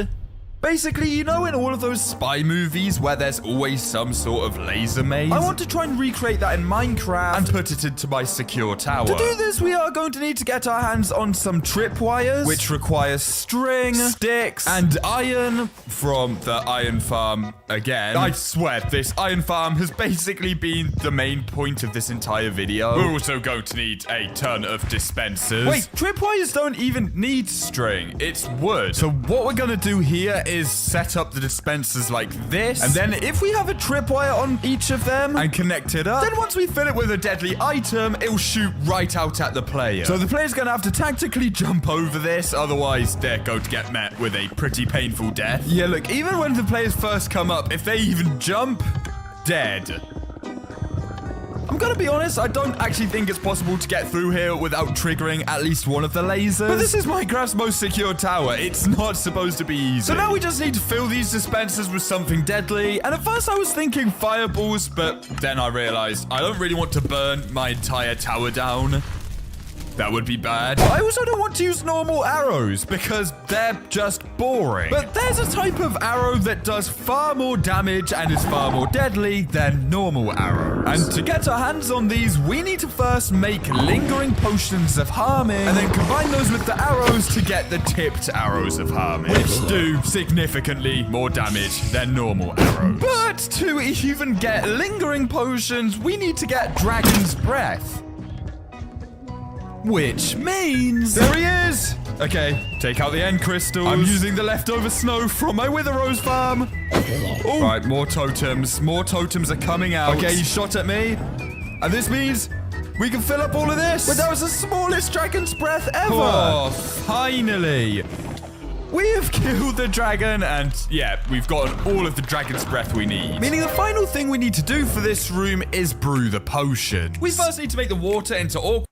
Basically, you know in all of those spy movies where there's always some sort of laser maze? I want to try and recreate that in Minecraft and put it into my secure tower. To do this, we are going to need to get our hands on some tripwires, which requires string, sticks, and iron from the iron farm again. I swear, this iron farm has basically been the main point of this entire video. We're also going to need a ton of dispensers. Wait, tripwires don't even need string. It's wood. So what we're going to do here is set up the dispensers like this, and then if we have a tripwire on each of them and connect it up, then once we fill it with a deadly item, it'll shoot right out at the player. So the player's gonna have to tactically jump over this, otherwise they're going to get met with a pretty painful death. Yeah, look, even when the players first come up, if they even jump, dead. I'm gonna be honest, I don't actually think it's possible to get through here without triggering at least one of the lasers. But this is Minecraft's most secure tower. It's not supposed to be easy. So now we just need to fill these dispensers with something deadly. And at first I was thinking fireballs, but then I realized I don't really want to burn my entire tower down. That would be bad. I also don't want to use normal arrows because they're just boring. But there's a type of arrow that does far more damage and is far more deadly than normal arrows. And to get our hands on these, we need to first make lingering potions of harming and then combine those with the arrows to get the tipped arrows of harming, which do significantly more damage than normal arrows. But to even get lingering potions, we need to get Dragon's Breath. Which means... There he is! Okay, take out the end crystals. I'm using the leftover snow from my Wither Rose farm. Ooh. Right, more totems. More totems are coming out. Okay, he shot at me. And this means we can fill up all of this. But that was the smallest Dragon's Breath ever. Oh, finally. We have killed the dragon, and yeah, we've gotten all of the Dragon's Breath we need. Meaning the final thing we need to do for this room is brew the potions. We first need to make the water into all...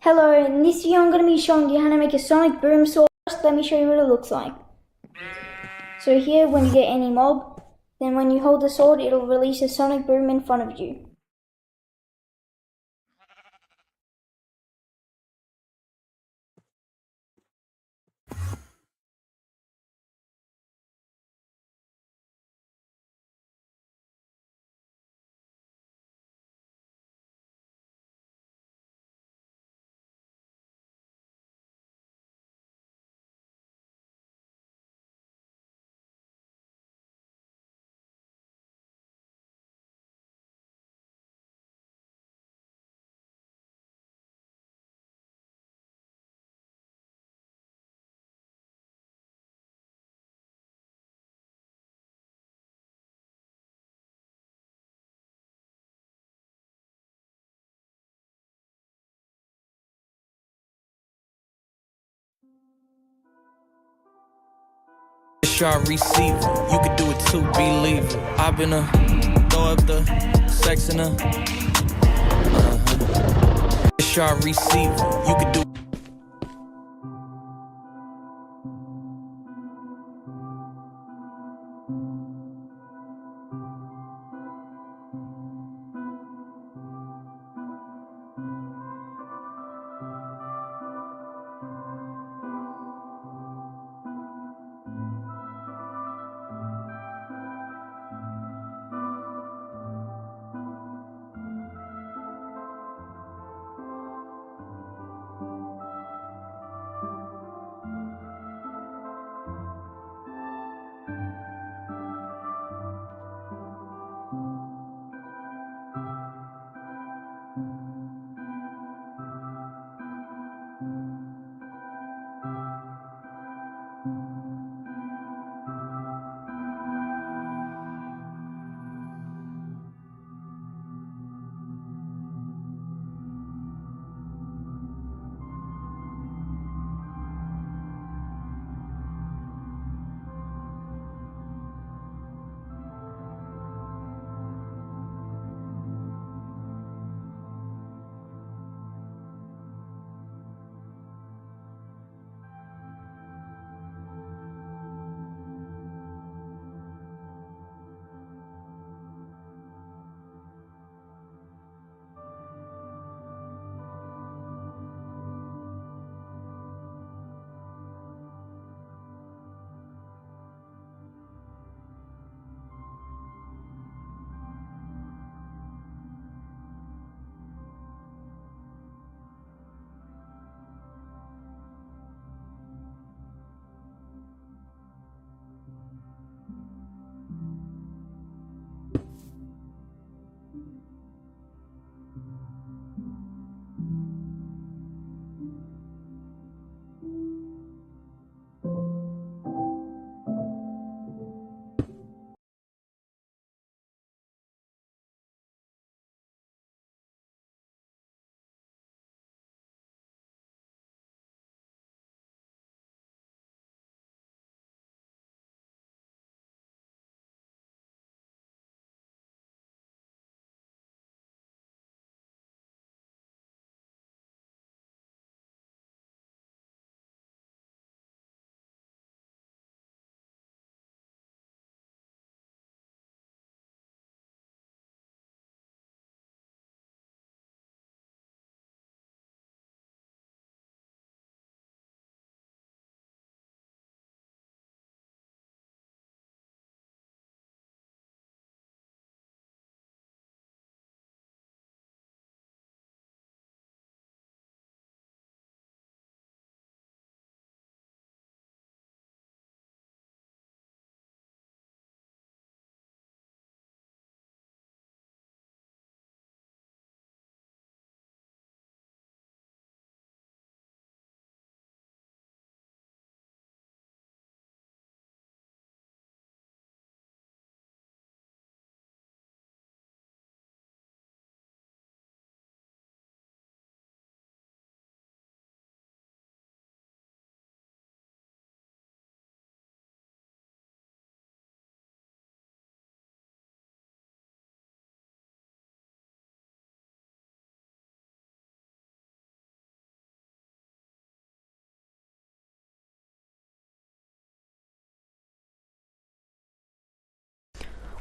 Hello, in this video I'm going to be showing you how to make a sonic boom sword. First, let me show you what it looks like. So here, when you get any mob, then when you hold the sword, it'll release a sonic boom in front of you. sharp receiver. You could do it too, believe it. I've been a throw up the sex in a sharp receiver. You could do.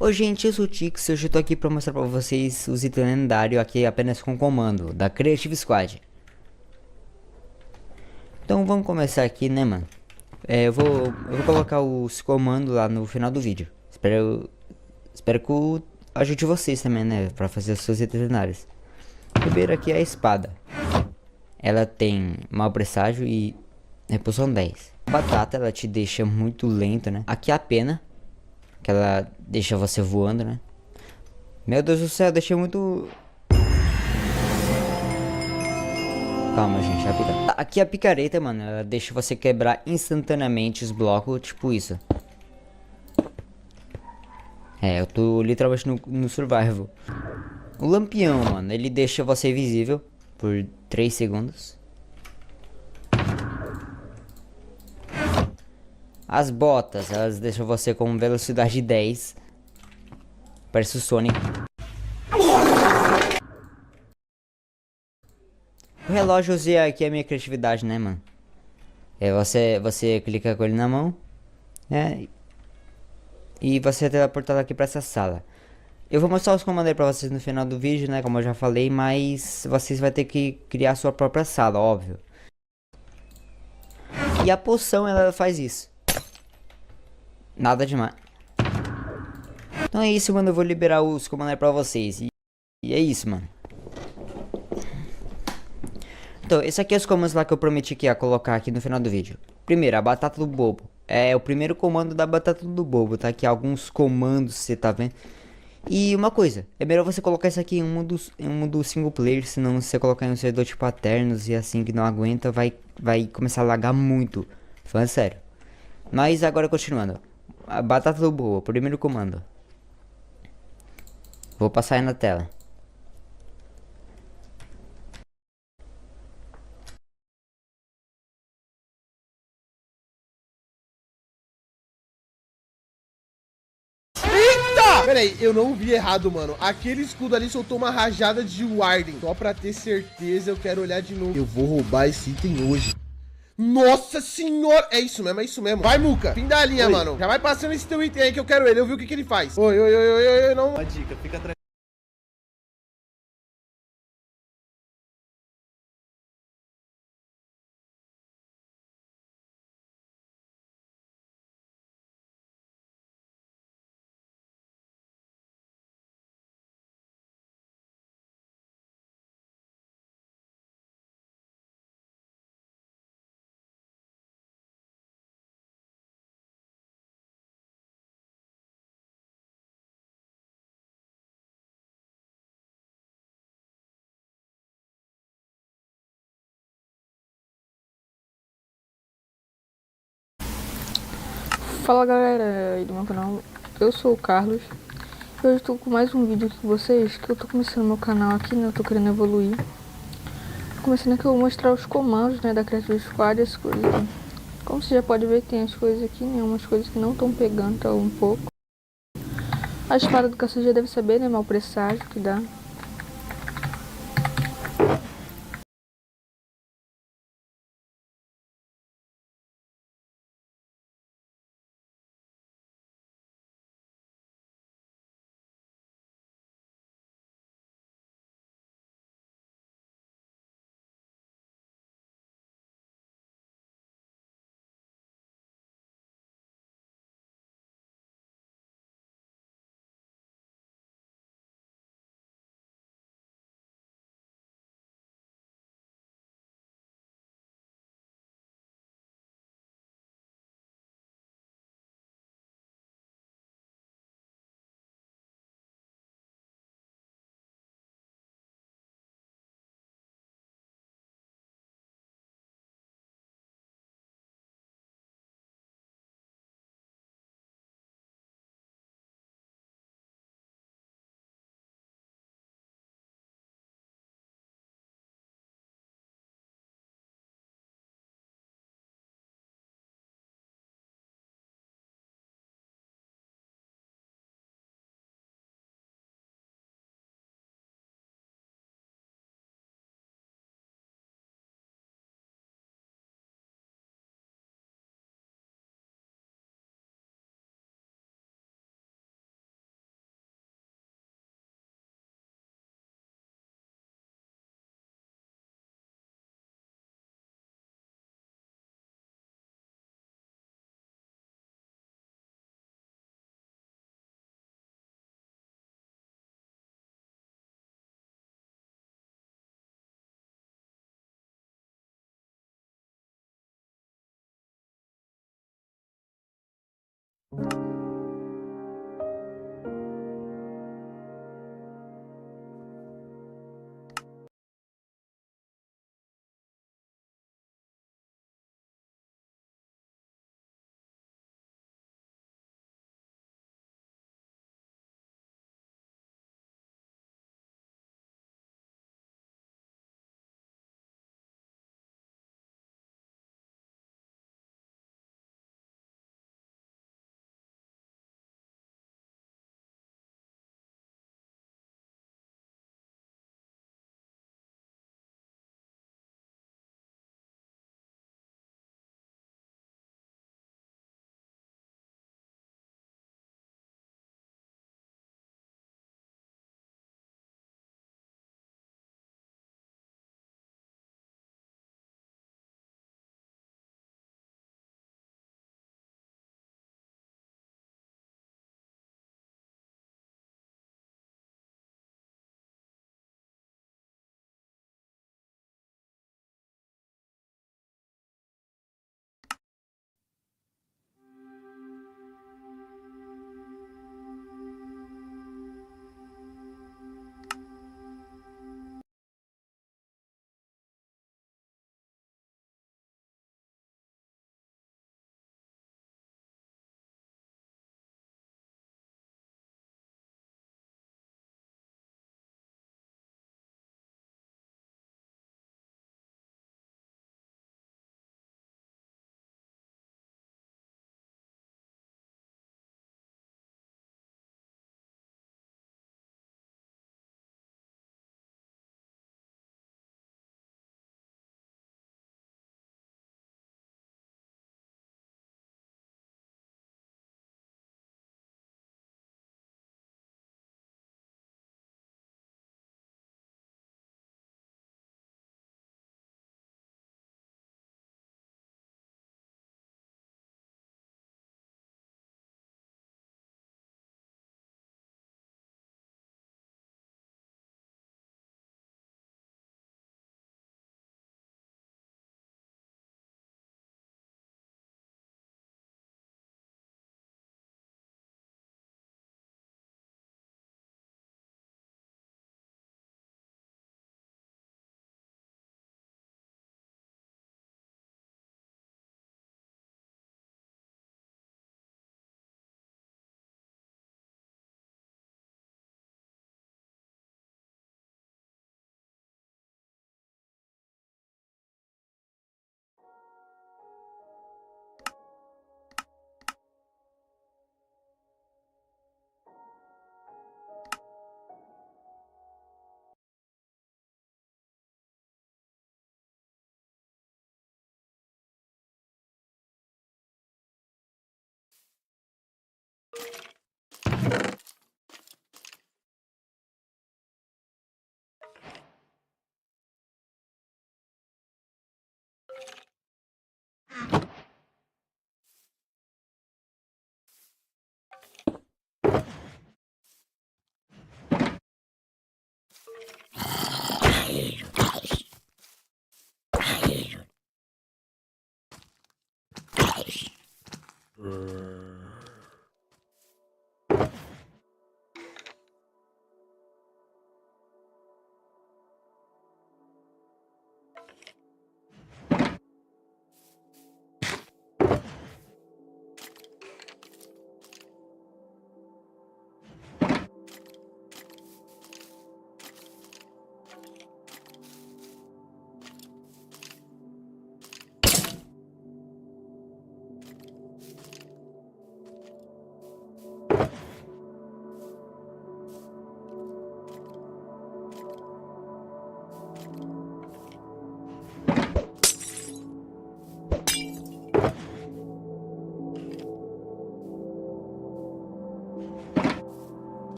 Oi gente, eu sou o Tix, hoje eu tô aqui pra mostrar pra vocês os itens lendários aqui apenas com comando da Creative Squad. Então vamos começar aqui, né mano? Eu vou colocar os comandos lá no final do vídeo. Espero que eu ajude vocês também, né? Pra fazer os seus itens lendários. Primeiro aqui é a espada. Ela tem mau presságio e repulsão 10. A batata ela te deixa muito lento, né? Aqui a pena, que ela deixa você voando, né? Meu Deus do céu, deixei muito... Calma, gente, rapidão. Aqui a picareta, mano, ela deixa você quebrar instantaneamente os blocos, tipo isso. Eu tô literalmente no survival. O lampião, mano, ele deixa você invisível por 3 segundos. As botas, elas deixam você com velocidade 10. Parece o Sonic. O relógio usa aqui a minha criatividade, né, mano? Você clica com ele na mão, né? E você é teleportado aqui pra essa sala. Eu vou mostrar os comandos aí pra vocês no final do vídeo, né? Como eu já falei, mas vocês vão ter que criar sua própria sala, óbvio. E a poção, ela faz isso. Nada demais. Então é isso, mano. Eu vou liberar os comandos aí pra vocês. E é isso, mano. Então, esse aqui é os comandos lá que eu prometi que ia colocar aqui no final do vídeo. Primeiro, a batata do bobo. É o primeiro comando da batata do bobo, tá? Aqui alguns comandos, você tá vendo? E uma coisa, é melhor você colocar isso aqui em um dos single player, senão se você colocar em um servidor tipo Aternos e assim que não aguenta, vai começar a lagar muito. Falando sério. Mas agora continuando. A batata do bobo, primeiro comando. Vou passar aí na tela. Eita! Peraí, eu não vi errado, mano. Aquele escudo ali soltou uma rajada de Warden. Só pra ter certeza, eu quero olhar de novo. Eu vou roubar esse item hoje. Nossa senhora! É isso mesmo, é isso mesmo. Vai, Muca. Fim da linha, mano. Já vai passando esse teu item aí que eu quero ele. Eu vi o que ele faz. Oi, não. Uma dica, fica tranquilo. Fala galera aí do meu canal, eu sou o Carlos e hoje estou com mais um vídeo aqui com vocês, que eu tô começando meu canal aqui, né, eu tô querendo evoluir. Começando aqui eu vou mostrar os comandos, né, da Creative Squad, as coisas. Como você já pode ver, tem as coisas aqui, né, umas coisas que não estão pegando, tá um pouco. A espada do caçador já deve saber, né, mau presságio que dá.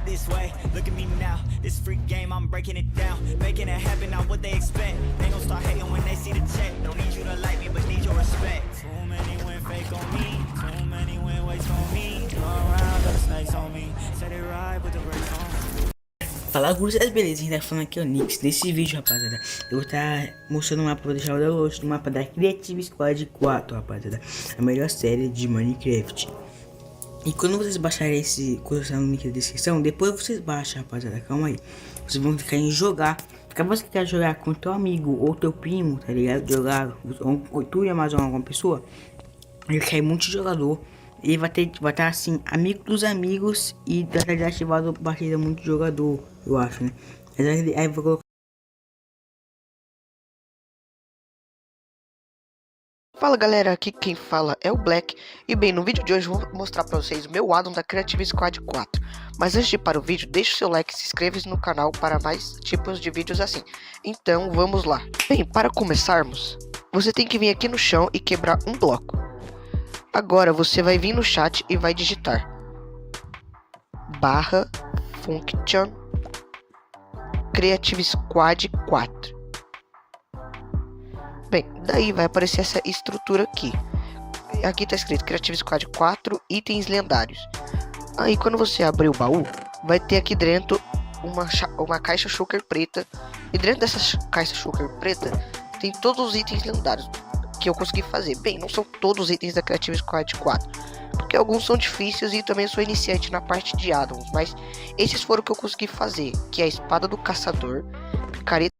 This way, look at me now. This freak game, I'm breaking it down, making it happen, not what they expect. They gon' start hating when they see the check. Don't need you to like me, but need your respect. Too many went fake on me, too many went waste on me. Go around, got the snakes on me. Said it right, but the brakes on me. Fala, gurizada, beleza? Quem tá falando aqui é o Nix. Nesse vídeo, rapaziada, eu vou estar mostrando o mapa, vou deixar o download do mapa da Creative Squad 4, rapaziada. A melhor série de Minecraft. E quando vocês baixarem esse curso no link da descrição, depois vocês baixam, rapaziada, calma aí. Vocês vão clicar em jogar. Caso você quer jogar com teu amigo ou teu primo, tá ligado? Jogar, ou tu e mais alguma pessoa, ele cai muito jogador. E vai estar assim, amigo dos amigos, e vai estar desativado partida muito jogador, eu acho, né? Aí vou colocar. Fala galera, aqui quem fala é o Black. E bem, no vídeo de hoje eu vou mostrar pra vocês o meu addon da Creative Squad 4. Mas antes de ir para o vídeo, deixa o seu like e se inscreva no canal para mais tipos de vídeos assim. Então vamos lá. Bem, para começarmos, você tem que vir aqui no chão e quebrar um bloco. Agora você vai vir no chat e vai digitar /function Creative Squad 4. Bem, daí vai aparecer essa estrutura aqui. Aqui tá escrito Creative Squad 4 itens lendários. Aí quando você abrir o baú, vai ter aqui dentro uma caixa shulker preta. E dentro dessa caixa shulker preta tem todos os itens lendários que eu consegui fazer. Bem, não são todos os itens da Creative Squad 4, porque alguns são difíceis e também sou iniciante na parte de addons. Mas esses foram o que eu consegui fazer, que é a espada do caçador, picareta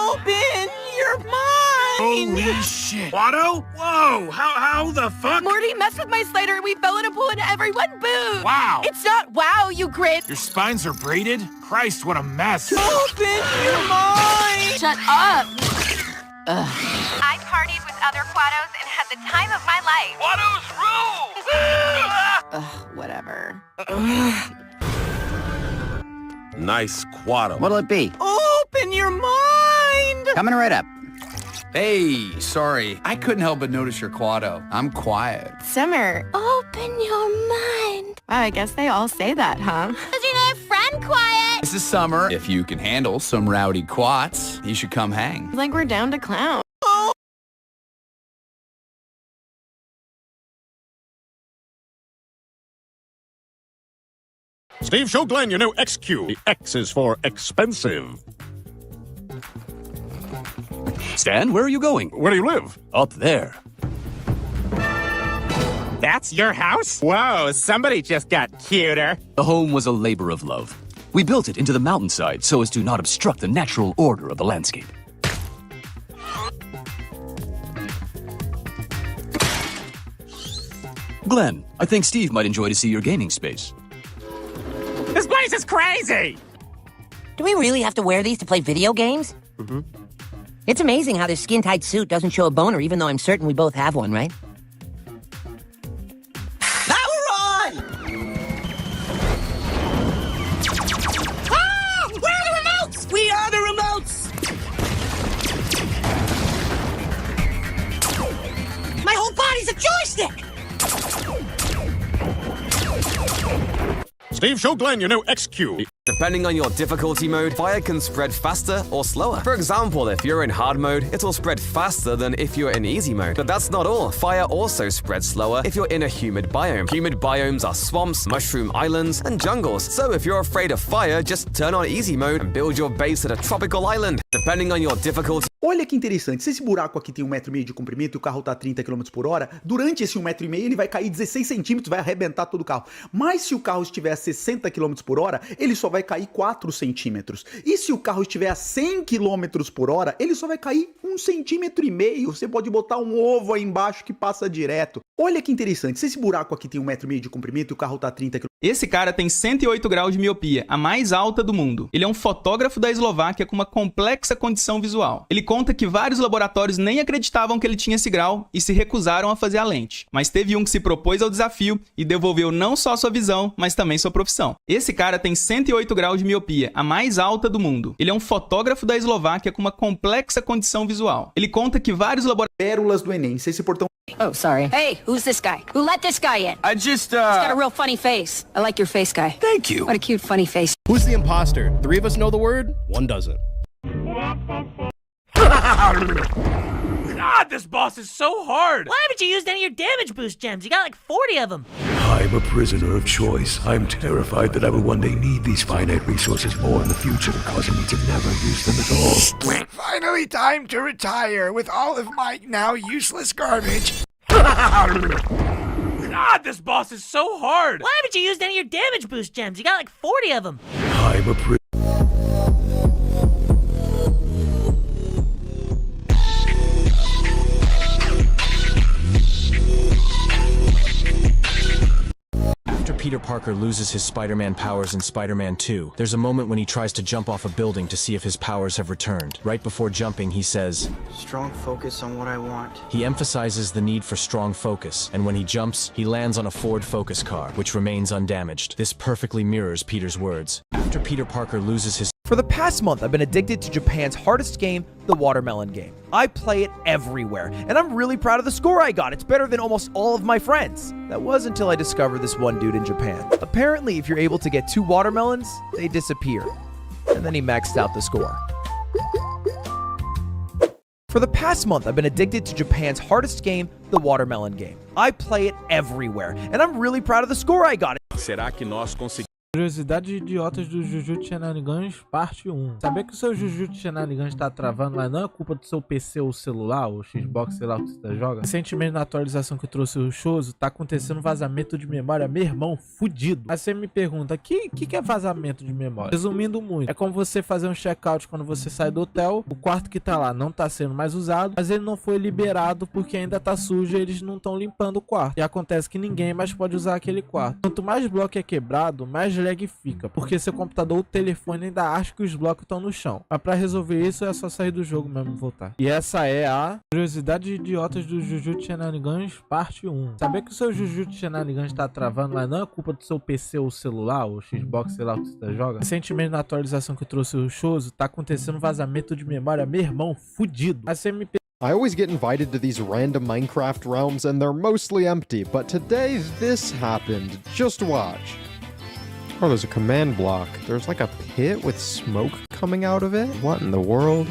Open your mind! Holy shit. Watto? Whoa, how the fuck? Morty messed with my slider and we fell in a pool and everyone booed. Wow. It's not wow, you grit. Your spines are braided? Christ, what a mess. Open your mind! Shut up. I partied with other Quados and had the time of my life. Ugh, whatever. Nice Quado. What'll it be? Open your mind! Coming right up. Hey, sorry. I couldn't help but notice your Quado. I'm quiet. Summer, open your mind. Wow, I guess they all say that, huh? Is your new friend quiet? This is Summer. If you can handle some rowdy quats, you should come hang. Like we're down to clown. Steve, show Glenn your new XQ. The X is for expensive. Stan, where are you going? Where do you live? Up there. That's your house? Whoa, somebody just got cuter. The home was a labor of love. We built it into the mountainside so as to not obstruct the natural order of the landscape. Glenn, I think Steve might enjoy to see your gaming space. This place is crazy! Do we really have to wear these to play video games? Mm-hmm. It's amazing how this skin-tight suit doesn't show a boner, even though I'm certain we both have one, right? Power on! Ah! Where are the remotes? We are the remotes! My whole body's a joystick! Steve, show Glenn your new XQ. Depending on your difficulty mode, fire can spread faster or slower. For example, if you're in hard mode, it'll spread faster than if you're in easy mode. But that's not all. Fire also spreads slower if you're in a humid biome. Humid biomes are swamps, mushroom islands, and jungles. So if you're afraid of fire, just turn on easy mode and build your base at a tropical island. Depending on your difficulty. Olha que interessante, se esse buraco aqui tem 1,5 m de comprimento e o carro tá a 30 km por hora, durante esse 1,5 m ele vai cair 16 centímetros, vai arrebentar todo o carro. Mas se o carro estiver a 60 km por hora, ele só vai cair 4 centímetros. E se o carro estiver a 100 km por hora, ele só vai cair 1,5 centímetro. Você pode botar um ovo aí embaixo que passa direto. Olha que interessante, se esse buraco aqui tem 1,5 m de comprimento e o carro tá a 30 km. Esse cara tem 108 graus de miopia, a mais alta do mundo. Ele é um fotógrafo da Eslováquia com uma complexa condição visual. Ele conta que vários laboratórios nem acreditavam que ele tinha esse grau e se recusaram a fazer a lente. Mas teve um que se propôs ao desafio e devolveu não só sua visão, mas também sua profissão. Esse cara tem 108 graus de miopia, a mais alta do mundo. Ele é um fotógrafo da Eslováquia com uma complexa condição visual. Ele conta que vários laboratórios... Pérolas do Enem, se esse portão... Oh, sorry. Hey, who's this guy? Who let this guy in? He's got a real funny face. I like your face, guy. Thank you. What a cute, funny face. Who's the imposter? 3 of us know the word, 1 doesn't. God, this boss is so hard! Why haven't you used any of your damage boost gems? You got like 40 of them. I'm a prisoner of choice. I'm terrified that I will one day need these finite resources more in the future, causing me to never use them at all. Finally time to retire with all of my now useless garbage. God, this boss is so hard! Why haven't you used any of your damage boost gems? You got like 40 of them. I'm a prisoner. After Peter Parker loses his Spider-Man powers in Spider-Man 2, there's a moment when he tries to jump off a building to see if his powers have returned. Right before jumping, he says, "Strong focus on what I want." He emphasizes the need for strong focus, and when he jumps, he lands on a Ford Focus car, which remains undamaged. This perfectly mirrors Peter's words. After Peter Parker loses his... For the past month, I've been addicted to Japan's hardest game, the watermelon game. I play it everywhere, and I'm really proud of the score I got. It's better than almost all of my friends. That was until I discovered this one dude in Japan. Apparently, if you're able to get 2 watermelons, they disappear. And then he maxed out the score. For the past month, I've been addicted to Japan's hardest game, the watermelon game. I play it everywhere, and I'm really proud of the score I got. Será que nós conseguimos? Curiosidades idiotas do Jujutsu Shenanigans, parte 1. Saber que o seu Jujutsu Shenanigans tá travando, mas não é culpa do seu PC ou celular, ou Xbox, sei lá o que você joga. Recentemente, na atualização que eu trouxe o Shoso, tá acontecendo vazamento de memória, meu irmão, fudido. Aí você me pergunta, o que é vazamento de memória? Resumindo muito, é como você fazer um check-out quando você sai do hotel, o quarto que tá lá não tá sendo mais usado, mas ele não foi liberado porque ainda tá sujo e eles não estão limpando o quarto. E acontece que ninguém mais pode usar aquele quarto. Quanto mais bloco é quebrado, mais lag fica, porque seu computador ou telefone ainda acha que os blocos estão no chão. Mas pra resolver isso é só sair do jogo mesmo e voltar. E essa é a curiosidade idiotas do Jujutsu Shenanigans, parte 1. Saber que o seu Jujutsu Shenanigans tá travando, mas não é culpa do seu PC ou celular, ou Xbox, sei lá o que você joga. Recentemente, na atualização que eu trouxe o Shoso, tá acontecendo vazamento de memória, meu irmão, fudido. Aí você me I always get invited to these random Minecraft realms and they're mostly empty, but today this happened. Just watch. Oh, there's a command block. There's like a pit with smoke coming out of it? What in the world?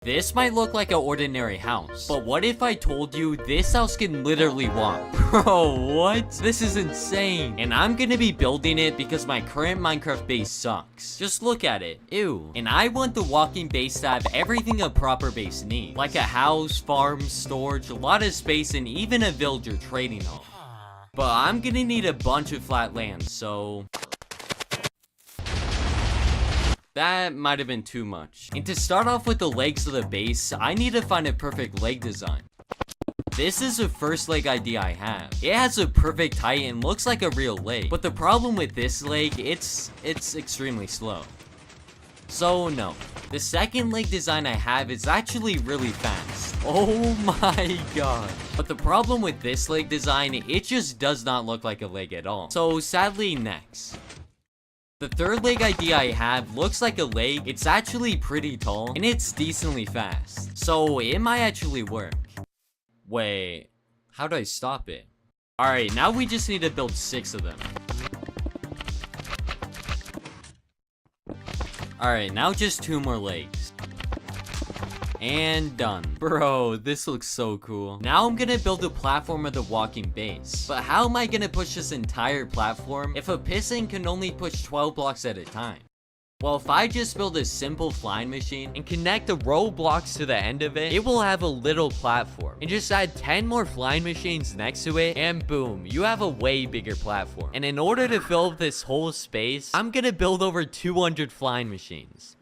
This might look like an ordinary house, but what if I told you this house can literally walk? Bro, what? This is insane. And I'm gonna be building it because my current Minecraft base sucks. Just look at it. Ew. And I want the walking base to have everything a proper base needs. Like a house, farm, storage, a lot of space, and even a villager trading hall. But I'm gonna need a bunch of flat land, so... that might have been too much. And to start off with the legs of the base, I need to find a perfect leg design. This is the first leg idea I have. It has a perfect height and looks like a real leg. But the problem with this leg, it's extremely slow. So no. The second leg design I have is actually really fast. Oh my god. But the problem with this leg design, it just does not look like a leg at all. So sadly, next. The third leg idea I have looks like a leg, it's actually pretty tall, and it's decently fast. So it might actually work. Wait, how do I stop it? Alright, now we just need to build 6 of them. Alright, now just 2 more legs. And done. Bro, this looks so cool. Now I'm gonna build a platform of the walking base. But how am I gonna push this entire platform if a piston can only push 12 blocks at a time? Well, if I just build a simple flying machine and connect the row blocks to the end of it, it will have a little platform. And just add 10 more flying machines next to it, and boom, you have a way bigger platform. And in order to fill up this whole space, I'm gonna build over 200 flying machines.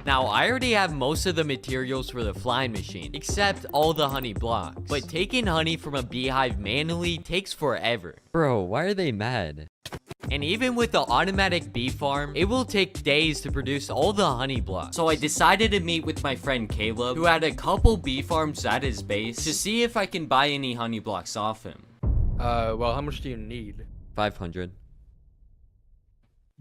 Now, I already have most of the materials for the flying machine, except all the honey blocks. But taking honey from a beehive manually takes forever. Bro, why are they mad? And even with the automatic bee farm, it will take days to produce all the honey blocks. So I decided to meet with my friend Caleb, who had a couple bee farms at his base, to see if I can buy any honey blocks off him. Well, how much do you need? 500.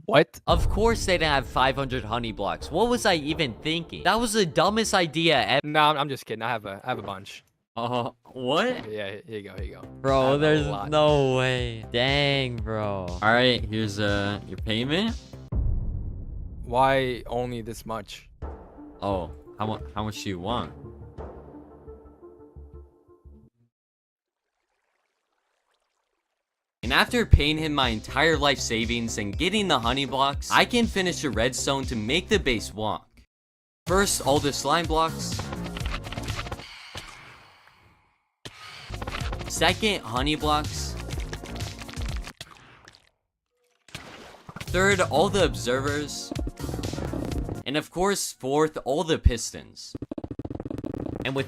What? Of course they didn't have 500 honey blocks. What was I even thinking? That was the dumbest idea ever. No, I'm just kidding. I have a bunch. What? Yeah, here you go. Bro, there's no way. Dang, bro. All right, here's your payment. Why only this much? Oh, how much do you want? And after paying him my entire life savings and getting the honey blocks, I can finish the redstone to make the base walk. First, all the slime blocks. Second, honey blocks. Third, all the observers. And of course, fourth, all the pistons. And with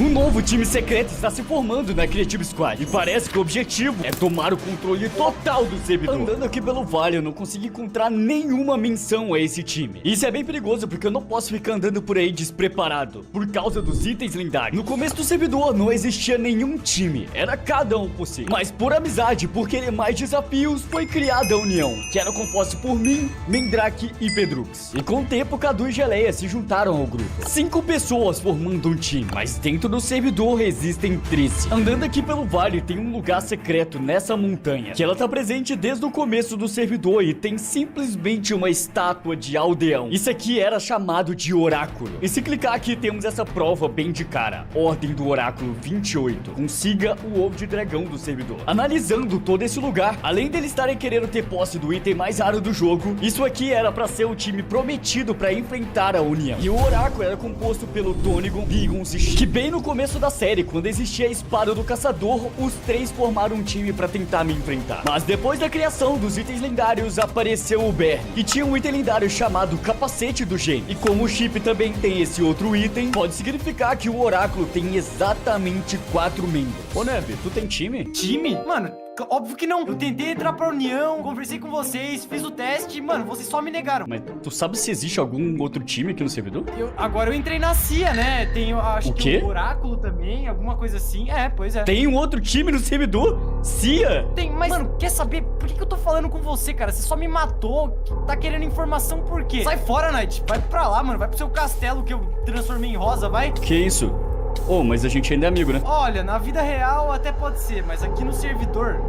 Um novo time secreto está se formando na Creative Squad e parece que o objetivo é tomar o controle total do servidor. Andando aqui pelo vale, eu não consegui encontrar nenhuma menção a esse time. Isso é bem perigoso porque eu não posso ficar andando por aí despreparado, por causa dos itens lendários. No começo do servidor não existia nenhum time, era cada um por si. Mas por amizade, por querer mais desafios, foi criada a União, que era composta por mim, Mendrake e Pedrux. E com o tempo, Cadu e Geleia se juntaram ao grupo. 5 pessoas formando um time, mas dentro do servidor existem 13. Andando aqui pelo vale, tem um lugar secreto nessa montanha, que ela tá presente desde o começo do servidor e tem simplesmente uma estátua de aldeão. Isso aqui era chamado de oráculo. E se clicar aqui, temos essa prova bem de cara. Ordem do oráculo 28. Consiga o ovo de dragão do servidor. Analisando todo esse lugar, além deles estarem querendo ter posse do item mais raro do jogo, isso aqui era pra ser o time prometido pra enfrentar a União. E o oráculo era composto pelo Donigon, Bigons e Sh, que bem no começo da série, quando existia a espada do caçador, os 3 formaram um time pra tentar me enfrentar. Mas depois da criação dos itens lendários, apareceu o Bern, que tinha um item lendário chamado Capacete do Gênio. E como o Chip também tem esse outro item, pode significar que o oráculo tem exatamente 4 membros. Ô Neve, tu tem time? Time? Mano, óbvio que não. Eu tentei entrar pra União, conversei com vocês, fiz o teste, mano, vocês só me negaram. Mas tu sabe se existe algum outro time aqui no servidor? Agora eu entrei na CIA, né? Tem, acho que o Oráculo também, alguma coisa assim. É, pois é. Tem um outro time no servidor? CIA? Tem, mas, mano, quer saber por que eu tô falando com você, cara? Você só me matou, tá querendo informação por quê? Sai fora, Knight. Vai pra lá, mano. Vai pro seu castelo que eu transformei em rosa, vai. Que isso? Oh, mas a gente ainda é amigo, né? Olha, na vida real até pode ser, mas aqui no servidor,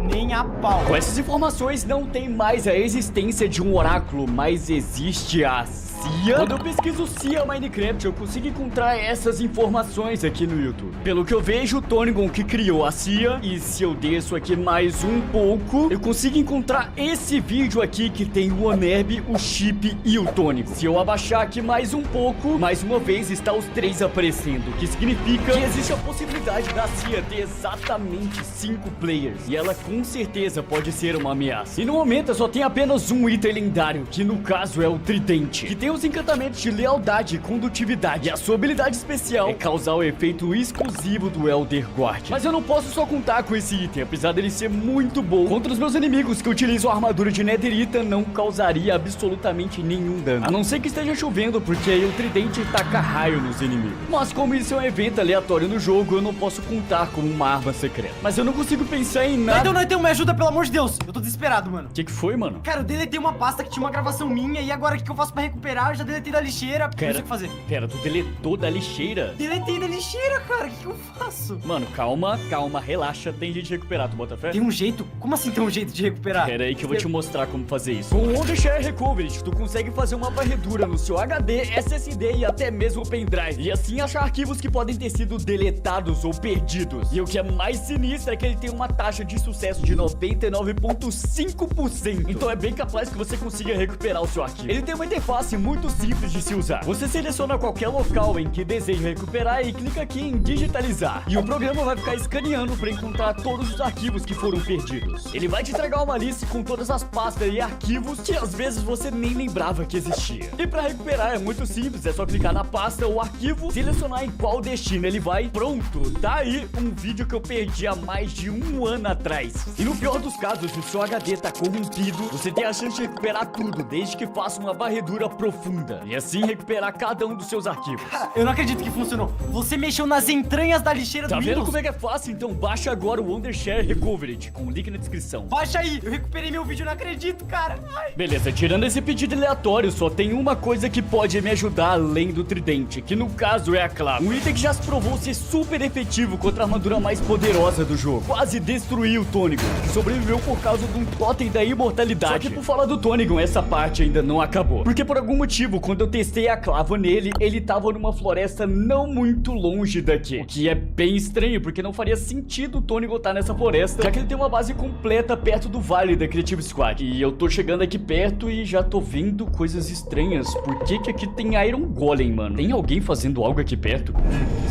nem a pau. Com essas informações, não tem mais a existência de um oráculo, mas existe a CIA. Quando eu pesquiso CIA Minecraft, eu consigo encontrar essas informações aqui no YouTube. Pelo que eu vejo, o Tonigon que criou a CIA, e se eu desço aqui mais um pouco, eu consigo encontrar esse vídeo aqui que tem o Onerb, o Chip e o Tonigon. Se eu abaixar aqui mais um pouco, mais uma vez está os três aparecendo, o que significa que existe a possibilidade da CIA ter exatamente 5 players, e ela com certeza pode ser uma ameaça. E no momento só tem apenas um item lendário, que no caso é o Tridente, que tem os encantamentos de lealdade e condutividade, e a sua habilidade especial é causar o efeito exclusivo do Elder Guard. Mas eu não posso só contar com esse item, apesar dele ser muito bom. Contra os meus inimigos que utilizam a armadura de netherita, não causaria absolutamente nenhum dano, a não ser que esteja chovendo, porque aí o Tridente taca raio nos inimigos. Mas como isso é um evento aleatório no jogo, eu não posso contar com uma arma secreta. Mas eu não consigo pensar em nada. Então, me ajuda, pelo amor de Deus. Eu tô desesperado, mano. O que foi, mano? Cara, eu deletei uma pasta que tinha uma gravação minha, e agora o que eu faço pra recuperar? Eu já deletei da lixeira, não sei o que fazer. Pera, tu deletou da lixeira? Deletei da lixeira, cara, o que eu faço? Mano, calma, relaxa, tem jeito de recuperar, tu bota fé? Tem um jeito? Como assim tem um jeito de recuperar? Pera aí que eu vou te mostrar como fazer isso. Com o Wondershare Recovery, tu consegue fazer uma varredura no seu HD, SSD e até mesmo pendrive, e assim achar arquivos que podem ter sido deletados ou perdidos. E o que é mais sinistro é que ele tem uma taxa de sucesso de 99,5%. Então é bem capaz que você consiga recuperar o seu arquivo. Ele tem uma interface muito simples de se usar. Você seleciona qualquer local em que deseja recuperar e clica aqui em digitalizar. E o programa vai ficar escaneando para encontrar todos os arquivos que foram perdidos. Ele vai te entregar uma lista com todas as pastas e arquivos que às vezes você nem lembrava que existia. E para recuperar é muito simples, é só clicar na pasta ou arquivo, selecionar em qual destino ele vai. Pronto, tá aí um vídeo que eu perdi há mais de um ano atrás. E no pior dos casos, se o seu HD tá corrompido, você tem a chance de recuperar tudo, desde que faça uma varredura profunda, e assim recuperar cada um dos seus arquivos. Cara, eu não acredito que funcionou. Você mexeu nas entranhas da lixeira do Windows. Tá vendo como é que é fácil? Então baixa agora o Wondershare Recovery, com o link na descrição. Baixa aí, eu recuperei meu vídeo, não acredito, cara. Ai. Beleza, tirando esse pedido aleatório, só tem uma coisa que pode me ajudar além do Tridente, que no caso é a clava. Um item que já se provou ser super efetivo contra a armadura mais poderosa do jogo. Quase destruiu o Tonigon, que sobreviveu por causa de um totem da imortalidade. Só que por falar do Tonigon, essa parte ainda não acabou. Porque por algum motivo, quando eu testei a clava nele, ele tava numa floresta não muito longe daqui. O que é bem estranho, porque não faria sentido o Tonigon estar nessa floresta, já que ele tem uma base completa perto do vale da Creative Squad. E eu tô chegando aqui perto e já tô vendo coisas estranhas. Por que que aqui tem Iron Golem, mano? Tem alguém fazendo algo aqui perto?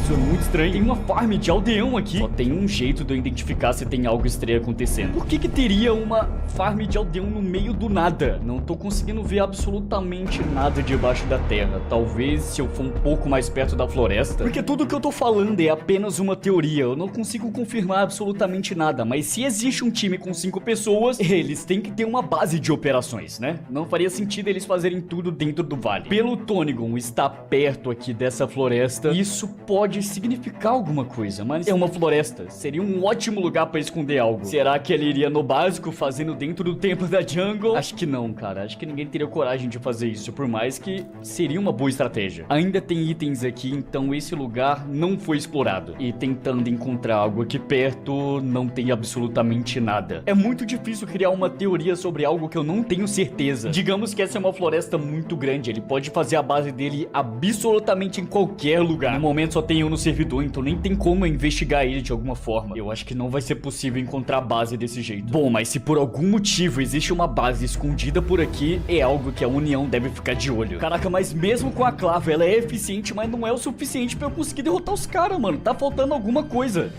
Isso é muito estranho. Tem uma farm de aldeão aqui. Só tem um jeito de eu identificar se tem algo estranho acontecendo. Por que que teria uma farm de aldeão no meio do nada? Não tô conseguindo ver absolutamente nada debaixo da terra. Talvez se eu for um pouco mais perto da floresta. Porque tudo que eu tô falando é apenas uma teoria. Eu não consigo confirmar absolutamente nada. Mas se existe um time com 5 pessoas, eles têm que ter uma base de operações, né? Não faria sentido eles fazerem tudo dentro do vale. Pelo Tonigon estar perto aqui dessa floresta, isso pode significar alguma coisa. Mas é uma floresta. Seria um ótimo lugar pra esconder algo. Será que ele iria no básico, fazendo dentro do templo da jungle? Acho que não, cara. Acho que ninguém teria coragem de fazer isso, por mais que seria uma boa estratégia. Ainda tem itens aqui, então esse lugar não foi explorado. E tentando encontrar algo aqui perto, não tem absolutamente nada. É muito difícil criar uma teoria sobre algo que eu não tenho certeza. Digamos que essa é uma floresta muito grande. Ele pode fazer a base dele absolutamente em qualquer lugar. No momento só tem eu no servidor, então nem tem como eu investigar ele de alguma forma. Eu acho que não vai ser possível encontrar a base desse jeito. Bom, mas se por algum motivo existe uma base escondida por aqui, é algo que a União deve ficar de olho. Caraca, mas mesmo com a clava, ela é eficiente, mas não é o suficiente pra eu conseguir derrotar os caras, mano. Tá faltando alguma coisa.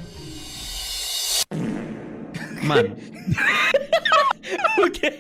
Mano. O quê?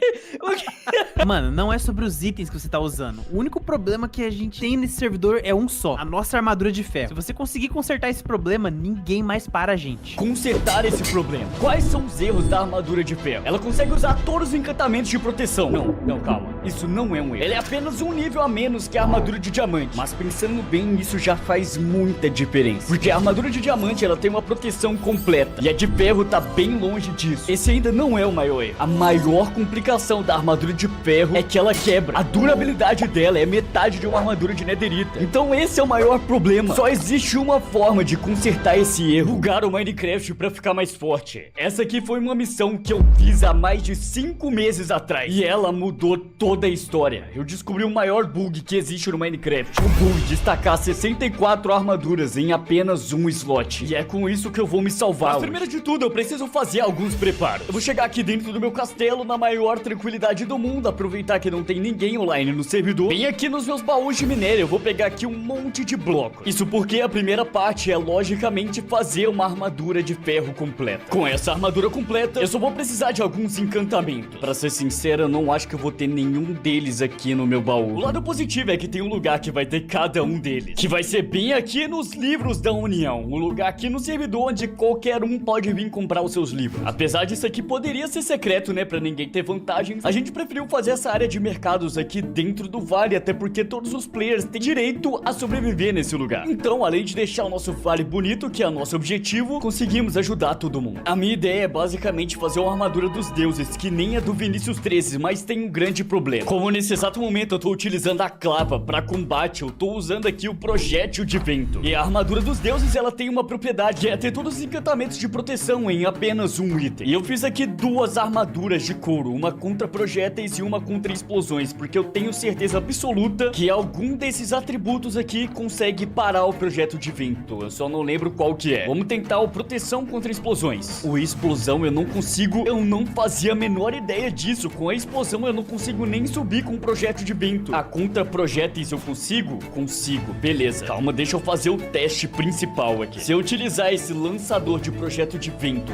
Mano, não é sobre os itens que você tá usando. O único problema que a gente tem nesse servidor é um só: a nossa armadura de ferro. Se você conseguir consertar esse problema, ninguém mais para a gente. Consertar esse problema? Quais são os erros da armadura de ferro? Ela consegue usar todos os encantamentos de proteção. Não, calma. Isso não é um erro. Ela é apenas um nível a menos que a armadura de diamante. Mas pensando bem, isso já faz muita diferença. Porque a armadura de diamante, ela tem uma proteção completa. E a de ferro tá bem longe disso. Esse ainda não é o maior erro. A maior maior complicação da armadura de ferro é que ela quebra. A durabilidade dela é metade de uma armadura de netherita. Então esse é o maior problema. Só existe uma forma de consertar esse erro: bugar o Minecraft pra ficar mais forte. Essa aqui foi uma missão que eu fiz há mais de 5 meses atrás e ela mudou toda a história. Eu descobri o maior bug que existe no Minecraft: o bug de destacar 64 armaduras em apenas um slot. E é com isso que eu vou me salvar. Mas primeiro de tudo, eu preciso fazer alguns preparos. Eu vou chegar aqui dentro do meu castelo na maior tranquilidade do mundo, aproveitar que não tem ninguém online no servidor. Bem aqui nos meus baús de minério, eu vou pegar aqui um monte de blocos. Isso porque a primeira parte é, logicamente, fazer uma armadura de ferro completa. Com essa armadura completa, eu só vou precisar de alguns encantamentos. Pra ser sincero, eu não acho que eu vou ter nenhum deles aqui no meu baú. O lado positivo é que tem um lugar que vai ter cada um deles, que vai ser bem aqui nos livros da União. Um lugar aqui no servidor onde qualquer um pode vir comprar os seus livros. Apesar disso aqui poderia ser secreto, né, pra ninguém ter vantagens, a gente preferiu fazer essa área de mercados aqui dentro do vale, até porque todos os players têm direito a sobreviver nesse lugar. Então, além de deixar o nosso vale bonito, que é o nosso objetivo, conseguimos ajudar todo mundo. A minha ideia é basicamente fazer uma armadura dos deuses, que nem a do Vinícius 13, mas tem um grande problema. Como nesse exato momento eu tô utilizando a clava pra combate, eu tô usando aqui o projétil de vento. E a armadura dos deuses, ela tem uma propriedade, que é ter todos os encantamentos de proteção em apenas um item. E eu fiz aqui 2 armaduras de couro, uma contra projéteis e uma contra explosões, porque eu tenho certeza absoluta que algum desses atributos aqui consegue parar o projétil de vento. Eu só não lembro qual que é. Vamos tentar o proteção contra explosões. O explosão eu não consigo, eu não fazia a menor ideia disso. Com a explosão eu não consigo nem subir com o projétil de vento. A contra projéteis eu consigo? Consigo, beleza. Calma, deixa eu fazer o teste principal aqui. Se eu utilizar esse lançador de projétil de vento,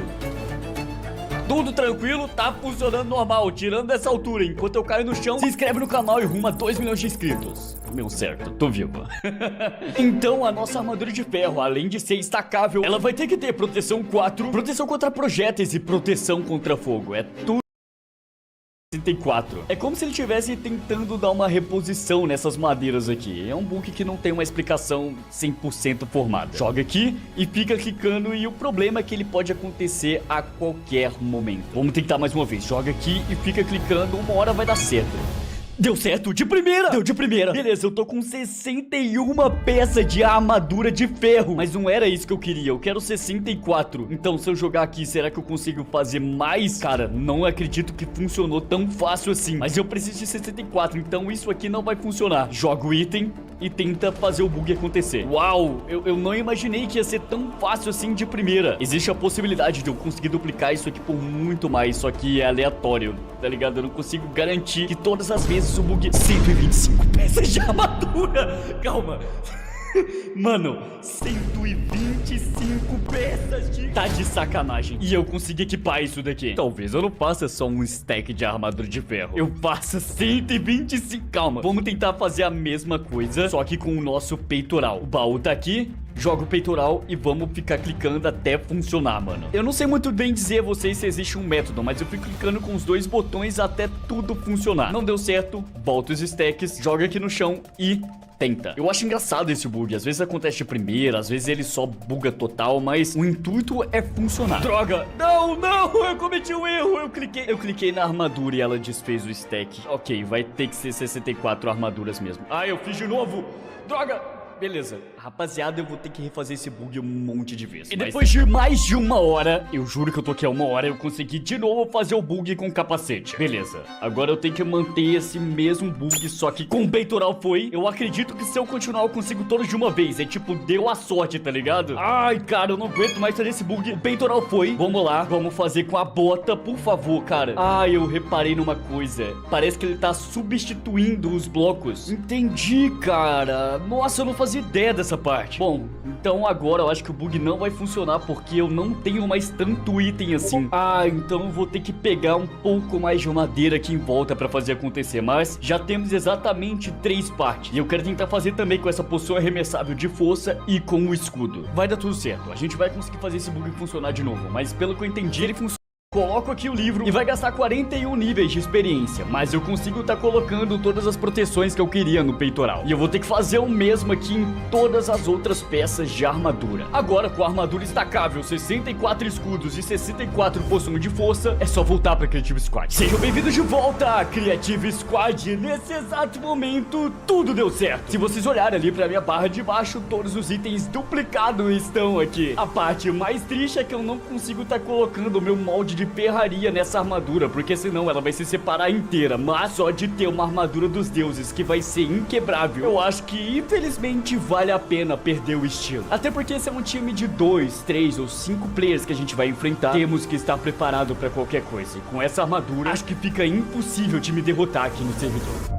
tudo tranquilo, tá funcionando normal, tirando dessa altura. Enquanto eu caio no chão, se inscreve no canal e rumo a 2 milhões de inscritos. Meu certo, tô vivo. Então a nossa armadura de ferro, além de ser estacável, ela vai ter que ter proteção 4, proteção contra projéteis e proteção contra fogo. É tudo 64. É como se ele estivesse tentando dar uma reposição nessas madeiras aqui. É um bug que não tem uma explicação 100% formada. Joga aqui e fica clicando, e o problema é que ele pode acontecer a qualquer momento. Vamos tentar mais uma vez. Joga aqui e fica clicando, uma hora vai dar certo. Deu certo, de primeira! Deu de primeira! Beleza, eu tô com 61 peças de armadura de ferro. Mas não era isso que eu queria, eu quero 64. Então, se eu jogar aqui, será que eu consigo fazer mais? Cara, não acredito que funcionou tão fácil assim. Mas eu preciso de 64, então isso aqui não vai funcionar. Joga o item e tenta fazer o bug acontecer. Uau, eu não imaginei que ia ser tão fácil assim de primeira. Existe a possibilidade de eu conseguir duplicar isso aqui por muito mais, só que é aleatório, tá ligado? Eu não consigo garantir que todas as vezes o bug... 125 peças de armadura. Calma. Mano, 125 peças de... Tá de sacanagem. E eu consegui equipar isso daqui. Talvez eu não faça só um stack de armadura de ferro, eu faça 125. Calma, vamos tentar fazer a mesma coisa, só que com o nosso peitoral. O baú tá aqui, joga o peitoral e vamos ficar clicando até funcionar, mano. Eu não sei muito bem dizer a vocês se existe um método, mas eu fico clicando com os 2 botões até tudo funcionar. Não deu certo, volta os stacks, joga aqui no chão e... tenta. Eu acho engraçado esse bug. Às vezes acontece de primeira, às vezes ele só buga total, mas o intuito é funcionar. Droga! Não, não! Eu cometi um erro! Eu cliquei na armadura e ela desfez o stack. Ok, vai ter que ser 64 armaduras mesmo. Ah, eu fiz de novo! Droga! Beleza, rapaziada, eu vou ter que refazer esse bug um monte de vezes. E depois de mais de 1 hora, eu juro que eu tô aqui há 1 hora, eu consegui de novo fazer o bug com capacete. Beleza, agora eu tenho que manter esse mesmo bug, só que com o peitoral foi. Eu acredito que se eu continuar eu consigo todos de uma vez. É tipo, deu a sorte, tá ligado? Ai, cara, eu não aguento mais fazer esse bug. O peitoral foi, vamos lá, vamos fazer com a bota, por favor, cara. Ai, eu reparei numa coisa. Parece que ele tá substituindo os blocos. Entendi, cara. Nossa, eu não fazia ideia dessa parte. Bom, então agora eu acho que o bug não vai funcionar porque eu não tenho mais tanto item assim. Ah, então eu vou ter que pegar um pouco mais de madeira aqui em volta pra fazer acontecer. Mas já temos exatamente 3 partes. E eu quero tentar fazer também com essa poção arremessável de força e com o escudo. Vai dar tudo certo. A gente vai conseguir fazer esse bug funcionar de novo. Mas pelo que eu entendi, ele funciona Coloco aqui o livro e vai gastar 41 níveis de experiência, mas eu consigo estar colocando todas as proteções que eu queria no peitoral. E eu vou ter que fazer o mesmo aqui em todas as outras peças de armadura. Agora, com a armadura estacável, 64 escudos e 64 poções de força, é só voltar pra Creative Squad. Sejam bem-vindos de volta, Creative Squad. Nesse exato momento, tudo deu certo. Se vocês olharem ali pra minha barra de baixo, todos os itens duplicados estão aqui. A parte mais triste é que eu não consigo estar colocando o meu molde de ferraria nessa armadura, porque senão ela vai se separar inteira. Mas só de ter uma armadura dos deuses que vai ser inquebrável, eu acho que infelizmente vale a pena perder o estilo. Até porque esse é um time de 2, 3 ou 5 players que a gente vai enfrentar. Temos que estar preparado para qualquer coisa. E com essa armadura, acho que fica impossível de me derrotar aqui no servidor.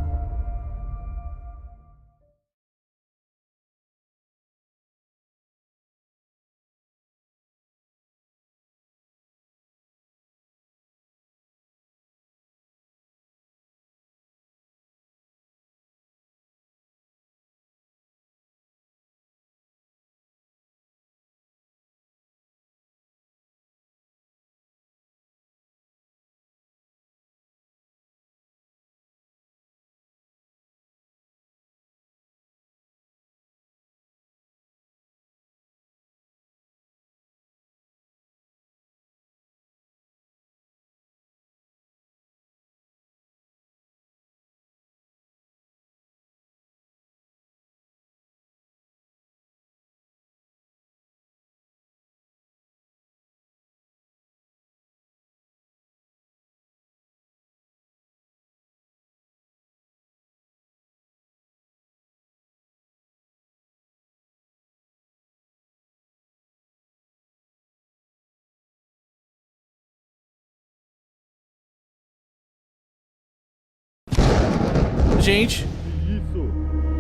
Gente.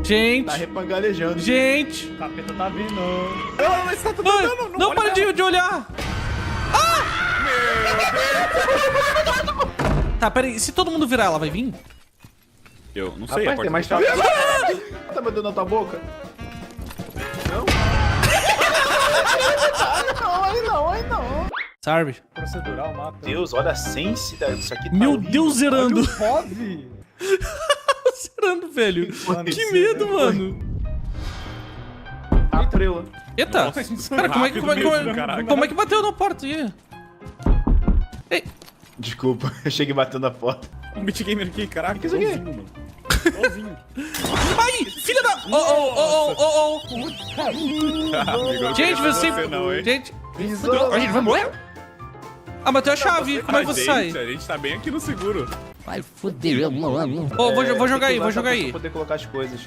Gente. Tá repangalejando. Gente. O capeta tá vindo. Não, mas tá tudo andando. Não para de olhar. Ah! Meu Deus. Tá, peraí. Se todo mundo virar, ela vai vir? Eu não sei. Rapaz, tem mais tá mandando na tua boca? Não. Aí não. Sabe? Procedural, mapa. Deus, olha a sense disso aqui. Tá meu horrível. Deus, zerando. Olha zerando, velho. Que medo, mano. A prela. Eita. Nossa, cara, como é que bateu na porta aí? Ei. Desculpa, eu cheguei batendo na porta. Um beat gamer aqui, caraca. Que isso aqui? Mano. Ai, filha da... Gente, você... Gente, a gente vai morrer? Ah, bateu a chave. Como é que você sai? A gente tá bem aqui no seguro. Vai foder. Vou jogar aí. Pra poder colocar as coisas.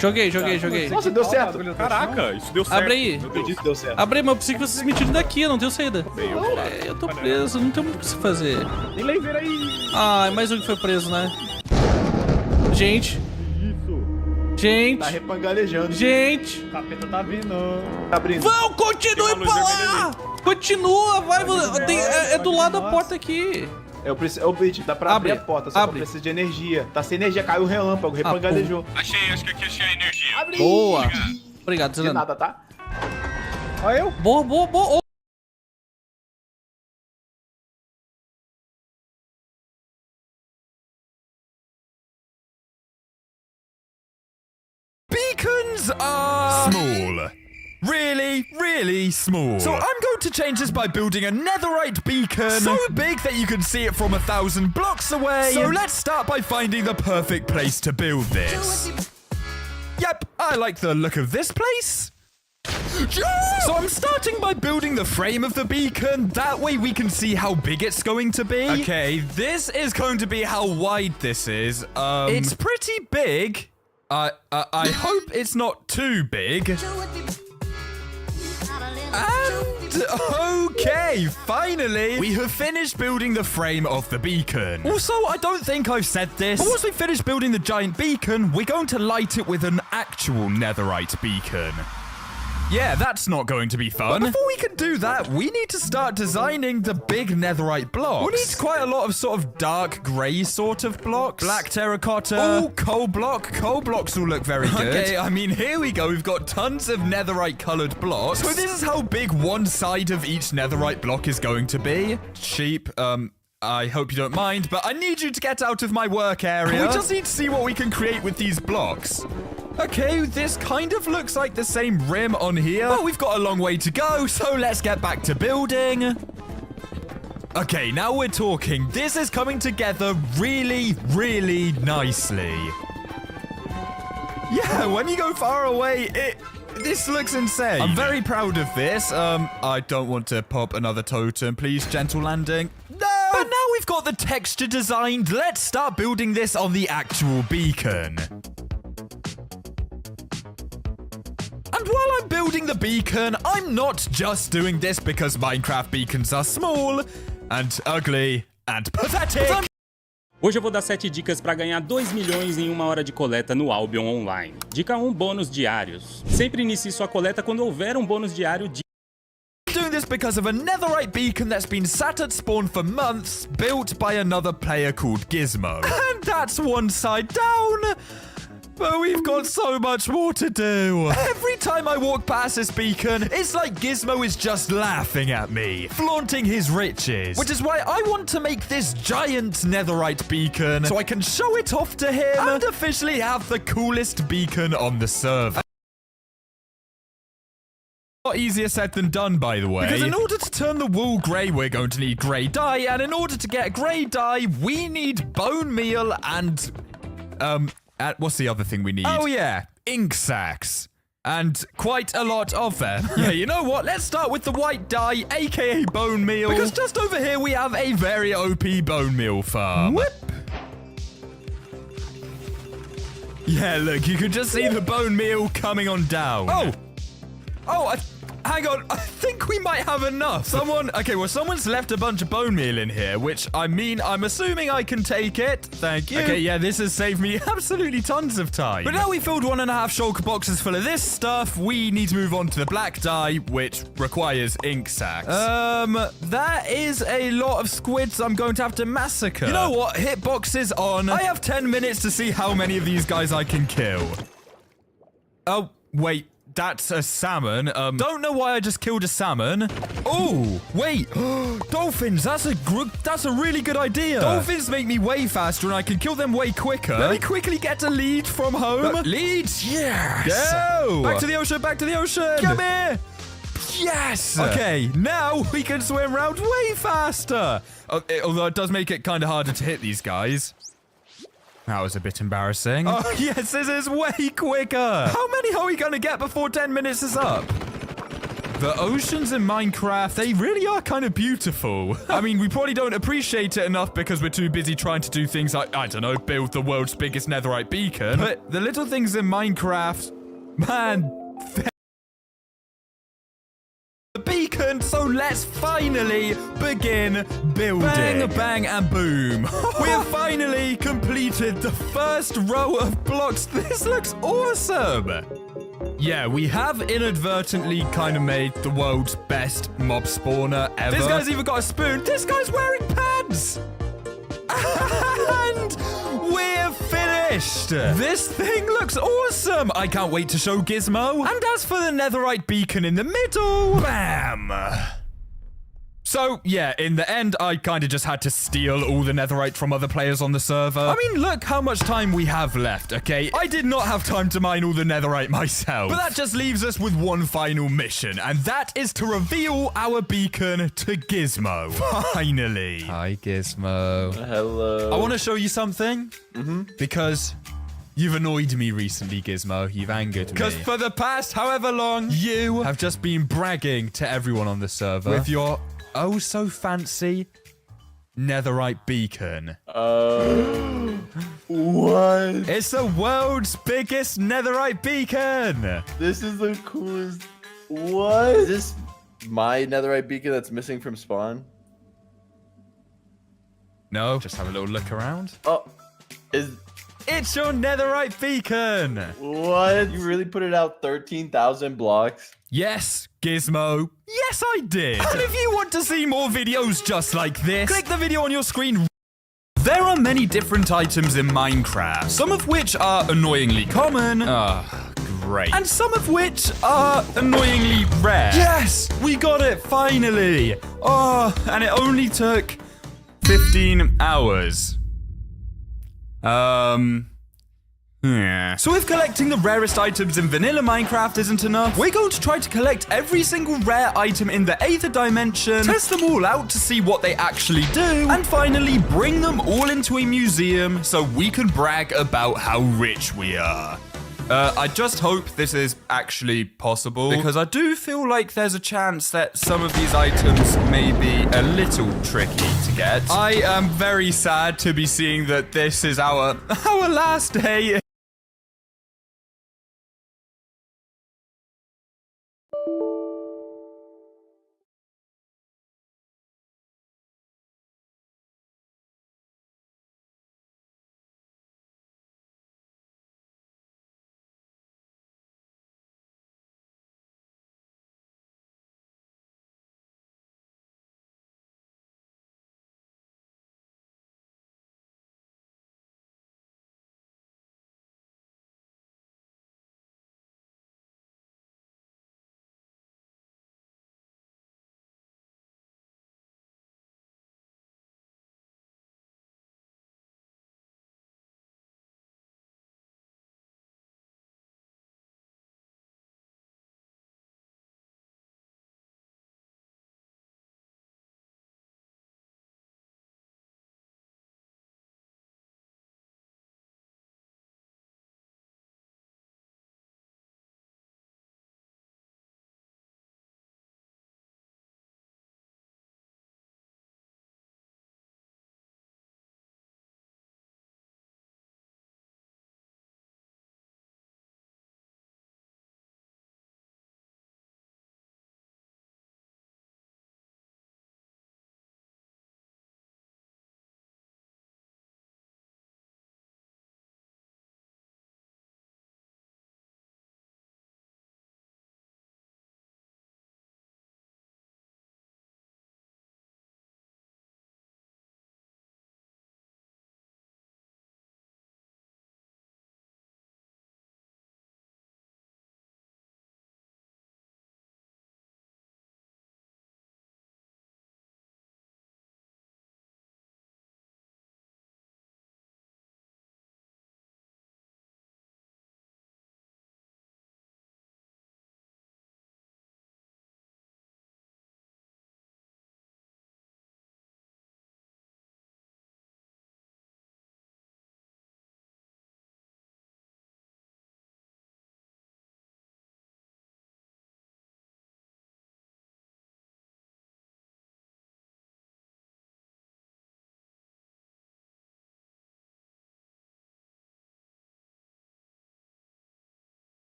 Joguei. Nossa, deu certo. Caraca, isso deu certo. Abre aí. Não acredito que deu certo. Abre aí, mas eu preciso que vocês me tirem daqui, eu não tenho saída. Eu tô preso, não tem muito o que se fazer. Tem laser aí. Ai, mais um que foi preso, né? Gente. Gente. Tá repangalejando. Gente. O capeta tá vindo. Tá abrindo. Vão, continue pra lá. Continua, vai. É do lado da porta aqui. Eu preciso. Ô, Blitz, dá pra abrir a porta, só que eu preciso de energia. Tá sem energia, caiu o relâmpago, repangalejou. Achei, acho que aqui achei a energia. Abre! Boa. Obrigado, De Zé. nada, tá? Olha eu. Boa. Beacons are small. Really small. So I'm going to change this by building a netherite beacon so big that you can see it from 1,000 blocks away. So let's start by finding the perfect place to build this. Yep, I like the look of this place. So I'm starting by building the frame of the beacon. That way we can see how big it's going to be. Okay, this is going to be how wide this is. It's pretty big. I hope it's not too big. And okay, finally, we have finished building the frame of the beacon. Also, I don't think I've said this, but once we finish building the giant beacon, we're going to light it with an actual netherite beacon. Yeah, that's not going to be fun. But before we can do that, we need to start designing the big netherite blocks. We need quite a lot of sort of dark grey sort of blocks. Black terracotta. Oh, coal block. Coal blocks will look very good. Okay, I mean, here we go. We've got tons of netherite colored blocks. So this is how big one side of each netherite block is going to be. Sheep, I hope you don't mind, but I need you to get out of my work area. We just need to see what we can create with these blocks. Okay, this kind of looks like the same rim on here. But we've got a long way to go, so let's get back to building. Okay, now we're talking. This is coming together really, really nicely. Yeah, when you go far away, this looks insane. I'm very proud of this. I don't want to pop another totem. Please, gentle landing. No! But now we've got the texture designed. Let's start building this on the actual beacon. And while I'm building the beacon, I'm not just doing this because Minecraft beacons are small and ugly and pathetic. Hoje eu vou dar 7 dicas para ganhar 2 milhões em 1 hora de coleta no Albion Online. Dica 1, bônus diários. Sempre inicie sua coleta quando houver um bônus diário de... I'm doing this because of a netherite beacon that's been sat at spawn for months, built by another player called Gizmo. And that's one side down. But we've got so much more to do. Every time I walk past this beacon, it's like Gizmo is just laughing at me, flaunting his riches. Which is why I want to make this giant netherite beacon so I can show it off to him and officially have the coolest beacon on the server. A lot easier said than done, by the way. Because in order to turn the wool grey, we're going to need grey dye, and in order to get grey dye, we need bone meal and, what's the other thing we need? Oh yeah, ink sacs. And quite a lot of them. Yeah, you know what? Let's start with the white dye, aka bone meal. Because just over here we have a very OP bone meal farm. Whip. Yeah, look, you can just see the bone meal coming on down. Hang on, I think we might have enough. Someone's left a bunch of bone meal in here, which, I mean, I'm assuming I can take it. Thank you. Okay, yeah, this has saved me absolutely tons of time. But now we filled 1.5 shulker boxes full of this stuff, we need to move on to the black dye, which requires ink sacs. That is a lot of squids I'm going to have to massacre. You know what? Hitboxes on. I have 10 minutes to see how many of these guys I can kill. Oh, wait. That's a salmon. Don't know why I just killed a salmon. Oh, wait. Dolphins, that's a really good idea. Dolphins make me way faster and I can kill them way quicker. Let me quickly get a lead from home. Leads? Yes. Go. Back to the ocean, back to the ocean. Come here. Yes. Okay, now we can swim around way faster. Although it does make it kind of harder to hit these guys. That was a bit embarrassing. Oh, yes, this is way quicker. How many are we going to get before 10 minutes is up? The oceans in Minecraft, they really are kind of beautiful. I mean, we probably don't appreciate it enough because we're too busy trying to do things like, I don't know, build the world's biggest netherite beacon. But the little things in Minecraft, man, beacon, so let's finally begin building. Bang, bang, and boom. We have finally completed the first row of blocks. This looks awesome. Yeah, we have inadvertently kind of made the world's best mob spawner ever. This guy's even got a spoon. This guy's wearing pants. And we're finished. This thing looks awesome. I can't wait to show Gizmo. And as for the netherite beacon in the middle, bam. So, yeah, in the end, I kind of just had to steal all the netherite from other players on the server. I mean, look how much time we have left, okay? I did not have time to mine all the netherite myself. But that just leaves us with one final mission, and that is to reveal our beacon to Gizmo. Finally. Hi, Gizmo. Hello. I want to show you something. Because you've annoyed me recently, Gizmo. You've angered me. Because for the past however long, you have just been bragging to everyone on the server with your oh so fancy netherite beacon. What? It's the world's biggest netherite beacon. This is the coolest. What? Is this my netherite beacon that's missing from spawn? No, just have a little look around. Oh, is it's your netherite beacon. What? You really put it out 13,000 blocks? Yes, Gizmo. Yes, I did. And if you want to see more videos just like this, click the video on your screen. There are many different items in Minecraft, some of which are annoyingly common. Great. And some of which are annoyingly rare. Yes, we got it finally. Oh, and it only took 15 hours. Yeah. So if collecting the rarest items in vanilla Minecraft isn't enough, we're going to try to collect every single rare item in the Aether dimension, test them all out to see what they actually do, and finally bring them all into a museum so we can brag about how rich we are. I just hope this is actually possible, because I do feel like there's a chance that some of these items may be a little tricky to get. I am very sad to be seeing that this is our last day.